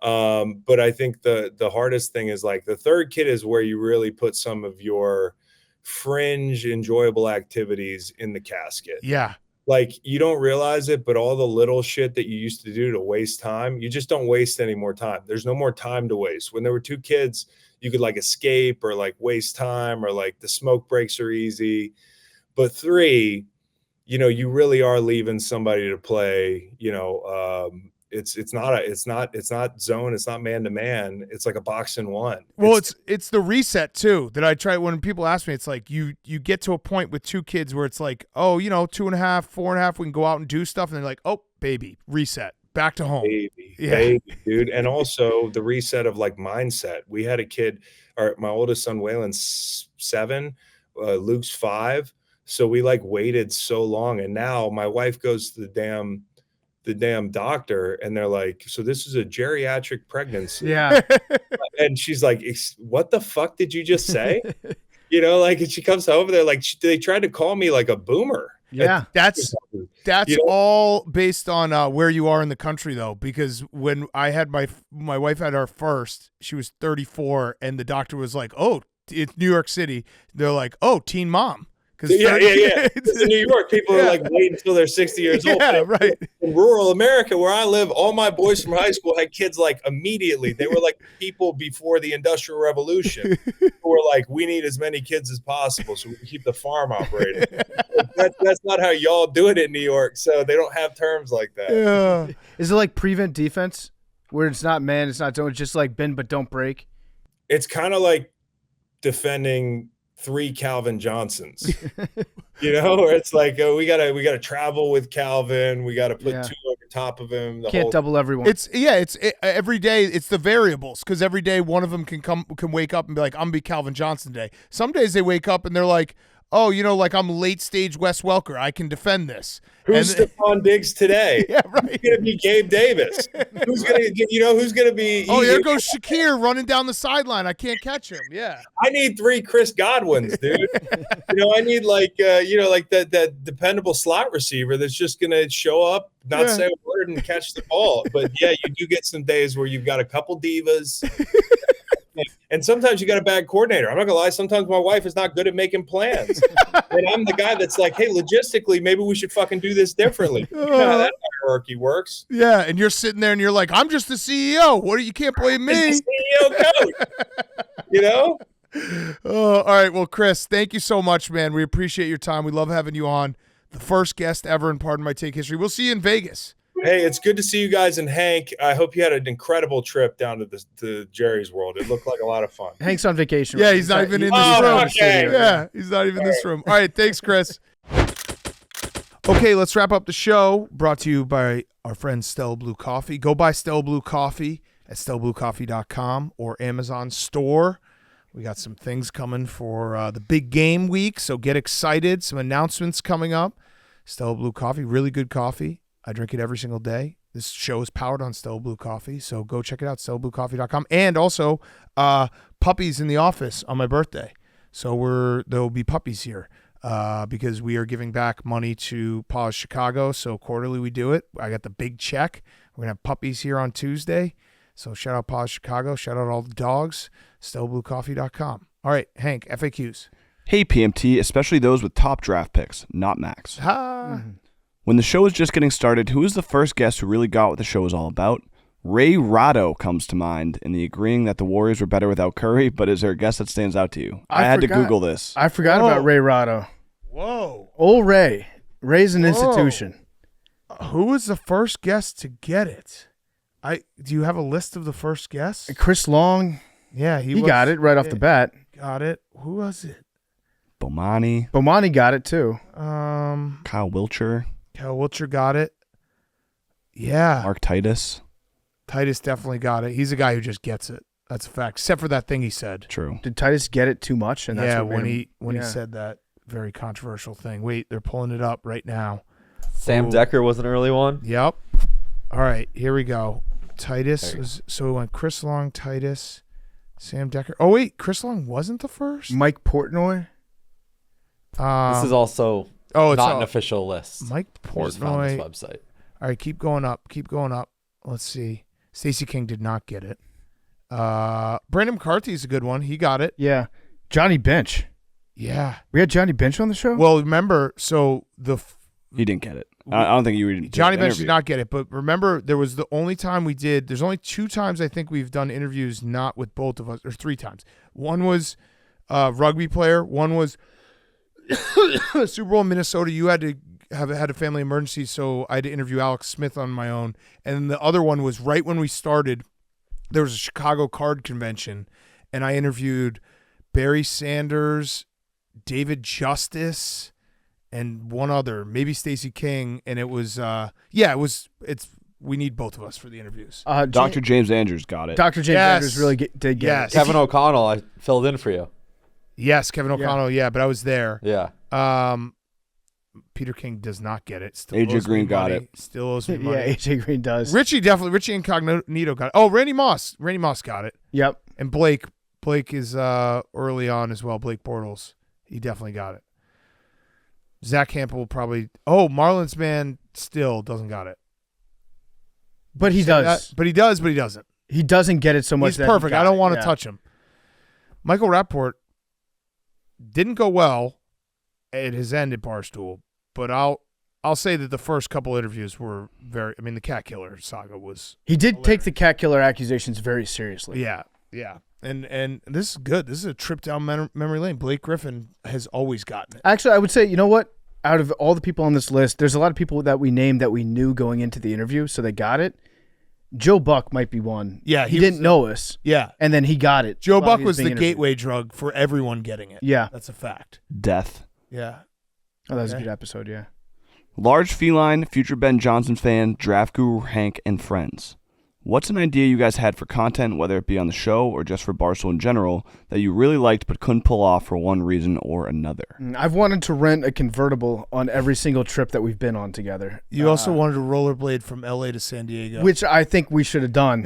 But I think the hardest thing is, like, the 3rd kid is where you really put some of your fringe enjoyable activities in the casket. Yeah. Like, you don't realize it, but all the little shit that you used to do to waste time, you just don't waste any more time. There's no more time to waste. When there were 2 kids, you could, like, escape or, like, waste time, or, like, the smoke breaks are easy. But 3, you really are leaving somebody to play, it's not zone. It's not man to man. It's like a box in one. Well, it's the reset too that I try when people ask me. It's like you get to a point with 2 kids where it's like, oh, 2.5, 4.5, we can go out and do stuff, and they're like, oh, baby, reset, back to home, baby, dude. And also the reset of, like, mindset. We had a kid, my oldest son Waylon's 7, Luke's 5. So we, like, waited so long, and now my wife goes to the damn doctor, and they're like, so this is a geriatric pregnancy. Yeah. And she's like, what the fuck did you just say? Like, and she comes over there, like, they tried to call me like a boomer. Yeah. That's You know? all based on where you are in the country, though, because when I had my wife had our first, she was 34, and the doctor was like, "Oh, it's New York City." They're like, "Oh, teen mom." Yeah. Because in New York, people are like waiting until they're 60 years old. Yeah, right. In rural America, where I live, all my boys from high school had kids like immediately. They were like people before the Industrial Revolution who were like, we need as many kids as possible so we can keep the farm operating. That's not how y'all do it in New York, so they don't have terms like that. Yeah. Is it like prevent defense, where it's not man, it's not don't, it's just like bend but don't break? It's kind of like defending 3 Calvin Johnsons, where it's like, oh, we gotta travel with Calvin, we gotta put 2 over top of him. Can't double everyone. It's every day. It's the variables, because every day one of them can wake up and be like, I'm gonna be Calvin Johnson today. Some days they wake up and they're like, oh, like I'm late stage Wes Welker, I can defend this. Who's Stephon Diggs today? Yeah, right. Who's gonna be Gabe Davis? Who's gonna be? Oh, there goes Shakir running down the sideline. I can't catch him. Yeah. I need 3 Chris Godwins, dude. I need like that dependable slot receiver that's just gonna show up, not say a word, and catch the ball. But yeah, you do get some days where you've got a couple divas. And sometimes you got a bad coordinator. I'm not gonna lie. Sometimes my wife is not good at making plans, and I'm the guy that's like, "Hey, logistically, maybe we should fucking do this differently." You know how that hierarchy works. Yeah, and you're sitting there and you're like, "I'm just the CEO. You can't blame me." I'm the CEO coach. Oh, all right. Well, Chris, thank you so much, man. We appreciate your time. We love having you on. The first guest ever in Pardon My Take history. We'll see you in Vegas. Hey, it's good to see you guys. And Hank, I hope you had an incredible trip down to Jerry's World. It looked like a lot of fun. Hank's on vacation. Yeah, he's not even in this room. Okay. Yeah, he's not even in this room. All right, thanks, Chris. Okay, let's wrap up the show. Brought to you by our friend Stella Blue Coffee. Go buy Stella Blue Coffee at stellabluecoffee.com or Amazon store. We got some things coming for the big game week, so get excited. Some announcements coming up. Stella Blue Coffee, really good coffee. I drink it every single day. This show is powered on Stella Blue Coffee, so go check it out, stellabluecoffee.com. And also, puppies in the office on my birthday. So there will be puppies here because we are giving back money to Paws Chicago. So quarterly we do it. I got the big check. We're going to have puppies here on Tuesday. So shout out Paws Chicago. Shout out all the dogs. stellabluecoffee.com. All right, Hank, FAQs. Hey, PMT, especially those with top draft picks, not Max. When the show is just getting started, who is the first guest who really got what the show is all about? Ray Rado comes to mind in the agreeing that the Warriors were better without Curry, but is there a guest that stands out to you? I had to Google this. I forgot about Ray Rado. Whoa. Old Ray. Ray's an institution. Who was the first guest to get it? Do you have a list of the first guests? Chris Long. Yeah, he got it right off the bat. Got it. Who was it? Bomani got it too. Kyle Wiltshire. Kyle Wiltshire got it. Yeah. Mark Titus. Titus definitely got it. He's a guy who just gets it. That's a fact. Except for that thing he said. True. Did Titus get it too much? And that's when he said that very controversial thing. Wait, they're pulling it up right now. Sam Decker was an early one. Yep. All right, here we go. Titus was so we went Chris Long, Titus, Sam Decker. Oh wait, Chris Long wasn't the first. Mike Portnoy. This is also not an official list. Mike Portnoy. Just found this website. All right, keep going up. Keep going up. Let's see. Stacey King did not get it. Brandon McCarthy is a good one. He got it. Yeah. Johnny Bench. Yeah. We had Johnny Bench on the show? Well, remember, so he didn't get it. I don't think you were. Johnny Bench did not get it, but remember, there was the only time we did. There's only 2 times I think we've done interviews not with both of us, or 3 times. One was rugby player. One was Super Bowl in Minnesota. You had to had a family emergency, so I had to interview Alex Smith on my own. And the other one was right when we started. There was a Chicago card convention, and I interviewed Barry Sanders, David Justice, and one other, maybe Stacey King, and it was we need both of us for the interviews. Dr. James Andrews got it. Dr. James Andrews really did get it. Kevin O'Connell, I filled in for you. Yes, Kevin O'Connell, but I was there. Yeah. Peter King does not get it. Still AJ Green got it. Still owes me money. Yeah, AJ Green does. Richie Incognito got it. Oh, Randy Moss got it. Yep. And Blake is early on as well. Blake Bortles, he definitely got it. Zach Campbell will probably. Oh, Marlins man still doesn't got it. But he does. But he does, but he doesn't. He doesn't get it so much. He's that perfect. He I don't want to yeah. touch him. Michael Rappaport didn't go well at his end at Barstool, but I'll say that the first couple interviews were very. I mean, the cat killer saga was. He did hilarious. take the cat killer accusations very seriously. Yeah. And this is good. This is a trip down memory lane. Blake Griffin has always gotten it. Actually, I would say, you know what? Out of all the people on this list, there's a lot of people that we named that we knew going into the interview, so they got it. Joe Buck might be one. Yeah, he didn't know us. Yeah, and then he got it. Joe while Buck he was being the interviewed. gateway drug for everyone getting it. Yeah, that's a fact. Death. Yeah. Oh, that was a good episode. Yeah. Large feline, future Ben Johnson fan, draft guru Hank, and friends. What's an idea you guys had for content, whether it be on the show or just for Barstool in general, that you really liked but couldn't pull off for one reason or another? I've wanted to rent a convertible on every single trip that we've been on together. You also wanted to rollerblade from LA to San Diego. Which I think we should have done.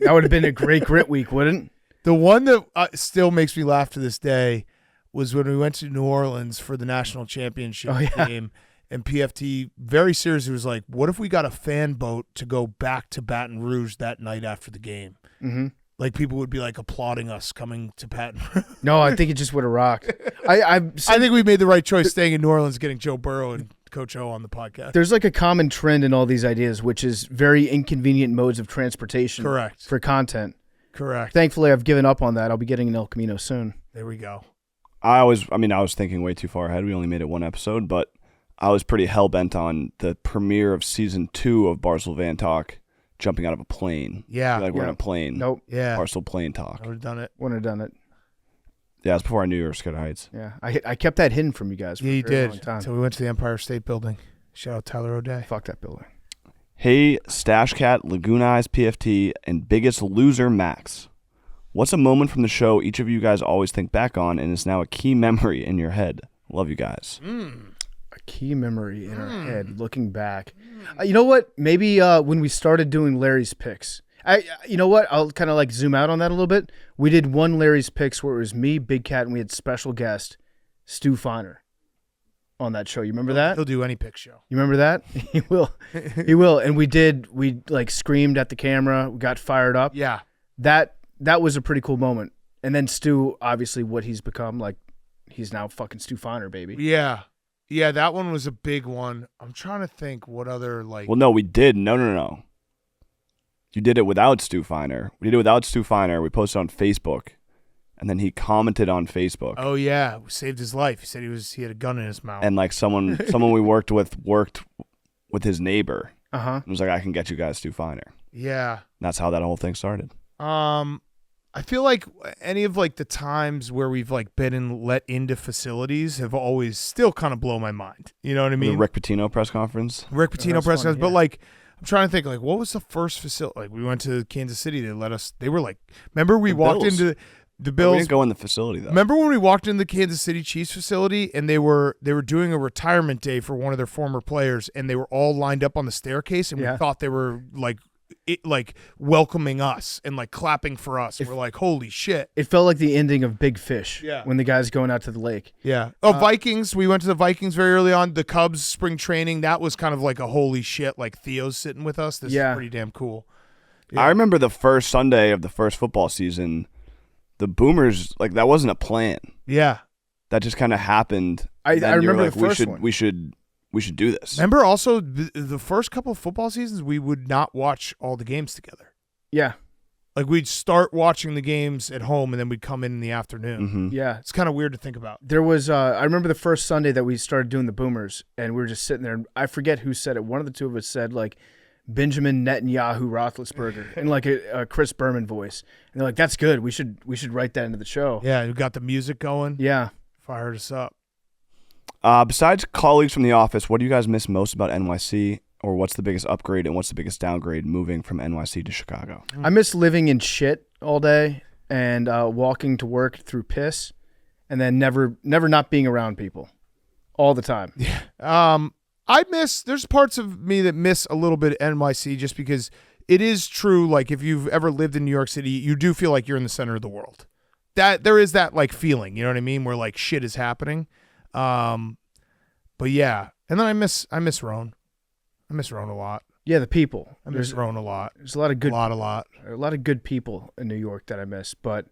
That would have been a great grit week, wouldn't? The one that still makes me laugh to this day was when we went to New Orleans for the national championship game. And PFT very seriously was like, what if we got a fan boat to go back to Baton Rouge that night after the game? Mm-hmm. Like people would be like applauding us coming to Baton Rouge. No, I think it just would have rocked. I think we made the right choice staying in New Orleans, getting Joe Burrow and Coach O on the podcast. There's like a common trend in all these ideas, which is very inconvenient modes of transportation. Correct. For content. Correct. Thankfully, I've given up on that. I'll be getting an El Camino soon. There we go. I was thinking way too far ahead. We only made it one episode, but I was pretty hell-bent on the premiere of season 2 of Barstool Van Talk jumping out of a plane. Yeah. Like we're in a plane. Nope. Yeah. Barstool Plane Talk. I would have done it. Wouldn't have done it. Yeah, it's before I knew you were scared of heights. Yeah. I kept that hidden from you guys for Yeah, a you very long did. time. Until we went to the Empire State Building. Shout out Tyler O'Day. Fuck that building. Hey, Stash Cat, Lagoon Eyes, PFT, and Biggest Loser, Max. What's a moment from the show each of you guys always think back on and is now a key memory in your head? Love you guys. A key memory in our head, looking back. You know what? Maybe when we started doing Larry's picks. You know what? I'll kind of like zoom out on that a little bit. We did one Larry's picks where it was me, Big Cat, and we had special guest Stu Feiner on that show. You remember that? He'll do any pick show. You remember that? He will. He will. And we like screamed at the camera. We got fired up. Yeah. That was a pretty cool moment. And then Stu, obviously what he's become, like he's now fucking Stu Feiner, baby. Yeah. Yeah, that one was a big one. I'm trying to think what other like. Well, no, we did. No. You did it without Stu Feiner. We did it without Stu Feiner. We posted on Facebook, and then he commented on Facebook. Oh yeah, we saved his life. He said he had a gun in his mouth. And like someone we worked with his neighbor. Uh-huh. And was like, I can get you guys Stu Feiner. Yeah. And that's how that whole thing started. I feel like any of like the times where we've like been let into facilities have always still kind of blow my mind. You know what I mean? The Rick Pitino press conference. Rick Pitino press conference, yeah. But like I'm trying to think like what was the first facility? Like we went to Kansas City. They were like, remember we walked Bills. into the Bills. We didn't go in the facility though. Remember when we walked into the Kansas City Chiefs facility and they were doing a retirement day for one of their former players and they were all lined up on the staircase and we thought they were like welcoming us and like clapping for us. We're like, holy shit. It felt like the ending of Big Fish. Yeah. When the guy's going out to the lake. Yeah. Oh, Vikings. We went to the Vikings very early on. The Cubs spring training. That was kind of like a holy shit. Like Theo's sitting with us. This is pretty damn cool. Yeah. I remember the first Sunday of the first football season, the Boomers, like that wasn't a plan. Yeah. That just kind of happened. I remember like, the first one. We should do this. Remember also the first couple of football seasons, we would not watch all the games together. Yeah. Like we'd start watching the games at home and then we'd come in the afternoon. Mm-hmm. Yeah. It's kind of weird to think about. There was, I remember the first Sunday that we started doing the Boomers, and we were just sitting there, and I forget who said it. One of the two of us said, like, Benjamin Netanyahu Roethlisberger in, like, a Chris Berman voice. And they're like, that's good. We should write that into the show. Yeah, we got the music going. Yeah. Fired us up. Besides colleagues from the office, what do you guys miss most about NYC? Or what's the biggest upgrade and what's the biggest downgrade moving from NYC to Chicago? I miss living in shit all day and walking to work through piss and then never not being around people all the time. Yeah. There's parts of me that miss a little bit of NYC just because it is true. Like if you've ever lived in New York City, you do feel like you're in the center of the world. That there is that like feeling, you know what I mean? Where like shit is happening. But yeah, and then I miss Rhone. I miss Rhone a lot. Yeah, the people. I miss Rhone a lot. There's a lot of good, a lot of good people in New York that I miss. But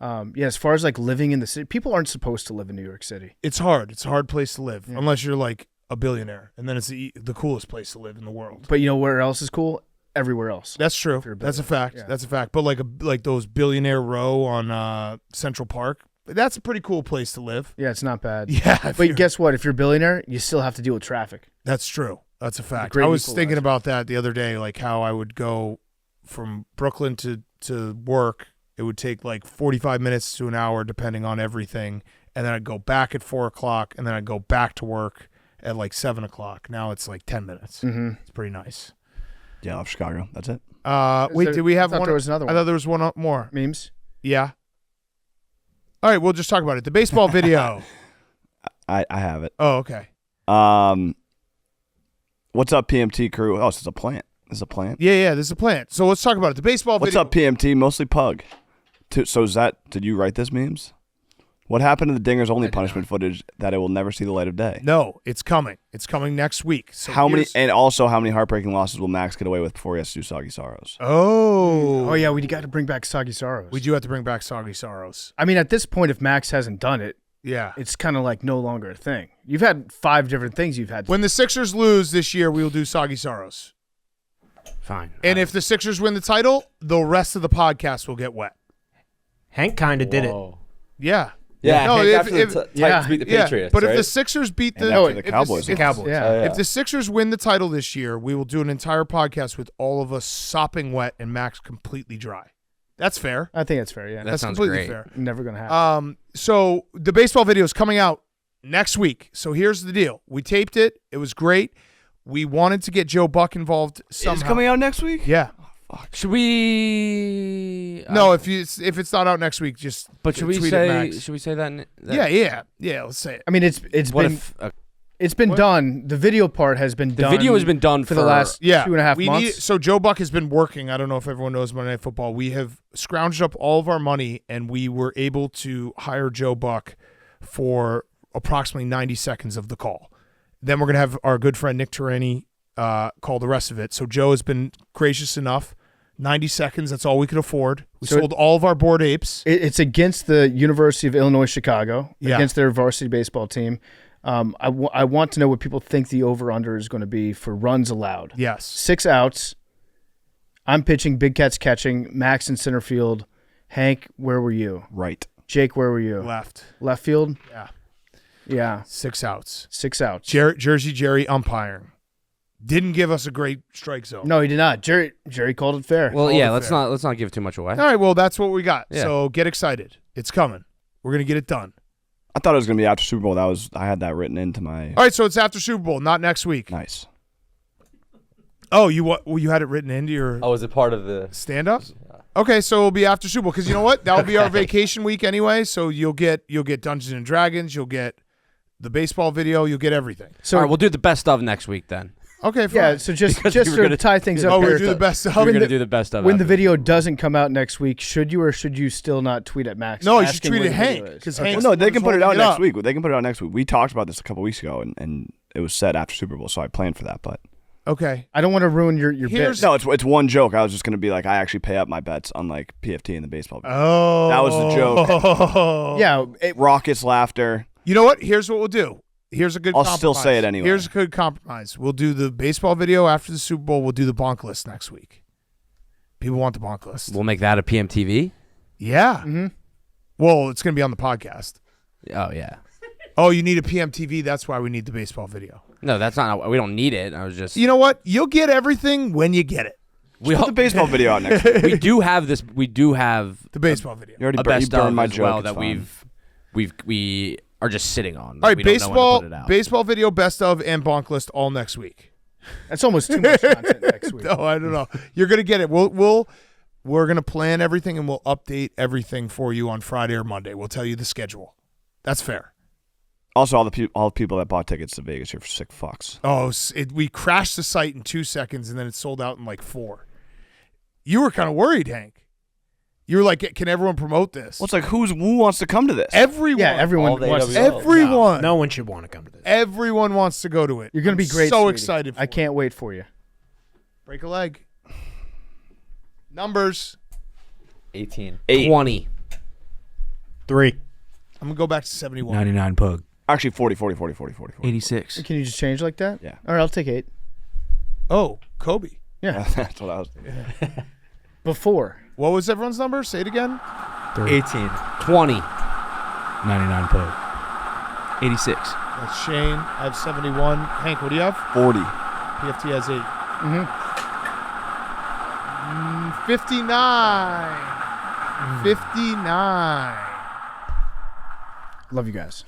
yeah, as far as like living in the city, people aren't supposed to live in New York City. It's hard. It's a hard place to live unless you're like a billionaire, and then it's the coolest place to live in the world. But you know where else is cool? Everywhere else. That's true. That's a fact. Yeah. That's a fact. But like those Billionaire Row on Central Park, that's a pretty cool place to live. Yeah, it's not bad. Yeah. But guess what? If you're a billionaire, you still have to deal with traffic. That's true. That's a fact. great I was equalizer. thinking about that the other day, like how I would go from Brooklyn to work. It would take like 45 minutes to an hour, depending on everything. And then I'd go back at 4 o'clock, and then I'd go back to work at like 7 o'clock. Now it's like 10 minutes. Mm-hmm. It's pretty nice. Yeah, I love Chicago. That's it. Wait, did we have I thought one? there was another I one. thought there was one more. Memes? Yeah. All right, we'll just talk about it. The baseball video. I have it. Oh, okay. What's up, PMT crew? Oh, this is a plant. This is a plant. Yeah, this is a plant. So let's talk about it. The baseball What's video. up, PMT? Mostly pug. So did you write this memes? What happened to the Dinger's only punishment footage that it will never see the light of day? No, it's coming. It's coming next week. So How many heartbreaking losses will Max get away with before he has to do Soggy Sorrows? Oh, yeah, we got to bring back Soggy Sorrows. we do have to bring back Soggy Sorrows. I mean, at this point, if Max hasn't done it, Yeah. it's kind of like no longer a thing. You've had 5 different things you've had. When the Sixers lose this year, we will do Soggy Sorrows. Fine. And if the Sixers win the title, the rest of the podcast will get wet. Hank kind of did it. Yeah. Yeah, No, Hank if- after if- the Titans beat the Yeah, Patriots, but right? if the Sixers beat And the after the if Cowboys. if- Cowboys. Yeah. Oh, yeah. If the Sixers win the title this year, we will do an entire podcast with all of us sopping wet and Max completely dry. That's fair. I think that's fair, yeah. That That's sounds completely great. fair. Never going to happen. So the baseball video is coming out next week. So here's the deal: we taped it. It was great. We wanted to get Joe Buck involved somehow. It's coming out next week? Yeah. Should we? No, if it's not out next week, just But should we tweet at say? Max. Should we say that? Yeah. Let's say it. I mean, it's What been if? it's been done. The video part has been The done. video has been done for the last Yeah, 2.5 we months. so Joe Buck has been working. I don't know if everyone knows Monday Night Football. We have scrounged up all of our money, and we were able to hire Joe Buck for approximately 90 seconds of the call. Then we're going to have our good friend Nick Turani call the rest of it. So Joe has been gracious enough. 90 seconds, that's all we could afford. We So sold all of our bored apes. It's against the University of Illinois Chicago, Yeah. against their varsity baseball team. I want to know what people think the over-under is going to be for runs allowed. Yes. 6 outs. I'm pitching, Big Cat's catching, Max in center field. Hank, where were you? Right. Jake, where were you? Left. Left field? Yeah. Yeah, 6 outs. 6 outs. Jersey Jerry umpiring. Didn't give us a great strike zone. No, he did not. Jerry called it fair. Well, All yeah. the Let's fair. not give too much away. All right, well, that's what we got. Yeah. So get excited. It's coming. We're going to get it done. I thought it was going to be after Super Bowl. I had that written into my All right, so it's after Super Bowl, not next week. nice. Oh, you had it written into your Oh, is it part of the? stand-up? Okay, so it'll be after Super Bowl because you know what? That'll be our vacation week anyway. So you'll get Dungeons and Dragons, you'll get the baseball video, you'll get everything. So All right, we'll do the best of next week then. Okay, fine. yeah, so just Because we were to gonna- tie things up Oh, here, we do the best of. We're When gonna the- do the best of when the after. video doesn't come out next week, should you or should you still not tweet at Max? No, you should asking tweet where at the video Hank, is? 'cause Okay. Hank's Well, no, they the can one put it out holding it next up. week. They can put it out next week. We talked about this a couple weeks ago, and it was said after Super Bowl, so I planned for that. But Okay. I don't want to ruin your Here's- bit. no, it's one joke. I was just going to be like, I actually pay up my bets on like PFT and the baseball. Oh. That was the joke. Yeah, Raucous laughter. You know what? Here's what we'll do. Here's a good I'll compromise. still say it anyway. Here's a good compromise. We'll do the baseball video after the Super Bowl. We'll do the bonk list next week. People want the bonk list. We'll make that a PMTV. Yeah. Mm-hmm. Well, it's going to be on the podcast. Oh yeah. Oh, you need a PMTV? That's why we need the baseball video. No, that's not. We don't need it. I was just. You know what? You'll get everything when you get it. We Put the baseball video out next week. we do have this. We do have The baseball video. You already a you best burned of my as joke. well It's that fine. we are just sitting on. All right, We don't know when to put it out. baseball video, best of, and bonk list all next week. that's almost too much content next week. No, I don't know. You're gonna get it. We're gonna plan everything and we'll update everything for you on Friday or Monday. We'll tell you the schedule. That's fair. Also, all the people that bought tickets to Vegas, you're sick fucks. Oh, we crashed the site in 2 seconds and then it sold out in like 4. You were kind of worried, Hank. You're like, can everyone promote this? Well, it's like who wants to come to this? Everyone. Yeah, everyone All the wants. AWL. Everyone. No one should want to come to this. Everyone wants to go to it. You're gonna be great. So sweetie. excited. I can't wait for you. Break a leg. Numbers. 18. 20. 3. I'm gonna go back to 71. 99 pug. Actually, 40. 86. Can you just change like that? Yeah. All right, I'll take 8. Oh, Kobe. Yeah. That's what I was thinking. Before. What was everyone's number? Say it again. 18. 20. 99 pug. 86. That's Shane. I have 71. Hank, what do you have? 40. PFT has 8. Mm-hmm. 59. 59. Love you guys.